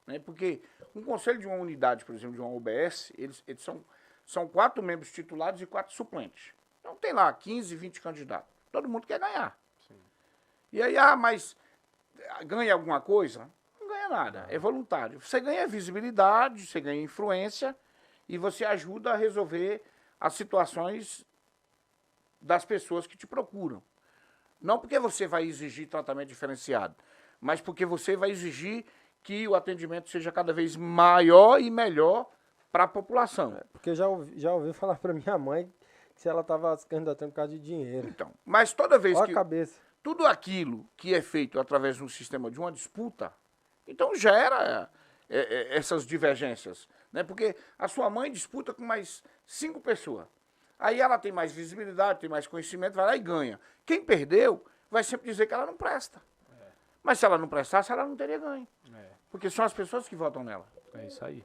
Né? Porque um conselho de uma unidade, por exemplo, de uma UBS, eles são 4 membros titulares e 4 suplentes. Então tem lá 15, 20 candidatos. Todo mundo quer ganhar. Sim. E aí, mas ganha alguma coisa? Não ganha nada, é voluntário. Você ganha visibilidade, você ganha influência e você ajuda a resolver as situações das pessoas que te procuram. Não porque você vai exigir tratamento diferenciado, mas porque você vai exigir que o atendimento seja cada vez maior e melhor para a população. Porque eu já ouvi falar para minha mãe que se ela estava se candidatando por causa de dinheiro. Então, mas toda vez Olha que a cabeça. tudo aquilo que é feito através de um sistema de uma disputa, então gera essas divergências. Né? Porque a sua mãe disputa com mais 5 pessoas. Aí ela tem mais visibilidade, tem mais conhecimento, vai lá e ganha. Quem perdeu vai sempre dizer que ela não presta. Mas se ela não prestasse, ela não teria ganho. Porque são as pessoas que votam nela. É isso aí.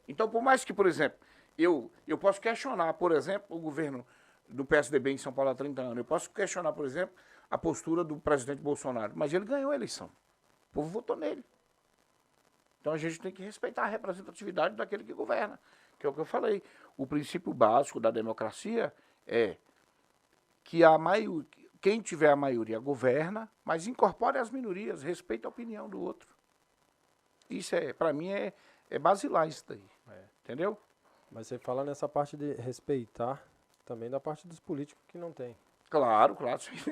Então, por mais que, por exemplo, eu posso questionar, por exemplo, o governo do PSDB em São Paulo há 30 anos. Eu posso questionar, por exemplo, a postura do presidente Bolsonaro. Mas ele ganhou a eleição. O povo votou nele. Então a gente tem que respeitar a representatividade daquele que governa. Que é o que eu falei. O princípio básico da democracia é que quem tiver a maioria governa, mas incorpore as minorias, respeite a opinião do outro. Isso, para mim, é basilar isso daí. Entendeu? Mas você fala nessa parte de respeitar, também da parte dos políticos que não tem. Claro,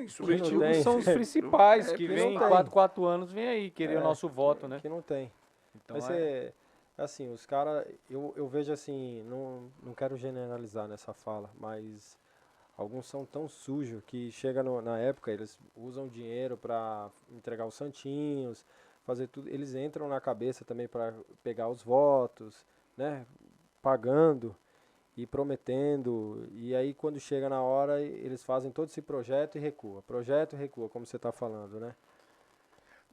isso. Que não tem. São os principais que que vem não tem. 4 anos, vem aí querer o nosso voto, né? Que não tem. Então, Mas assim, os caras, eu vejo assim, não quero generalizar nessa fala, mas alguns são tão sujos que chega na época, eles usam dinheiro para entregar os santinhos, fazer tudo, eles entram na cabeça também para pegar os votos, né, pagando e prometendo, e aí quando chega na hora, eles fazem todo esse projeto e recua, como você está falando, né?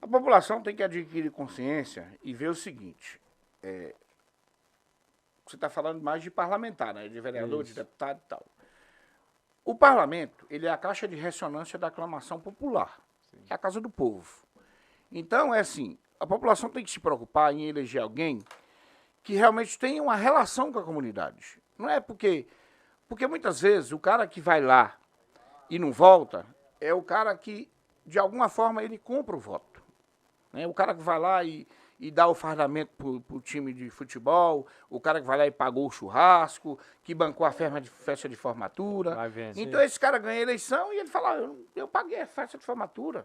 A população tem que adquirir consciência e ver o seguinte, você está falando mais de parlamentar, né, de vereador, de deputado e tal. O parlamento, ele é a caixa de ressonância da aclamação popular, é a casa do povo. Então, é assim, a população tem que se preocupar em eleger alguém que realmente tenha uma relação com a comunidade. Não é porque muitas vezes o cara que vai lá e não volta é o cara que, de alguma forma, ele compra o voto. Né? O cara que vai lá e dá o fardamento pro time de futebol, o cara que vai lá e pagou o churrasco, que bancou a festa de formatura. Vai vendo, então esse cara ganha a eleição e ele fala, eu paguei a festa de formatura.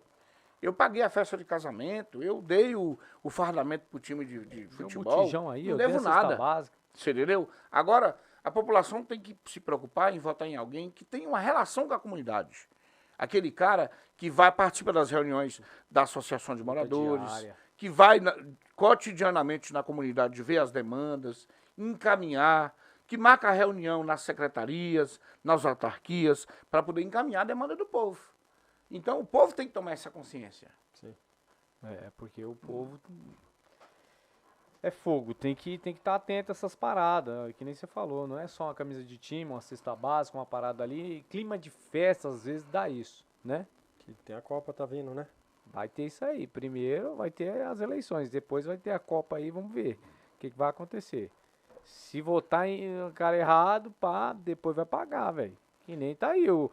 Eu paguei a festa de casamento, eu dei o fardamento pro time de futebol. Um botijão aí, não eu devo dei a nada. cesta básica. Você entendeu? Agora, a população tem que se preocupar em votar em alguém que tenha uma relação com a comunidade. Aquele cara que vai participar das reuniões da Associação de Moradores, diária. que vai cotidianamente na comunidade ver as demandas, encaminhar, que marca a reunião nas secretarias, nas autarquias, para poder encaminhar a demanda do povo. Então, o povo tem que tomar essa consciência. Sim. Porque o povo é fogo, tem que estar atento a essas paradas, que nem você falou, não é só uma camisa de time, uma cesta básica, uma parada ali, clima de festa às vezes dá isso, né? Que tem a Copa, tá vindo, né? Vai ter isso aí, primeiro vai ter as eleições, depois vai ter a Copa aí, vamos ver o que vai acontecer. Se votar em cara errado, pá, depois vai pagar, velho, que nem tá aí, o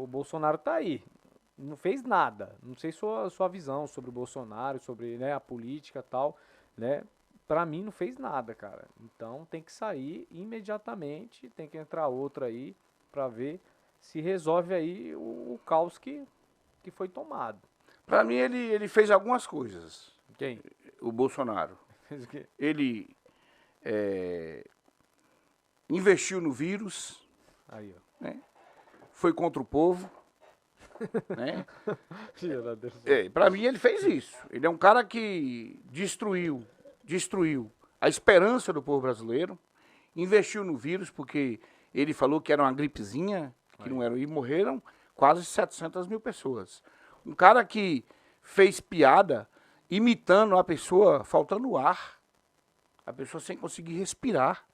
Bolsonaro tá aí. Não fez nada. Não sei sua visão sobre o Bolsonaro, sobre, né, a política e tal, né? Pra mim não fez nada, cara. Então tem que sair imediatamente, tem que entrar outra aí pra ver se resolve aí o caos que foi tomado. Para mim, ele fez algumas coisas. Quem? O Bolsonaro. Fez o quê? Ele investiu no vírus, Aí, ó. né? Foi contra o povo. Né? Gerador. Para mim, ele fez isso. Ele é um cara que destruiu a esperança do povo brasileiro, investiu no vírus, porque ele falou que era uma gripezinha, que não era, e morreram quase 700 mil pessoas. Um cara que fez piada imitando a pessoa faltando ar, a pessoa sem conseguir respirar.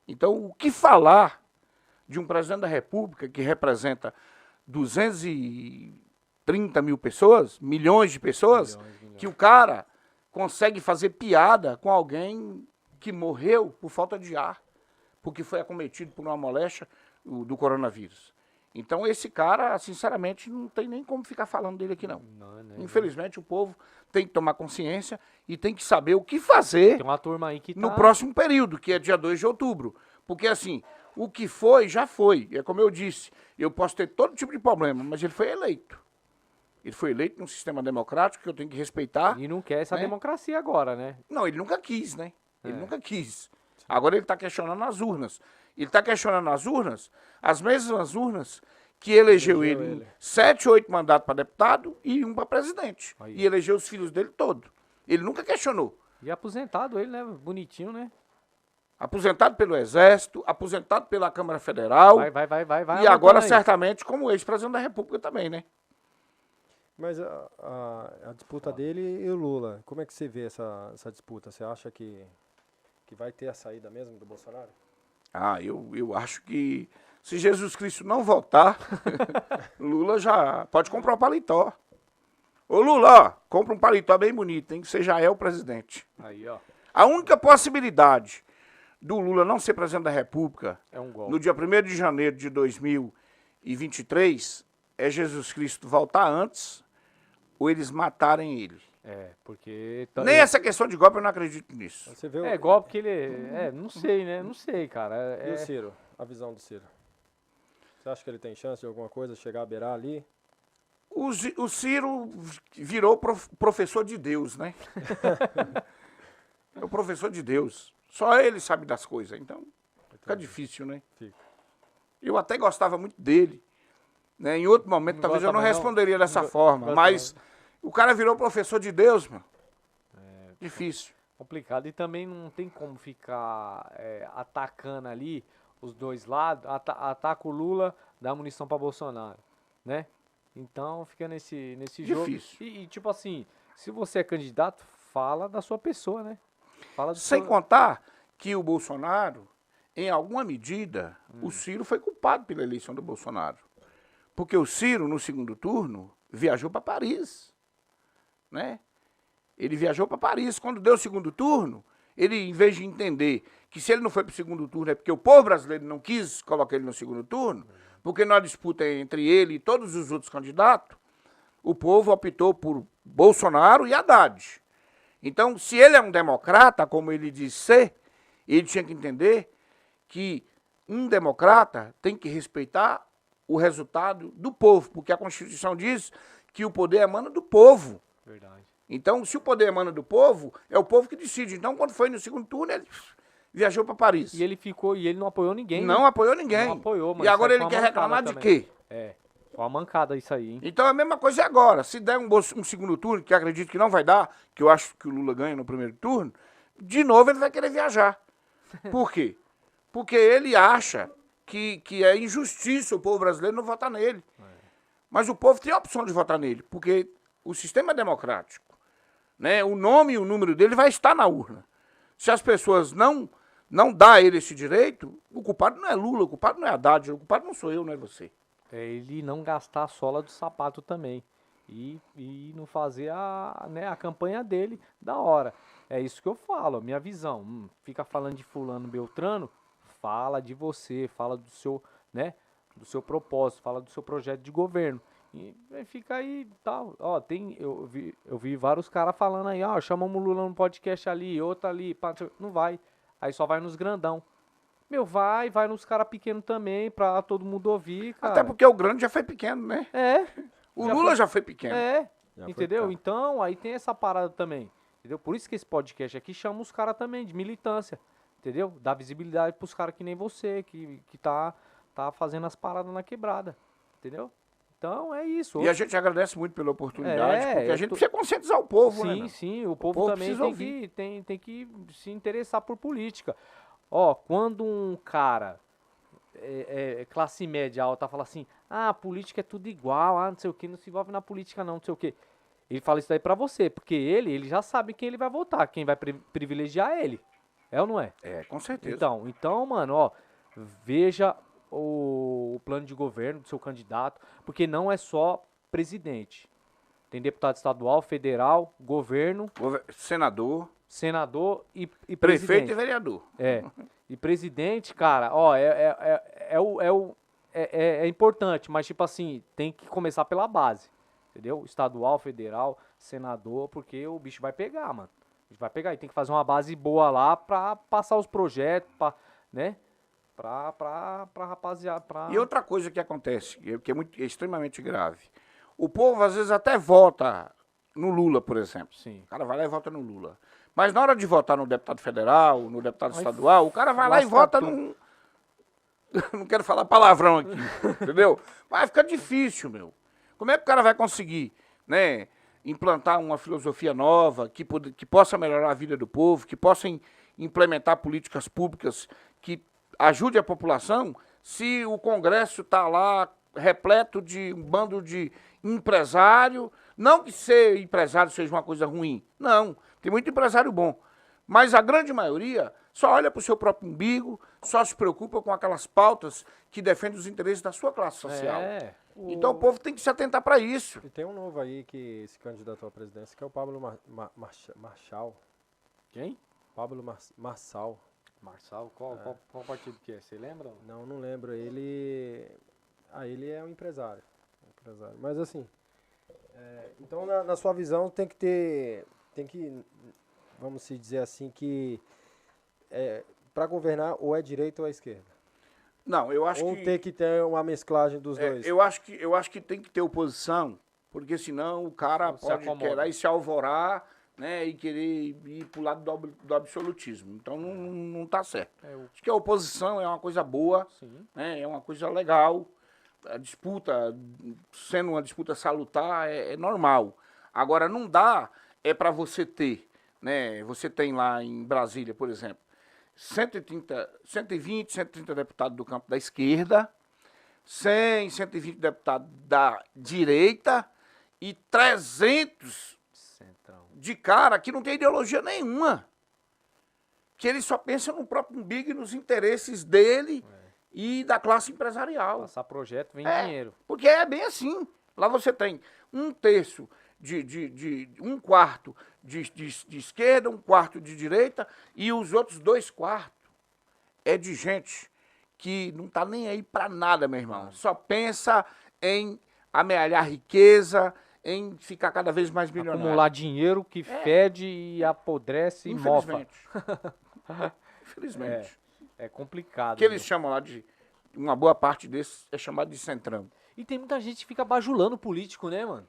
Então, o que falar de um presidente da República que representa 230 mil pessoas, milhões de pessoas, que o cara consegue fazer piada com alguém que morreu por falta de ar, porque foi acometido por uma moléstia do coronavírus. Então esse cara, sinceramente, não tem nem como ficar falando dele aqui não. Infelizmente o povo tem que tomar consciência e tem que saber o que fazer Tem uma turma aí que no próximo período, que é dia 2 de outubro. Porque assim, o que foi, já foi. É como eu disse, eu posso ter todo tipo de problema, mas ele foi eleito. Ele foi eleito num sistema democrático que eu tenho que respeitar. E não quer essa né? democracia agora, né? Não, ele nunca quis, né? Ele nunca quis. Agora ele está questionando as urnas. Ele está questionando as urnas, as mesmas urnas que elegeu ele 7, 8 mandatos para deputado e 1 para presidente. Aí. E elegeu os filhos dele todos. Ele nunca questionou. E aposentado ele, né? Bonitinho, né? Aposentado pelo Exército, aposentado pela Câmara Federal. Vai. E agora, aí. certamente, como ex-presidente da República também, né? Mas a disputa dele e o Lula, como é que você vê essa disputa? Você acha que vai ter a saída mesmo do Bolsonaro? Eu acho que se Jesus Cristo não voltar, Lula já pode comprar um paletó. Ô Lula, ó, compra um paletó bem bonito, hein? Você já é o presidente. Aí, ó. A única possibilidade do Lula não ser presidente da República É um golpe. no dia 1º de janeiro de 2023 é Jesus Cristo voltar antes ou eles matarem ele. Porque... Nem essa questão de golpe eu não acredito nisso. Você vê É, golpe que ele... não sei, né? Não sei, cara. E o Ciro? A visão do Ciro? Você acha que ele tem chance de alguma coisa chegar a beirar ali? O Ciro virou professor de Deus, né? É o professor de Deus. Só ele sabe das coisas, então fica difícil, né? Fica. Eu até gostava muito dele. Né? Em outro momento, Não talvez gosta eu não mais, não? responderia dessa Não forma, gosta mas o cara virou professor de Deus, mano. Difícil. Complicado. E também não tem como ficar atacando ali os dois lados. Ataca o Lula, dá munição pra Bolsonaro, né? Então fica nesse jogo. Difícil. E tipo assim, se você é candidato, fala da sua pessoa, né? Fala do Sem seu... contar que o Bolsonaro, em alguma medida, o Ciro foi culpado pela eleição do Bolsonaro. Porque o Ciro, no segundo turno, viajou para Paris. Né? Ele viajou para Paris. Quando deu o segundo turno, ele, em vez de entender que se ele não foi para o segundo turno é porque o povo brasileiro não quis colocar ele no segundo turno, porque na disputa entre ele e todos os outros candidatos, o povo optou por Bolsonaro e Haddad. Então, se ele é um democrata, como ele diz ser, ele tinha que entender que um democrata tem que respeitar o resultado do povo, porque a Constituição diz que o poder emana do povo. Verdade. Então, se o poder emana do povo, é o povo que decide. Então, quando foi no segundo turno, ele viajou para Paris. E ele ficou, e ele não apoiou ninguém. Não né? apoiou ninguém. Não apoiou, mas e agora isso aí ele foi quer uma reclamar mancada de também. quê? Foi uma mancada isso aí, hein? Então, a mesma coisa é agora. Se der um segundo turno, que eu acredito que não vai dar, que eu acho que o Lula ganha no primeiro turno, de novo ele vai querer viajar. Por quê? Porque ele acha que é injustiça o povo brasileiro não votar nele. Mas o povo tem a opção de votar nele, porque o sistema é democrático. Né? O nome e o número dele vai estar na urna. Se as pessoas não dão a ele esse direito, o culpado não é Lula, o culpado não é Haddad, o culpado não sou eu, não é você. É ele não gastar a sola do sapato também. E não fazer a campanha dele da hora. É isso que eu falo, a minha visão. Fica falando de fulano, beltrano, fala de você, fala do seu, né, do seu propósito, fala do seu projeto de governo. E fica aí tal. Ó, eu vi vários caras falando aí, ó, chamamos o Lula no podcast ali, outro ali, pá, não vai. Aí só vai nos grandão. Meu, vai nos caras pequenos também, pra todo mundo ouvir, cara. Até porque o grande já foi pequeno, né? O Lula já foi pequeno. Já foi Entendeu? caro. Então, aí tem essa parada também. Entendeu? Por isso que esse podcast aqui chama os caras também de militância. Entendeu? Dá visibilidade pros caras que nem você, que tá fazendo as paradas na quebrada. Entendeu? Então, é isso. E a gente agradece muito pela oportunidade, porque a gente eu tô- precisa conscientizar o povo, né? Sim, meu? sim, o povo povo também precisa tem que se interessar por política. Ó, quando um cara classe média alta fala assim, a política é tudo igual, não sei o que, não se envolve na política não sei o que. Ele fala isso daí pra você, porque ele já sabe quem ele vai votar, quem vai privilegiar ele. É ou não é? É, com certeza. Então, mano, ó, veja o plano de governo do seu candidato, porque não é só presidente. Tem deputado estadual, federal, governo, Senador, senador e prefeito presidente. e vereador. E presidente, cara, ó, é importante, mas tipo assim, tem que começar pela base, entendeu? Estadual, federal, senador, porque o bicho vai pegar, mano. A gente vai pegar e tem que fazer uma base boa lá pra passar os projetos, né? Pra rapaziada, E outra coisa que acontece, que é extremamente grave. O povo, às vezes, até vota no Lula, por exemplo. Sim. O cara vai lá e vota no Lula. Mas na hora de votar no deputado federal, no deputado Aí estadual, o cara vai lá e lasca vota tudo. num... Não quero falar palavrão aqui, entendeu? Mas fica difícil, meu. Como é que o cara vai conseguir, né, implantar uma filosofia nova, que possa melhorar a vida do povo, que possa implementar políticas públicas que ajude a população, se o Congresso está lá repleto de um bando de empresário, Não que ser empresário seja uma coisa ruim. Não, tem muito empresário bom. Mas a grande maioria só olha para o seu próprio umbigo, só se preocupa com aquelas pautas que defendem os interesses da sua classe social. Então o povo tem que se atentar para isso. E tem um novo aí que se candidatou à presidência, que é o Pablo Marçal. Quem? Pablo Marçal. Marçal? Qual partido que é? Você lembra? Não lembro. Ele é um empresário. Mas assim, então na sua visão tem que, vamos se dizer assim, que para governar ou é direita ou é esquerda. Não, eu acho ou que... tem que ter uma mesclagem dos dois. Eu acho que tem que ter oposição, porque senão o cara pode querer e se alvorar, né, e querer ir pro lado do absolutismo. Então não tá certo. Acho que a oposição é uma coisa boa, né, é uma coisa legal. A disputa, sendo uma disputa salutar, é normal. Agora, não dá para você ter, né, você tem lá em Brasília, por exemplo, 120, 130 deputados do campo da esquerda, 100, 120 deputados da direita e 300 de cara que não tem ideologia nenhuma. Que ele só pensa no próprio umbigo e nos interesses dele e da classe empresarial. Passar projeto, vem dinheiro. Porque é bem assim. Lá você tem um terço um quarto de esquerda, um quarto de direita e os outros 2/4 é de gente que não tá nem aí para nada, meu irmão. Só pensa em amealhar riqueza, em ficar cada vez mais milionário. Acumular dinheiro que fede e apodrece e mofa. Infelizmente. É complicado. Que eles chamam lá de... Uma boa parte desses é chamado de centrão. E tem muita gente que fica bajulando o político, né, mano?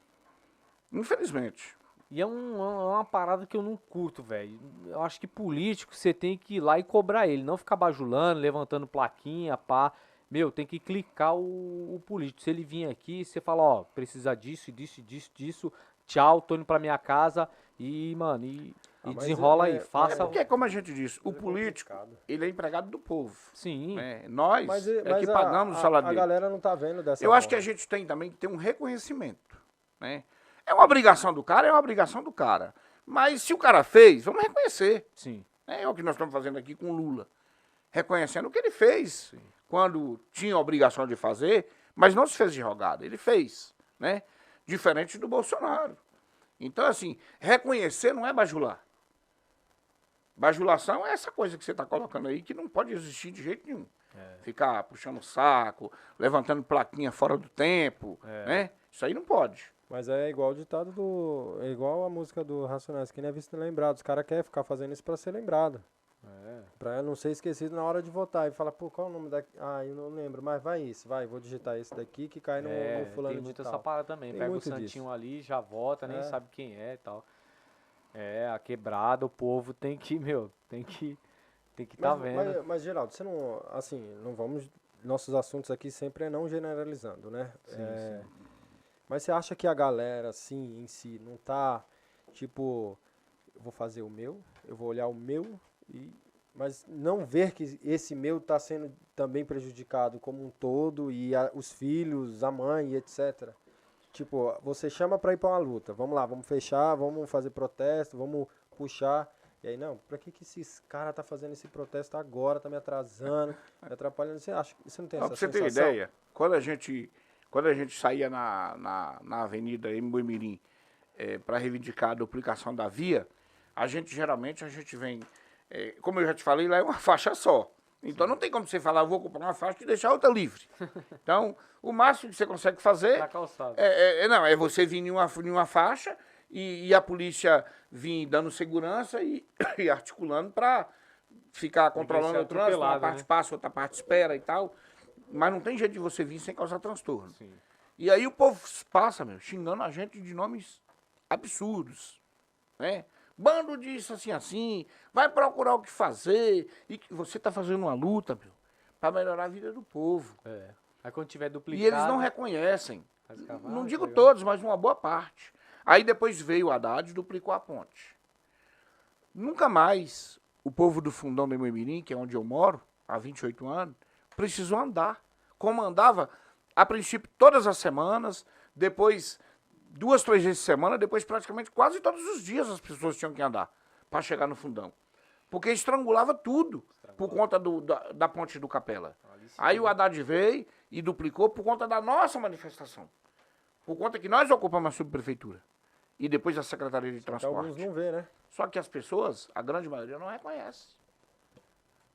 Infelizmente. E é uma parada que eu não curto, velho. Eu acho que político você tem que ir lá e cobrar ele, não ficar bajulando, levantando plaquinha, pá. Meu, tem que clicar o político. Se ele vir aqui, você fala, ó, precisa disso, disso, tchau, tô indo pra minha casa e, mano, e desenrola aí, faça... Porque, como a gente disse, o político, ele é empregado do povo. Sim. Né? Nós que pagamos o salário dele. A galera não tá vendo dessa Eu acho que a gente tem também que ter um reconhecimento, né? É uma obrigação do cara, é uma obrigação do cara. Mas se o cara fez, vamos reconhecer. Sim. É o que nós estamos fazendo aqui com o Lula. Reconhecendo o que ele fez quando tinha a obrigação de fazer, mas não se fez de rogada, ele fez, né? Diferente do Bolsonaro. Então, assim, reconhecer não é bajular. Bajulação é essa coisa que você está colocando aí que não pode existir de jeito nenhum. Ficar puxando o saco, levantando plaquinha fora do tempo, né? Isso aí não pode. Mas é igual o ditado é igual a música do Racionais, quem não é visto não é lembrado. Os caras querem ficar fazendo isso pra ser lembrado. Pra não ser esquecido na hora de votar. E fala, pô, qual é o nome daqui? Ah, eu não lembro, mas vou digitar esse daqui que cai no fulano tem muito de tal. essa parada também. Pega o santinho ali, já vota, nem sabe quem é e tal. A quebrada, o povo tem que, tem que tá vendo. Mas, Geraldo, você não, assim, não vamos, nossos assuntos aqui sempre é não generalizando, né? Sim. Mas você acha que a galera, assim, em si, não tá, tipo, eu vou fazer o meu, eu vou olhar o meu, mas não ver que esse meu tá sendo também prejudicado como um todo, e os filhos, a mãe, etc. Tipo, você chama pra ir pra uma luta, vamos lá, vamos fechar, vamos fazer protesto, vamos puxar. E aí, não, pra que esses caras tá fazendo esse protesto agora, tá me atrasando, me atrapalhando? Você não tem essa sensação? Pra você ter ideia, quando a gente saía na Avenida Embu-Mirim para reivindicar a duplicação da via, geralmente a gente vem, como eu já te falei, lá é uma faixa só. Então não tem como você falar, eu vou comprar uma faixa e deixar outra livre. Então, o máximo que você consegue fazer é você vir em uma faixa e a polícia vir dando segurança e articulando para ficar controlando o trânsito, uma parte passa, outra parte espera e tal. Mas não tem jeito de você vir sem causar transtorno. Sim. E aí o povo passa, xingando a gente de nomes absurdos, né? Bando disso, assim, vai procurar o que fazer. E que você está fazendo uma luta, para melhorar a vida do povo. Aí quando tiver duplicado... E eles não reconhecem. Não digo todos, mas uma boa parte. Aí depois veio o Haddad e duplicou a ponte. Nunca mais o povo do Fundão do Embu-Mirim, que é onde eu moro, há 28 anos, precisou andar. Como andava, a princípio, todas as semanas, depois 2, 3 vezes por semana, depois praticamente quase todos os dias as pessoas tinham que andar para chegar no fundão. Porque estrangulava tudo por conta da ponte do Capela. Aí o Haddad veio e duplicou por conta da nossa manifestação. Por conta que nós ocupamos a subprefeitura. E depois a Secretaria de Transporte. Alguns não vê, né? Só que as pessoas, a grande maioria, não reconhece.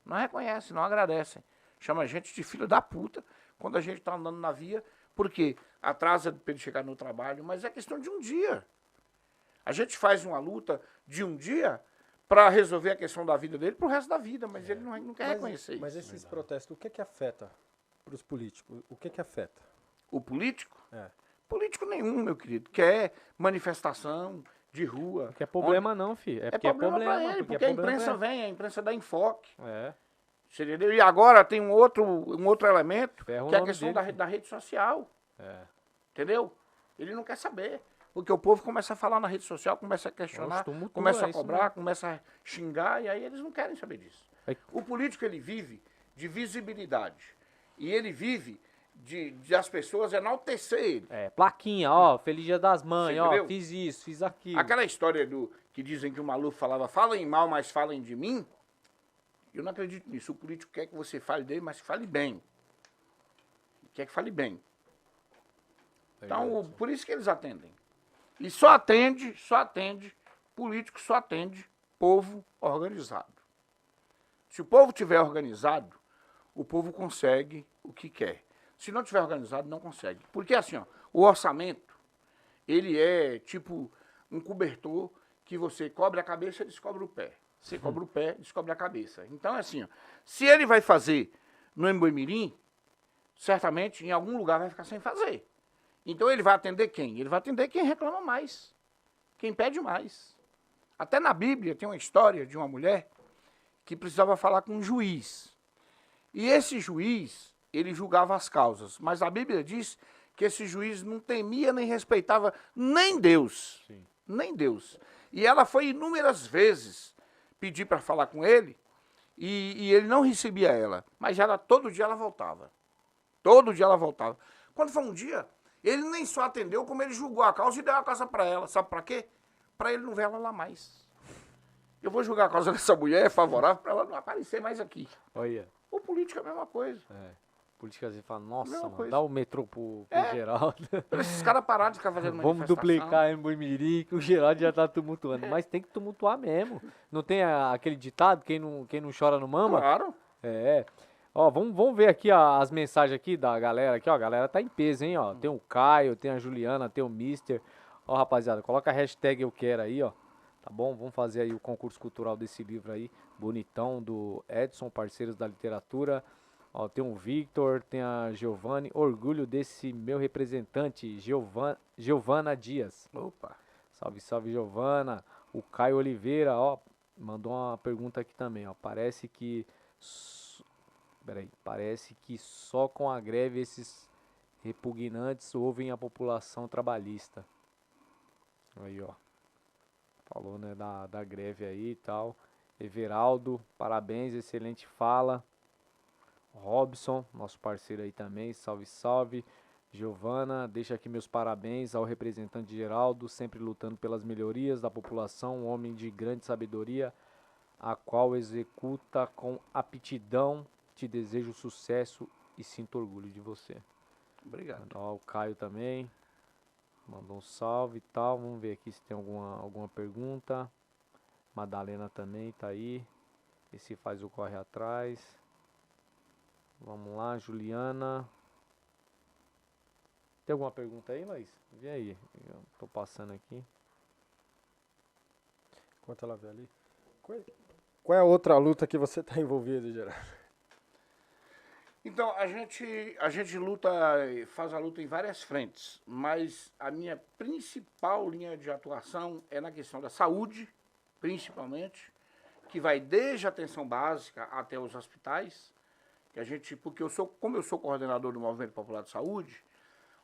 Não reconhece, não agradecem. Chama a gente de filho da puta quando a gente está andando na via, porque atrasa para ele chegar no trabalho, mas é questão de um dia. A gente faz uma luta de um dia para resolver a questão da vida dele pro resto da vida, mas ele não quer reconhecer isso. Mas esses protestos, o que afeta para os políticos? O que afeta? O político? É. Político nenhum, meu querido. Quer manifestação de rua. Porque é problema não, filho. É porque é problema pra ele, porque a imprensa vem, a imprensa dá enfoque. É. Você entendeu? E agora tem um outro elemento, Ferra o que é a nome questão dele, da rede social. É. Entendeu? Ele não quer saber. Porque o povo começa a falar na rede social, começa a questionar, Tumultua, começa a isso cobrar, mesmo. começa a xingar, e aí eles não querem saber disso. Aí- O político, ele vive de visibilidade. E ele vive de as pessoas enaltecer ele. É, plaquinha, ó, Feliz Dia das Mães, Você ó, entendeu? fiz isso, fiz aquilo. Aquela história que dizem que o Maluf falava, falem mal, mas falem de mim, eu não acredito nisso. O político quer que você fale dele, mas fale bem. Quer que fale bem. Então, por isso que eles atendem. E só atende, político só atende povo organizado. Se o povo tiver organizado, o povo consegue o que quer. Se não tiver organizado, não consegue. Porque assim, ó, o orçamento, ele é tipo um cobertor que você cobre a cabeça e descobre o pé. Você cobre o pé, descobre a cabeça. Então é assim, ó, se ele vai fazer no Emboimirim, certamente em algum lugar vai ficar sem fazer. Então ele vai atender quem? Ele vai atender quem reclama mais, quem pede mais. Até na Bíblia tem uma história de uma mulher que precisava falar com um juiz. E esse juiz, ele julgava as causas. Mas a Bíblia diz que esse juiz não temia nem respeitava nem Deus. Sim. Nem Deus. E ela foi inúmeras vezes pedir para falar com ele e ele não recebia ela. Mas ela, todo dia ela voltava. Todo dia ela voltava. Quando foi um dia, ele nem só atendeu, como ele julgou a causa e deu a causa para ela. Sabe para quê? Para ele não ver ela lá mais. Eu vou julgar a causa dessa mulher, é favorável para ela não aparecer mais aqui. Olha. O político é a mesma coisa. É. Política às vezes fala, nossa, Mesma mano, coisa. dá o metrô pro Geraldo. Pra esses caras pararam de ficar fazendo Vamos manifestação. duplicar em Boimirim, que o Geraldo já tá tumultuando. Mas tem que tumultuar mesmo. Não tem aquele ditado, quem não chora não mama? Claro. É. Ó, vamos ver aqui as mensagens aqui da galera aqui, ó. A galera tá em peso, hein, ó. Tem o Caio, tem a Juliana, tem o Mister. Ó, rapaziada, coloca a hashtag eu quero aí, ó. Tá bom? Vamos fazer aí o concurso cultural desse livro aí, bonitão, do Edson, Parceiros da Literatura. Ó, tem o Victor, tem a Giovanni. Orgulho desse meu representante, Giovana Dias. Opa. Salve, salve, Giovana. O Caio Oliveira, ó, mandou uma pergunta aqui também, ó. Parece que só com a greve esses repugnantes ouvem a população trabalhista. Aí, ó. Falou, né, da greve aí e tal. Everaldo, parabéns, excelente fala. Robson, nosso parceiro aí também, salve, salve. Giovana, deixa aqui meus parabéns ao representante Geraldo, sempre lutando pelas melhorias da população, um homem de grande sabedoria, a qual executa com aptidão. Te desejo sucesso e sinto orgulho de você. Obrigado. Ó, o Caio também mandou um salve e tal. Vamos ver aqui se tem alguma pergunta. Madalena também tá aí. Esse faz o corre atrás. Vamos lá, Juliana. Tem alguma pergunta aí, Laís? Vê aí. Eu tô passando aqui. Enquanto ela vê ali. Qual é a outra luta que você está envolvido, Geraldo? Então, a gente luta, faz a luta em várias frentes, mas a minha principal linha de atuação é na questão da saúde, principalmente, que vai desde a atenção básica até os hospitais, que a gente, porque como eu sou coordenador do Movimento Popular de Saúde,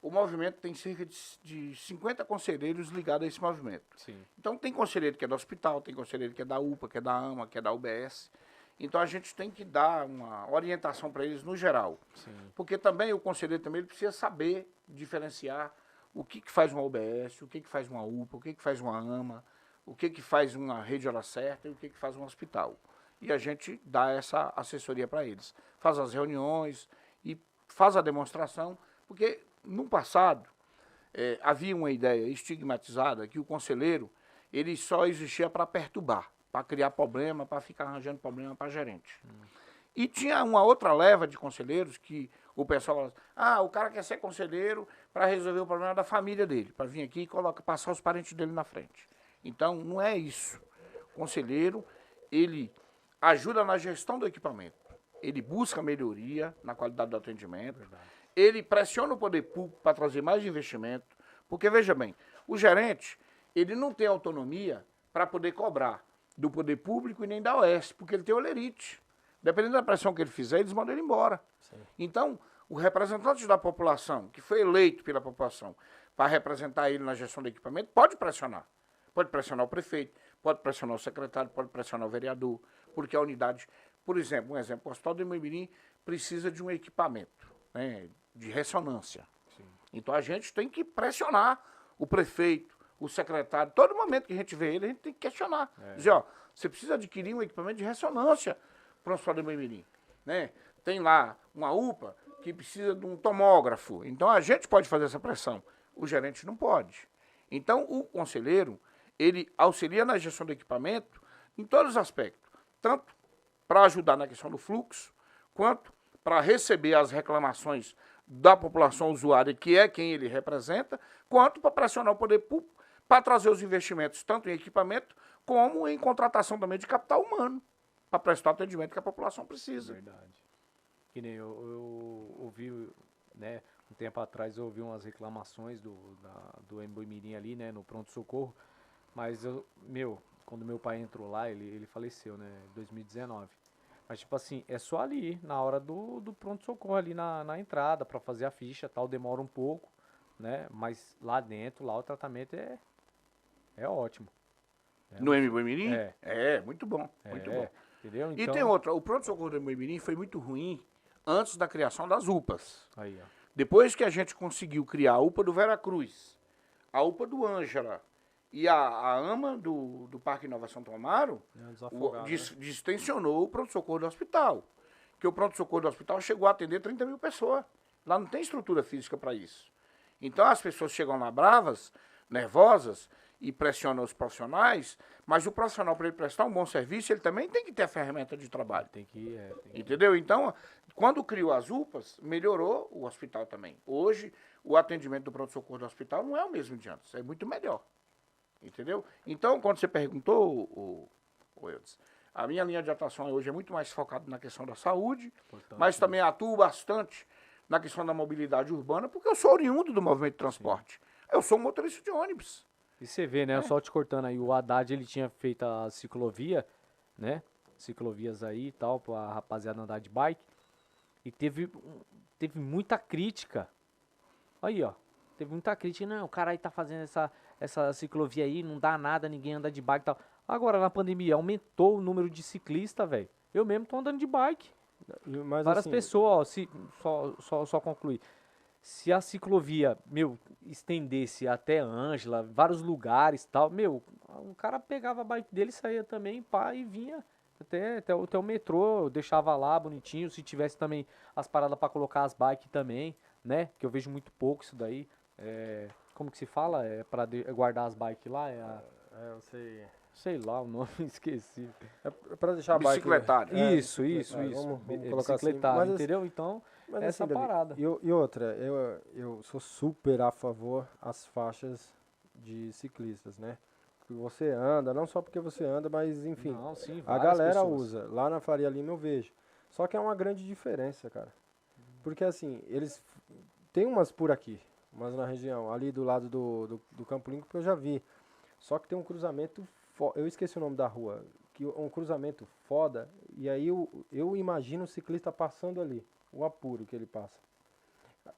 o movimento tem cerca de 50 conselheiros ligados a esse movimento. Sim. Então tem conselheiro que é do hospital, tem conselheiro que é da UPA, que é da AMA, que é da UBS. Então a gente tem que dar uma orientação para eles no geral. Sim. Porque também o conselheiro também ele precisa saber diferenciar o que faz uma OBS, o que faz uma UPA, o que faz uma AMA, o que faz uma rede hora certa e o que faz um hospital. E a gente dá essa assessoria para eles. Faz as reuniões e faz a demonstração, porque no passado havia uma ideia estigmatizada que o conselheiro ele só existia para perturbar, para criar problema, para ficar arranjando problema para gerente. E tinha uma outra leva de conselheiros que o pessoal falava, o cara quer ser conselheiro para resolver o problema da família dele, para vir aqui e passar os parentes dele na frente. Então, não é isso. O conselheiro, ele ajuda na gestão do equipamento, ele busca melhoria na qualidade do atendimento, ele pressiona o poder público para trazer mais investimento, porque, veja bem, o gerente, ele não tem autonomia para poder cobrar do poder público e nem da OS, porque ele tem olerite. Dependendo da pressão que ele fizer, eles mandam ele embora. Sim. Então, o representante da população, que foi eleito pela população para representar ele na gestão do equipamento, pode pressionar. Pode pressionar o prefeito, pode pressionar o secretário, pode pressionar o vereador, porque a unidade, por exemplo, o Hospital do Imoimirim precisa de um equipamento, né, de ressonância. Sim. Então a gente tem que pressionar o prefeito, o secretário, todo momento que a gente vê ele, a gente tem que questionar. Dizer, você precisa adquirir um equipamento de ressonância para o Hospital do Imoimirim, né? Tem lá uma UPA que precisa de um tomógrafo. Então a gente pode fazer essa pressão, o gerente não pode. Então o conselheiro, ele auxilia na gestão do equipamento em todos os aspectos, tanto para ajudar na questão do fluxo, quanto para receber as reclamações da população usuária, que é quem ele representa, quanto para pressionar o poder público para trazer os investimentos, tanto em equipamento, como em contratação também de capital humano, para prestar o atendimento que a população precisa. Verdade. Que nem eu ouvi, né, um tempo atrás eu ouvi umas reclamações do Imoimirim ali, né, no pronto-socorro, mas quando meu pai entrou lá, ele faleceu, né, em 2019. Mas, tipo assim, é só ali, na hora do pronto-socorro, ali na entrada, para fazer a ficha tal, demora um pouco, né, mas lá dentro, lá o tratamento é ótimo. No Imoimirim? É. Muito bom, muito bom. Entendeu? Então... E tem outra, o pronto-socorro do Imoimirim foi muito ruim antes da criação das UPAs. Aí, ó. Depois que a gente conseguiu criar a UPA do Veracruz, a UPA do Ângela e a AMA do Parque Nova Santo Amaro, distensionou o pronto-socorro do hospital. Porque o pronto-socorro do hospital chegou a atender 30 mil pessoas. Lá não tem estrutura física para isso. Então as pessoas chegam lá bravas, nervosas, e pressionam os profissionais, mas o profissional, para ele prestar um bom serviço, ele também tem que ter a ferramenta de trabalho. Tem que entendeu? Então, quando criou as UPAs, melhorou o hospital também. Hoje, o atendimento do pronto-socorro do hospital não é o mesmo de antes, é muito melhor. Entendeu? Então, quando você perguntou, o Eudes, a minha linha de atuação hoje é muito mais focada na questão da saúde, mas também atuo bastante na questão da mobilidade urbana, porque eu sou oriundo do movimento de transporte. Sim. Eu sou um motorista de ônibus. E você vê, né, só te cortando aí, o Haddad, ele tinha feito a ciclovia, né, ciclovias aí e tal, pra rapaziada andar de bike, e teve muita crítica. Aí, ó, teve muita crítica, não, o cara aí tá fazendo essa ciclovia aí, não dá nada, ninguém anda de bike e tal. Agora, na pandemia, aumentou o número de ciclistas, velho. Eu mesmo tô andando de bike. Mas, várias assim, pessoas, ó, só concluir. Se a ciclovia, estendesse até Ângela, vários lugares e tal, o cara pegava a bike dele, saía também, pá, e vinha até o metrô, deixava lá bonitinho, se tivesse também as paradas para colocar as bikes também, né, que eu vejo muito pouco isso daí, como que se fala? É para guardar as bikes lá? eu sei. Sei lá o nome, esqueci. É para deixar a bike... Bicicletário. Isso. Vamos colocar bicicletário, assim. entendeu? Então, essa assim, parada. E outra, eu sou super a favor as faixas de ciclistas, né? Que você anda, não só porque você anda, mas enfim, não, sim, a galera pessoas usa. Lá na Faria Lima eu vejo. Só que é uma grande diferença, cara. Porque assim, eles... Tem umas por aqui, umas na região, ali do lado do Campo Limpo que eu já vi. Só que tem um cruzamento... Eu esqueci o nome da rua. Um cruzamento foda. E aí eu imagino o ciclista passando ali. O apuro que ele passa.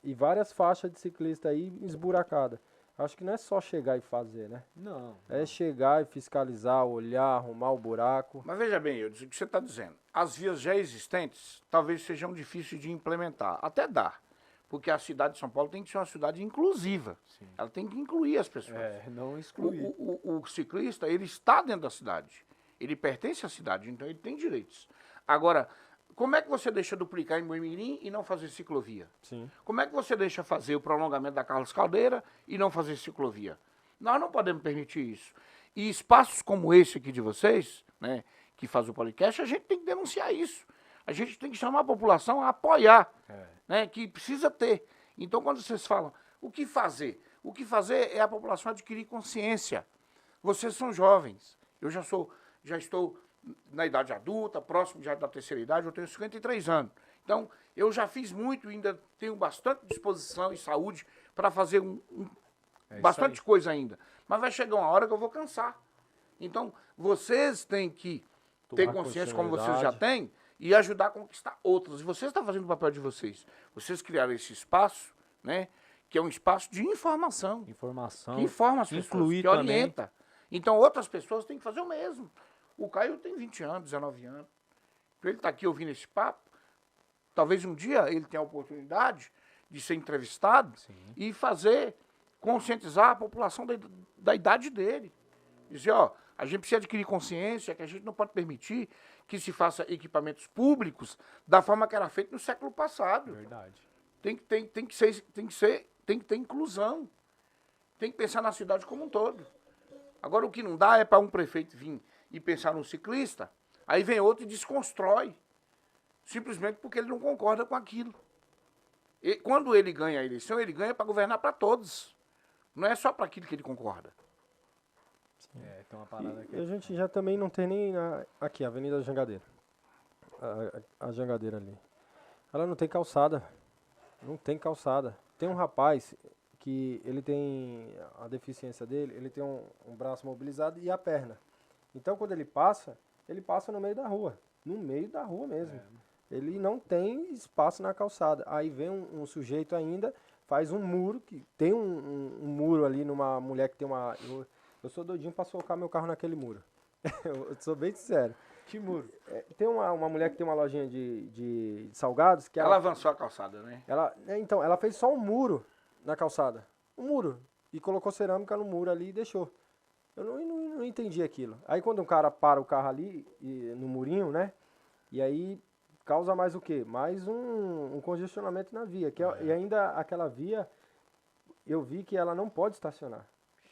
E várias faixas de ciclista aí esburacada. Acho que não é só chegar e fazer, né? Não. É chegar e fiscalizar, olhar, arrumar o buraco. Mas veja bem, o que você está dizendo. As vias já existentes talvez sejam difíceis de implementar. Até dá. Porque a cidade de São Paulo tem que ser uma cidade inclusiva. Sim. Ela tem que incluir as pessoas. Não excluir. O ciclista, ele está dentro da cidade. Ele pertence à cidade, então ele tem direitos. Agora, como é que você deixa duplicar em Boimirim e não fazer ciclovia? Sim. Como é que você deixa fazer o prolongamento da Carlos Caldeira e não fazer ciclovia? Nós não podemos permitir isso. E espaços como esse aqui de vocês, né, que faz o podcast, a gente tem que denunciar isso. A gente tem que chamar a população a apoiar, né, que precisa ter. Então, quando vocês falam, o que fazer? O que fazer é a população adquirir consciência. Vocês são jovens. Eu já estou na idade adulta, próximo já da terceira idade, eu tenho 53 anos. Então, eu já fiz muito, ainda tenho bastante disposição e saúde para fazer bastante coisa ainda. Mas vai chegar uma hora que eu vou cansar. Então, vocês têm que ter consciência, como vocês já têm, e ajudar a conquistar outros. E vocês estão fazendo o papel de vocês. Vocês criaram esse espaço, né, que é um espaço de informação. Informação. Que informa as pessoas, incluir que orienta. Então, outras pessoas têm que fazer o mesmo. O Caio tem 20 anos, 19 anos. Ele está aqui ouvindo esse papo. Talvez um dia ele tenha a oportunidade de ser entrevistado e conscientizar a população da idade dele. Dizer, ó, a gente precisa adquirir consciência que a gente não pode permitir que se faça equipamentos públicos da forma que era feito no século passado. Verdade. Tem que ter inclusão. Tem que pensar na cidade como um todo. Agora, o que não dá é para um prefeito vir e pensar num ciclista, aí vem outro e desconstrói, simplesmente porque ele não concorda com aquilo. E quando ele ganha a eleição, ele ganha para governar para todos. Não é só para aquilo que ele concorda. Tem uma parada aqui. E a gente já também não tem nem aqui, a Avenida Jangadeira. A Jangadeira ali. Ela não tem calçada. Não tem calçada. Tem um rapaz que ele tem a deficiência dele, ele tem um braço mobilizado e a perna. Então, quando ele passa no meio da rua. No meio da rua mesmo. Ele não tem espaço na calçada. Aí vem um sujeito ainda, faz um muro, que tem um muro ali numa mulher que tem uma... Eu sou doidinho pra socar meu carro naquele muro. Eu sou bem sincero. Que muro? Tem uma mulher que tem uma lojinha de salgados que Ela avançou a calçada, né? Então, ela fez só um muro na calçada. Um muro. E colocou cerâmica no muro ali e deixou. Eu não entendi aquilo. Aí quando um cara para o carro ali, no murinho, né? E aí causa mais o quê? Mais um congestionamento na via. E ainda aquela via, eu vi que ela não pode estacionar.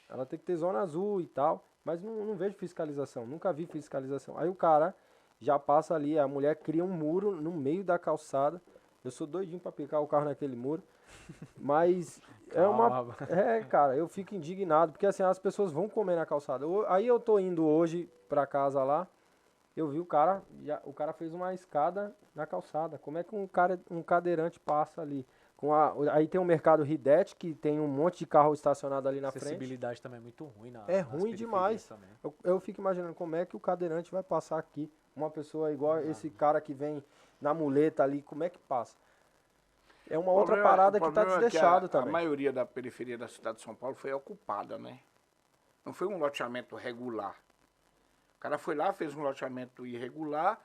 Ela tem que ter zona azul e tal. Mas não vejo fiscalização. Nunca vi fiscalização. Aí o cara já passa ali, a mulher cria um muro no meio da calçada. Eu sou doidinho pra picar o carro naquele muro. Mas cara, eu fico indignado, porque assim, as pessoas vão comer na calçada. Aí eu tô indo hoje pra casa lá, eu vi o cara fez uma escada na calçada. Como é que um cadeirante passa ali? Aí tem o mercado Ridete, que tem um monte de carro estacionado ali na frente. A acessibilidade também é muito ruim. É ruim demais. Eu fico imaginando como é que o cadeirante vai passar aqui. Uma pessoa igual esse cara que vem na muleta ali, como é que passa? É uma outra parada que está desleixado também. A maioria da periferia da cidade de São Paulo foi ocupada, né? Não foi um loteamento regular. O cara foi lá, fez um loteamento irregular,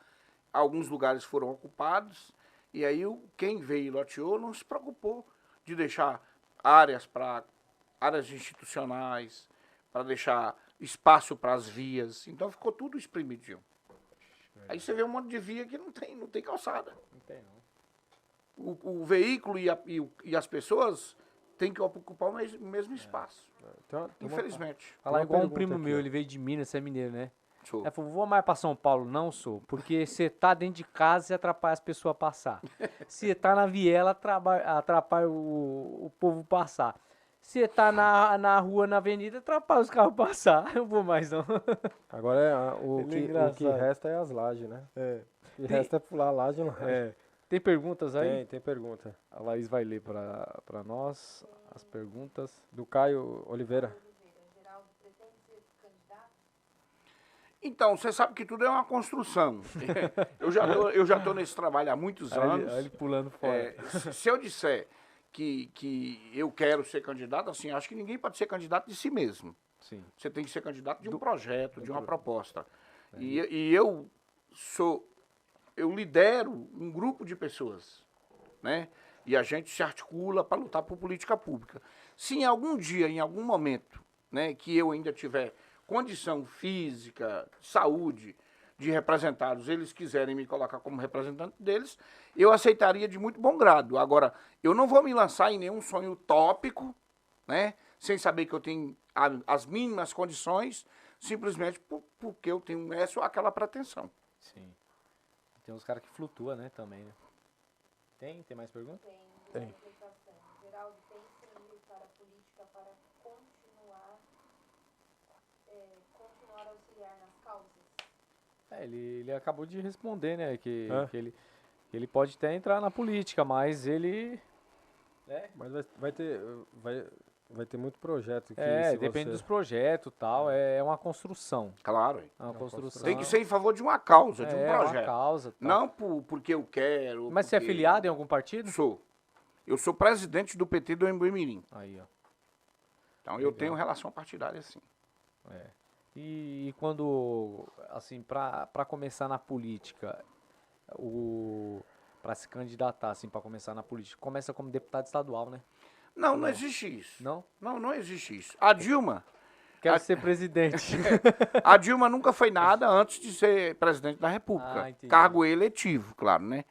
alguns lugares foram ocupados, e aí quem veio e loteou não se preocupou de deixar áreas institucionais, para deixar espaço para as vias. Então ficou tudo espremidinho. Aí você vê um monte de via que não tem calçada. Não tem, não. O veículo e as pessoas têm que ocupar o mesmo espaço. Infelizmente. Falar igual um primo meu, ele veio de Minas, você é mineiro, né? Sou. Ele falou, vou mais pra São Paulo. Não sou, porque você tá dentro de casa e atrapalha as pessoas a passar. Você tá na viela, atrapalha o povo passar. Você tá na rua, na avenida, atrapalha os carros passar. Eu vou mais não. Agora o que resta é as lajes, né? O que resta é pular a laje e laje. Tem perguntas aí? Tem pergunta. A Laís vai ler pra nós as perguntas. Do Caio Oliveira. Então, você sabe que tudo é uma construção. eu já tô nesse trabalho há muitos anos. Aí ele pulando fora. Se eu disser que eu quero ser candidato, assim, acho que ninguém pode ser candidato de si mesmo. Sim. Você tem que ser candidato de um projeto, de uma proposta. E eu lidero um grupo de pessoas, né? E a gente se articula para lutar por política pública. Se em algum dia, em algum momento, né, que eu ainda tiver condição física, saúde, de representados, eles quiserem me colocar como representante deles, eu aceitaria de muito bom grado. Agora, eu não vou me lançar em nenhum sonho utópico, né, sem saber que eu tenho as mínimas condições, simplesmente porque eu tenho essa ou aquela pretensão. Sim. Tem uns caras que flutuam, né, também, né? Tem mais perguntas? Tem. Geraldo, pensa em ir para a política para continuar a auxiliar nas causas? Ele acabou de responder, né, que ele pode até entrar na política, mas ele... né? Mas vai ter muito projeto que Depende dos projetos e tal, é uma construção. Claro. É uma construção. Tem que ser em favor de uma causa, de um projeto. Uma causa. Tal. Não porque eu quero. Mas você é afiliado em algum partido? Sou. Eu sou presidente do PT do Embu-Mirim. Aí, ó. Então eu tenho relação partidária, sim. E quando, assim, para começar na política, para se candidatar, assim, para começar na política, começa como deputado estadual, né? Não existe isso. Não? Não existe isso. A Dilma... Quero ser presidente. A Dilma nunca foi nada antes de ser presidente da República. Entendi. Cargo eletivo, claro, né?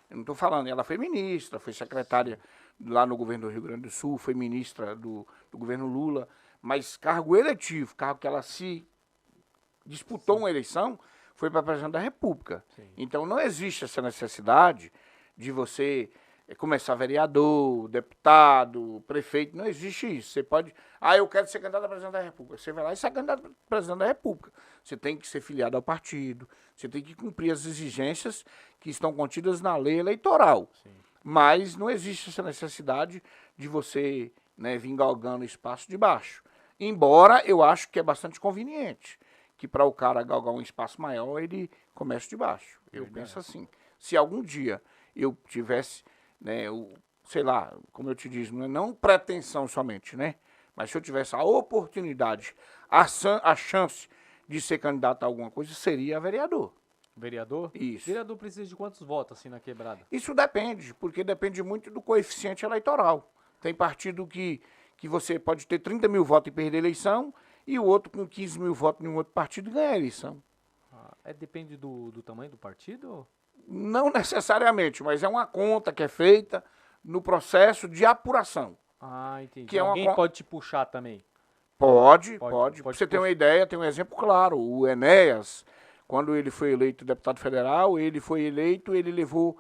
Eu não estou falando, ela foi ministra, foi secretária lá no governo do Rio Grande do Sul, foi ministra do governo Lula, mas cargo eletivo, cargo que ela se disputou uma eleição, foi para presidente da República. Sim. Então não existe essa necessidade de você começar vereador, deputado, prefeito, não existe isso. Você pode, eu quero ser candidato a presidente da República. Você vai lá e sai candidato a presidente da República. Você tem que ser filiado ao partido, você tem que cumprir as exigências que estão contidas na lei eleitoral. Sim. Mas não existe essa necessidade de você, né, vir galgando espaço de baixo. Embora eu acho que é bastante conveniente que para o cara galgar um espaço maior, ele comece de baixo. Eu penso assim. Se algum dia eu tivesse, né, sei lá, como eu te disse, não pretensão somente, né? Mas se eu tivesse a oportunidade, a chance de ser candidato a alguma coisa, seria vereador. Vereador? Isso. Vereador precisa de quantos votos, assim, na quebrada? Isso depende, porque depende muito do coeficiente eleitoral. Tem partido que você pode ter 30 mil votos e perder a eleição, e o outro com 15 mil votos em um outro partido ganha a eleição. Depende do tamanho do partido? Não necessariamente, mas é uma conta que é feita no processo de apuração. Entendi. Que é Alguém pode te puxar também? Pode. Pode Pra você ter uma ideia, tem um exemplo claro. O Enéas, quando ele foi eleito deputado federal, ele levou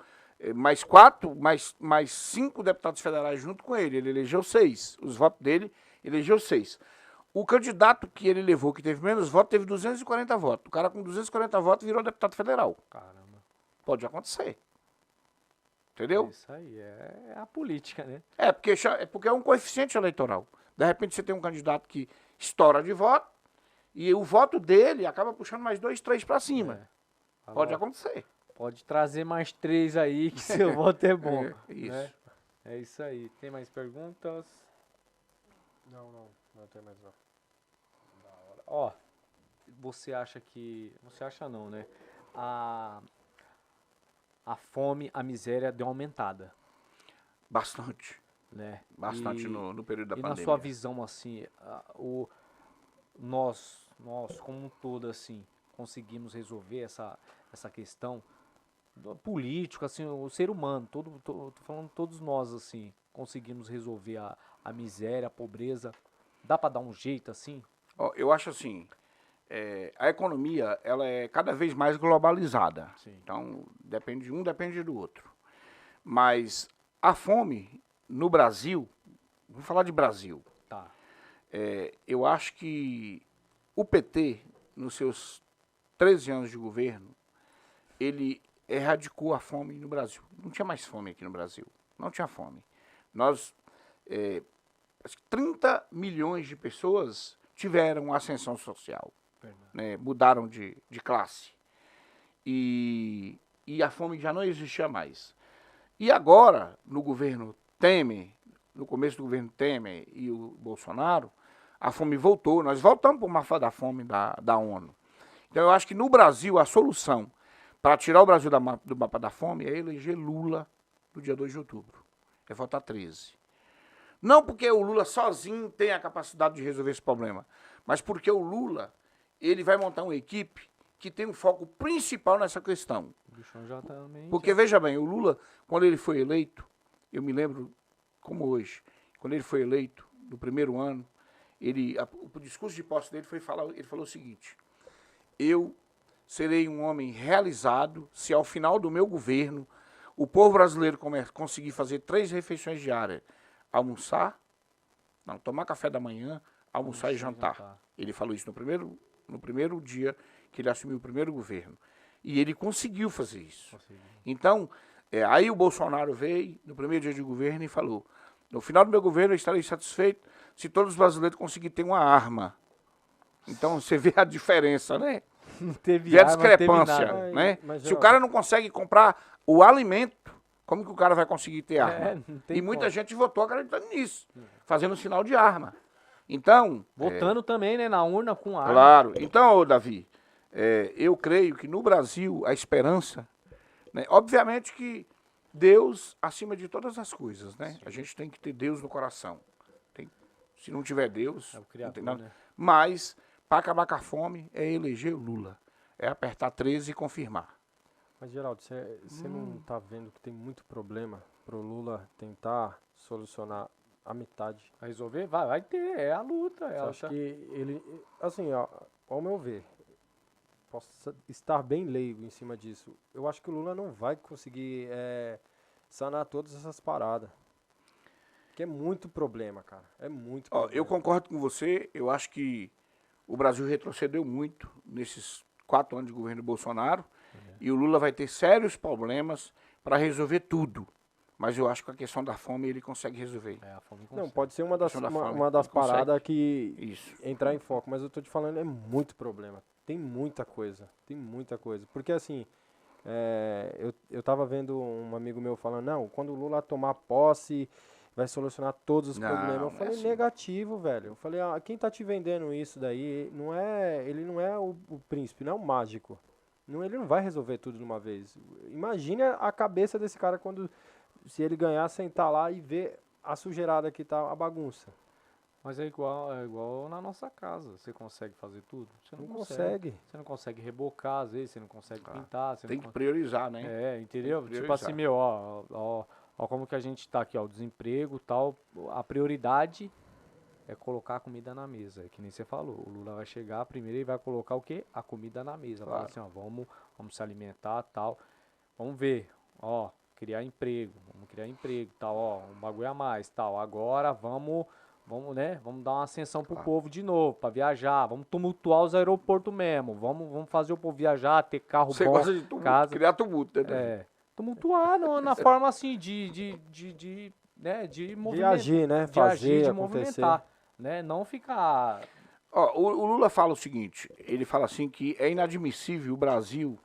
mais 5 deputados federais junto com ele. Ele elegeu 6. Os votos dele, elegeu 6. O candidato que ele levou, que teve menos votos, teve 240 votos. O cara com 240 votos virou deputado federal. Caramba. Pode acontecer. Entendeu? Isso aí é a política, né? Porque é um coeficiente eleitoral. De repente você tem um candidato que estoura de voto e o voto dele acaba puxando mais 2, 3 para cima. Pode acontecer. Pode trazer mais 3 aí que seu voto é bom. Isso. Né? É isso aí. Tem mais perguntas? Não tem mais não. Ó, você acha que... Você acha não, né? A fome, a miséria deu uma aumentada, Bastante. né? Bastante no período da E pandemia. na sua visão, assim, nós como um todo, assim, conseguimos resolver essa questão do político, assim, o ser humano, tô falando todos nós, assim, conseguimos resolver a miséria, a pobreza. Dá para dar um jeito, assim? Eu acho assim, a economia ela é cada vez mais globalizada. Sim. Então, depende do outro. Mas a fome no Brasil, vamos falar de Brasil, Tá. eu acho que o PT, nos seus 13 anos de governo, ele erradicou a fome no Brasil. Não tinha mais fome aqui no Brasil. Não tinha fome. Nós, acho que 30 milhões de pessoas tiveram ascensão social. Né, mudaram de classe. E a fome já não existia mais. E agora, no governo Temer, no começo do governo Temer e o Bolsonaro, a fome voltou. Nós voltamos para o mapa da fome da ONU. Então eu acho que no Brasil a solução para tirar o Brasil do mapa da fome é eleger Lula no dia 2 de outubro. é votar 13. Não porque o Lula sozinho tem a capacidade de resolver esse problema, mas porque o Lula, ele vai montar uma equipe que tem um foco principal nessa questão. O bichão já também. Porque, veja bem, o Lula, quando ele foi eleito, eu me lembro como hoje, quando ele foi eleito, no primeiro ano, o discurso de posse dele ele falou o seguinte: eu serei um homem realizado se ao final do meu governo o povo brasileiro conseguir fazer 3 refeições diárias. Tomar café da manhã, almoçar e jantar. Ele falou isso no primeiro dia que ele assumiu o primeiro governo. E ele conseguiu fazer isso. Então, aí o Bolsonaro veio no primeiro dia de governo e falou: no final do meu governo eu estarei satisfeito se todos os brasileiros conseguirem ter uma arma. Então você vê a diferença, né? Não teve Vê a arma, não teve discrepância, nada. né? Mas, Se o cara não consegue comprar o alimento, como que o cara vai conseguir ter arma? não tem E muita como. gente votou acreditando nisso, fazendo sinal de arma. Então, Votando também, né, na urna com arma. claro. Então, ô, Davi, eu creio que no Brasil a esperança, né, obviamente que Deus acima de todas as coisas, né? A gente tem que ter Deus no coração. Se não tiver Deus, É o não criador, tem nada. né? Mas, para acabar com a fome, é eleger o Lula. É apertar 13 e confirmar. Mas, Geraldo, você não tá vendo que tem muito problema pro Lula tentar solucionar a metade? Vai resolver? Vai ter, é a luta. Você acha que ele, assim, ó, ao meu ver, posso estar bem leigo em cima disso, eu acho que o Lula não vai conseguir sanar todas essas paradas. Que é muito problema, cara. É muito Ó, problema. eu concordo com você, eu acho que o Brasil retrocedeu muito nesses 4 anos de governo Bolsonaro e o Lula vai ter sérios problemas para resolver tudo. Mas eu acho que a questão da fome ele consegue resolver. A fome Não, pode ser uma das, Questão da fome, uma das ele consegue. paradas que Isso. entrar em foco, mas eu tô te falando, é muito problema. Tem muita coisa. Porque assim, eu tava vendo um amigo meu falando, não, quando o Lula tomar posse, vai solucionar todos os Não, problemas. Eu não é falei, assim. negativo, velho. Eu falei, quem tá te vendendo isso daí, ele não é o príncipe, não é o mágico. Ele não vai resolver tudo de uma vez. Imagine a cabeça desse cara se ele ganhar, sentar lá e ver a sujeirada que tá, a bagunça. Mas é igual na nossa casa. Você consegue fazer tudo? Você Não consegue. Você não consegue rebocar, às vezes, você não consegue pintar. Você Tem não que priorizar, né? entendeu? Tem que Tipo assim, priorizar. ó como que a gente tá aqui, ó, o desemprego e tal. A prioridade é colocar a comida na mesa. É que nem você falou. O Lula vai chegar primeiro e vai colocar o quê? A comida na mesa. Falar Claro. assim, ó, vamos se alimentar tal. Vamos ver, ó, criar emprego, tal, ó, um bagulho a mais, tal. Agora vamos, né, vamos dar uma ascensão pro povo de novo, pra viajar, vamos tumultuar os aeroportos mesmo, vamos fazer o povo viajar, ter carro Você bom, gosta de tumulto, casa, criar tumulto, né, Davi? tumultuar na forma assim né, de De movimentar, agir, né? de agir, Fazer, de acontecer. movimentar, né, não ficar, Ó, o Lula fala o seguinte, ele fala assim que é inadmissível o Brasil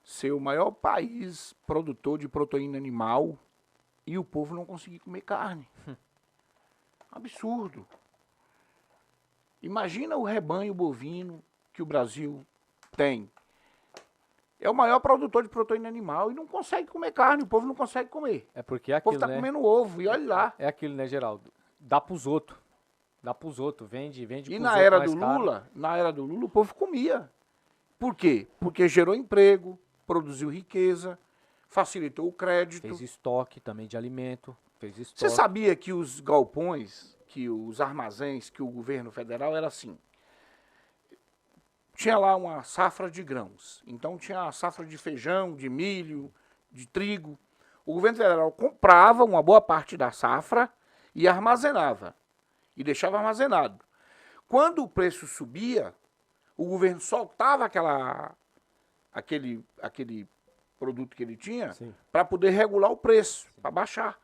ser o maior país produtor de proteína animal e o povo não conseguir comer carne. Absurdo. Imagina o rebanho bovino que o Brasil tem. É o maior produtor de proteína animal e não consegue comer carne, o povo não consegue comer. é porque é O povo aquilo, está né, comendo ovo e olha lá. é aquilo, né, Geraldo, dá pros outros, vende E pros na outros era mais do caro. Lula, o povo comia. Por quê? Porque gerou emprego, produziu riqueza, facilitou o crédito. Fez estoque também de alimento, fez Você estoque. sabia que os galpões, que os armazéns, que o governo federal era assim? Tinha lá uma safra de grãos. Então tinha a safra de feijão, de milho, de trigo. O governo federal comprava uma boa parte da safra e armazenava. E deixava armazenado. Quando o preço subia, o governo soltava aquele produto que ele tinha para poder regular o preço, para baixar.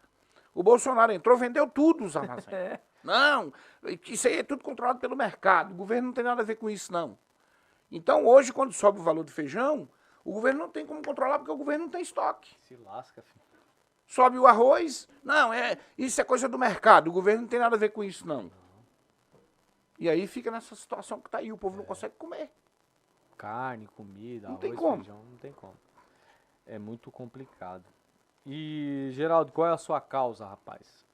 O Bolsonaro entrou, vendeu tudo os armazéns. Não, isso aí é tudo controlado pelo mercado. O governo não tem nada a ver com isso, não. Então, hoje, quando sobe o valor do feijão, o governo não tem como controlar porque o governo não tem estoque. Se lasca, filho. Sobe o arroz, não, isso é coisa do mercado. O governo não tem nada a ver com isso, não. E aí fica nessa situação que está aí, o povo não consegue comer. Carne, comida, Não arroz, tem como. feijão, não tem como. É muito complicado. E, Geraldo, qual é a sua causa, rapaz?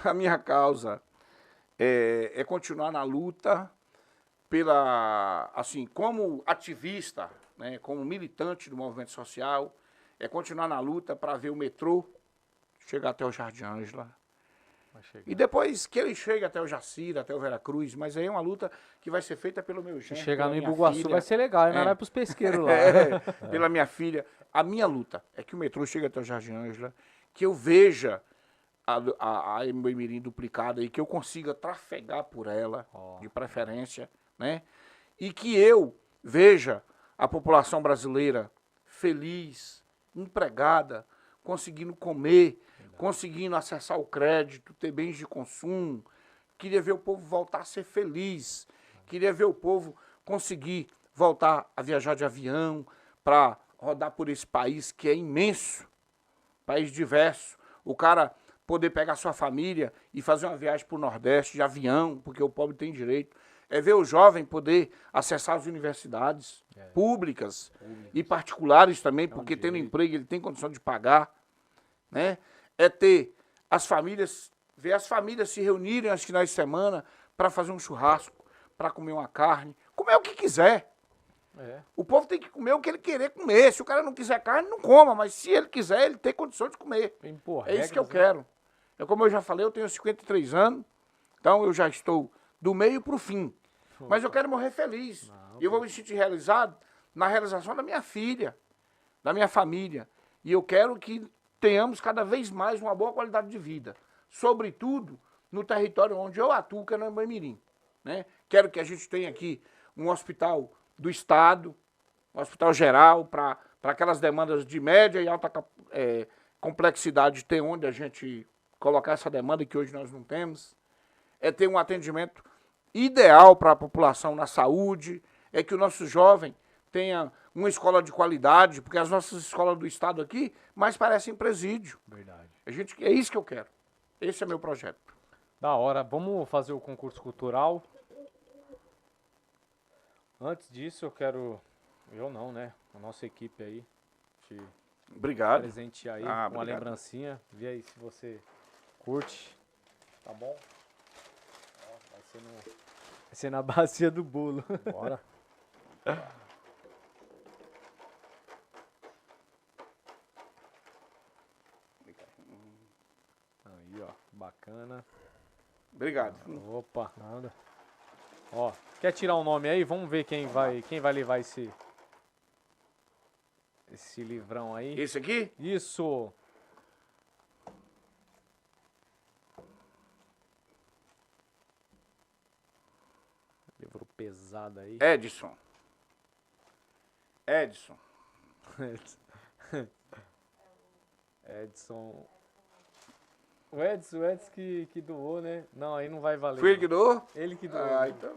A minha causa é continuar na luta assim, como ativista, né, como militante do movimento social, é continuar na luta para ver o metrô chegar até o Jardim Ângela. Vai chegar. E depois que ele chegue até o Jacira, até o Veracruz, mas aí é uma luta que vai ser feita pelo meu Se genro, chegar pela no minha Ibuguaçu filha. vai ser legal, aí nós É. vai pros pesqueiros lá. Pela minha filha. A minha luta é que o metrô chegue até o Jardim Ângela, que eu veja a Embu-Mirim duplicada e que eu consiga trafegar por ela, de preferência, né? E que eu veja a população brasileira feliz, empregada, conseguindo comer, conseguindo acessar o crédito, ter bens de consumo. Queria ver o povo voltar a ser feliz. Queria ver o povo conseguir voltar a viajar de avião para rodar por esse país que é imenso, país diverso. O cara poder pegar sua família e fazer uma viagem para o Nordeste de avião, porque o pobre tem direito. É ver o jovem poder acessar as universidades públicas e particulares também, porque tendo emprego ele tem condição de pagar, né? É ter as famílias, ver as famílias se reunirem aos finais de semana para fazer um churrasco, para comer uma carne, comer o que quiser. O povo tem que comer o que ele querer comer. Se o cara não quiser carne, não coma, mas se ele quiser, ele tem condição de comer. É isso que eu quero. Como eu já falei, eu tenho 53 anos, então eu já estou do meio para o fim. Mas eu quero morrer feliz. E eu vou me sentir realizado na realização da minha filha, da minha família. E eu quero que tenhamos cada vez mais uma boa qualidade de vida. Sobretudo no território onde eu atuo, que é no Embu-Mirim, né? Quero que a gente tenha aqui um hospital do Estado, um hospital geral, para aquelas demandas de média e alta complexidade, ter onde a gente colocar essa demanda que hoje nós não temos. É ter um atendimento ideal para a população na saúde, é que o nosso jovem tenha uma escola de qualidade, porque as nossas escolas do Estado aqui mais parecem presídio. Verdade. É isso que eu quero. Esse é meu projeto. Da hora. Vamos fazer o concurso cultural. Antes disso, eu quero... Eu não, né? A nossa equipe aí. Te Obrigado. presentear aí Ah, com uma obrigado. lembrancinha. Vê aí se você curte. Tá bom? Ó, vai ser na bacia do bolo. Bora. Aí, ó. Bacana. Obrigado. Opa. Nada. Ó, quer tirar um nome aí? Vamos ver quem vai levar esse livrão aí. Esse aqui? Isso. Livro pesado aí. Edson. Edson. Edson. O Edson que doou, né? Não, aí não vai valer. Foi ele que doou? Ele que doou. Ah, então.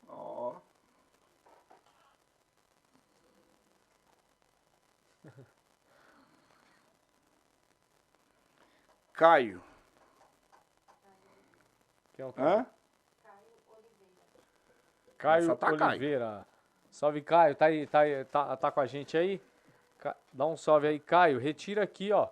Ó. Caio. Quem é o Caio? Hã? Caio Só tá Caio. Oliveira. Salve, Caio. Tá aí, tá com a gente aí? Dá um salve aí, Caio. Retira aqui, ó.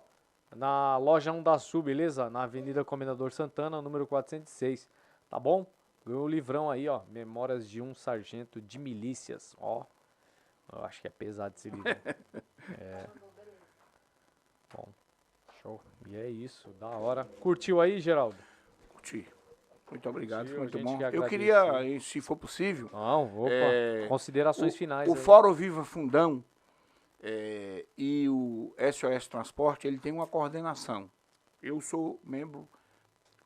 Na loja 1 da Sul, beleza? Na Avenida Comendador Santana, número 406. Tá bom? Ganhou o livrão aí, ó. Memórias de um sargento de milícias. Ó. Eu acho que é pesado esse livro. É. Bom. Show. E é isso. Da hora. Curtiu aí, Geraldo? Curti. Muito obrigado, Curtiu, foi muito a gente bom. que Eu agradece. queria, se for possível, Não, opa. É, Considerações finais. o aí. Fórum Viva Fundão e o SOS Transporte, ele tem uma coordenação. Eu sou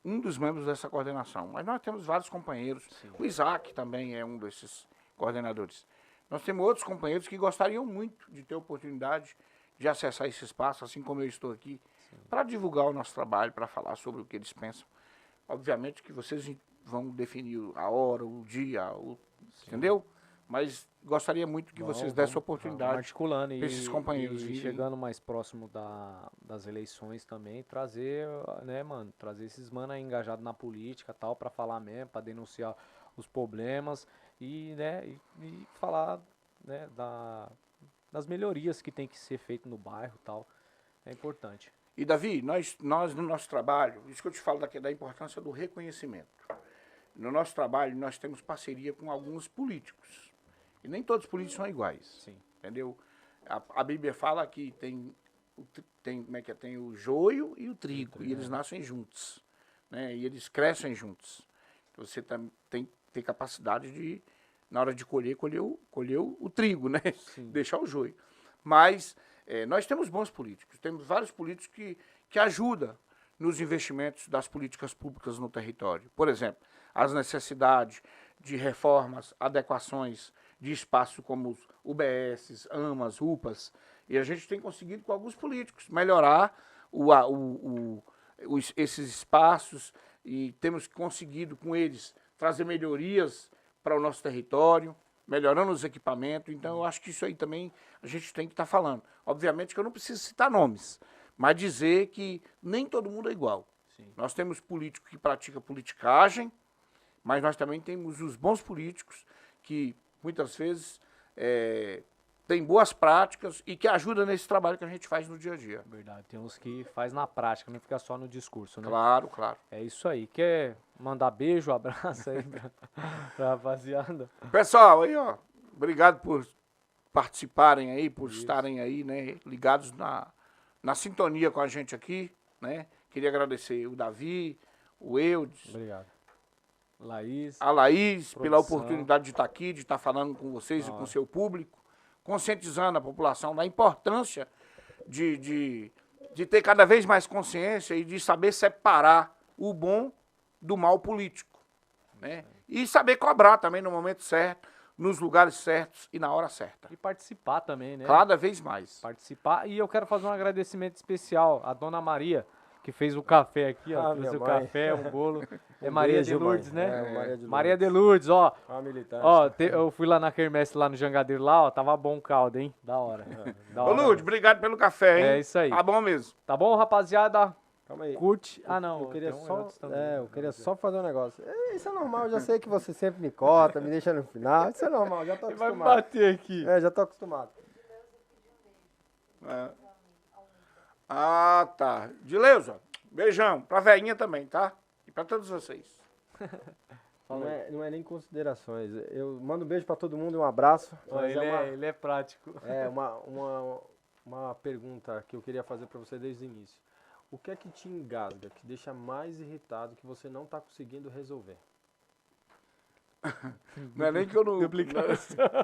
um dos membros dessa coordenação, mas nós temos vários companheiros. Sim. O Isaac também é um desses coordenadores. Nós temos outros companheiros que gostariam muito de ter a oportunidade de acessar esse espaço, assim como eu estou aqui, para divulgar o nosso trabalho, para falar sobre o que eles pensam. Obviamente que vocês vão definir a hora, o dia, entendeu? Mas gostaria muito que vocês dessem a Vamos oportunidade articulando para esses companheiros e virem. chegando mais próximo das eleições também, trazer, né, mano, trazer esses mano aí engajados na política e tal, pra falar mesmo, pra denunciar os problemas e, né, e falar, né, das melhorias que tem que ser feito no bairro e tal. É importante. E, Davi, nós no nosso trabalho, isso que eu te falo da importância do reconhecimento. No nosso trabalho, nós temos parceria com alguns políticos. E nem todos os políticos são iguais. Sim. Entendeu? A Bíblia fala que tem o joio e o trigo, e eles nascem juntos. Né? E eles crescem juntos. Você tem que ter capacidade de, na hora de colher o trigo, né? Deixar o joio. Mas nós temos bons políticos, temos vários políticos que ajudam nos investimentos das políticas públicas no território. Por exemplo, as necessidades de reformas, adequações de espaços como os UBS, AMAs, UPAs, e a gente tem conseguido com alguns políticos melhorar esses espaços e temos conseguido com eles trazer melhorias para o nosso território, melhorando os equipamentos. Então, eu acho que isso aí também a gente tem que estar falando. Obviamente que eu não preciso citar nomes, mas dizer que nem todo mundo é igual. Sim. Nós temos políticos que praticam politicagem, mas nós também temos os bons políticos que, muitas vezes, têm boas práticas e que ajudam nesse trabalho que a gente faz no dia a dia. Verdade. Tem uns que faz na prática, não fica só no discurso, né? Claro, claro. É isso aí. Quer mandar beijo, abraço aí pra rapaziada? Pessoal, aí, ó, obrigado por participarem aí, por estarem aí, né, ligados na sintonia com a gente aqui, né? Queria agradecer o Davi, o Eudes, Obrigado. Laís. a Laís, pela Produção. oportunidade de estar aqui, de estar falando com vocês e com o seu público, conscientizando a população da importância de ter cada vez mais consciência e de saber separar o bom do mal político, né? E saber cobrar também no momento certo, nos lugares certos e na hora certa. E participar também, né? Cada vez mais. Participar. E eu quero fazer um agradecimento especial à Dona Maria, que fez o café aqui, ó. Ah, Fez minha o mãe. café, um bolo. É Um Maria beijo, de Lourdes, mãe. né? É, Maria de Lourdes. Maria de Lourdes, ó. Uma militante. Ó, eu fui lá na quermesse lá no Jangadeiro lá, ó. Tava bom o caldo, hein? Da hora. Da Ô, hora. Lourdes, obrigado pelo café, hein? É isso aí. Tá bom mesmo. Tá bom, rapaziada? Calma aí. Curte. Ah, não. Eu queria tem um só, outro também, né? eu queria só fazer um negócio. Isso é normal, eu já sei que você sempre me cota, me deixa no final. Isso é normal, já tô Ele vai me acostumado. bater aqui. Já tô acostumado. É. Ah, tá. Dileuza, beijão. Pra velhinha também, tá? E pra todos vocês. Não é nem considerações. Eu mando um beijo pra todo mundo e um abraço. Ó, Mas ele é prático. uma pergunta que eu queria fazer pra você desde o início. O que é que te engasga, que te deixa mais irritado, que você não tá conseguindo resolver? Não é nem que eu não...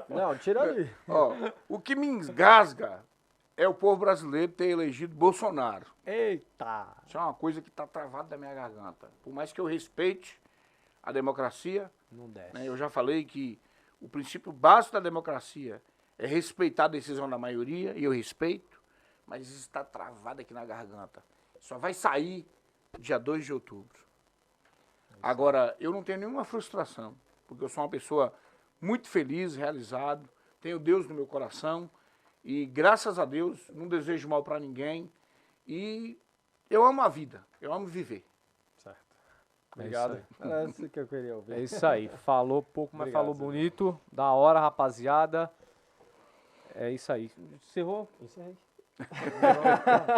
Não, tira ali. Ó, o que me engasga é o povo brasileiro ter elegido Bolsonaro. Eita! Isso é uma coisa que está travada da minha garganta. Por mais que eu respeite a democracia, Não desce. né, eu já falei que o princípio básico da democracia é respeitar a decisão da maioria, e eu respeito, mas isso está travado aqui na garganta. Só vai sair dia 2 de outubro. Agora, eu não tenho nenhuma frustração, porque eu sou uma pessoa muito feliz, realizado, tenho Deus no meu coração, e graças a Deus não desejo mal para ninguém, e eu amo a vida, eu amo viver. Certo. Obrigado. Era isso que eu queria ouvir. É isso aí. Falou pouco, mas Obrigado, falou Zé. bonito. Da hora, rapaziada. É isso aí. Encerrou? Encerrei.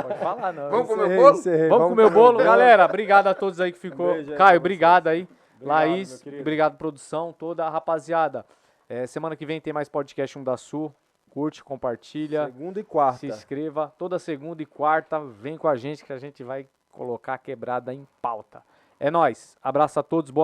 Pode falar, não. Vamos comer o Encerrei, bolo? encerrei. Vamos comer o bolo? Galera, obrigado a todos aí que ficou. Beijo aí Caio, pra obrigado aí. Obrigado, Laís, meu querido. obrigado, produção, toda a rapaziada. Semana que vem tem mais podcast 1 da Sul. Curte, compartilha, Segunda e quarta. se inscreva. Toda segunda e quarta, vem com a gente que a gente vai colocar a quebrada em pauta. É nóis. Abraço a todos, boa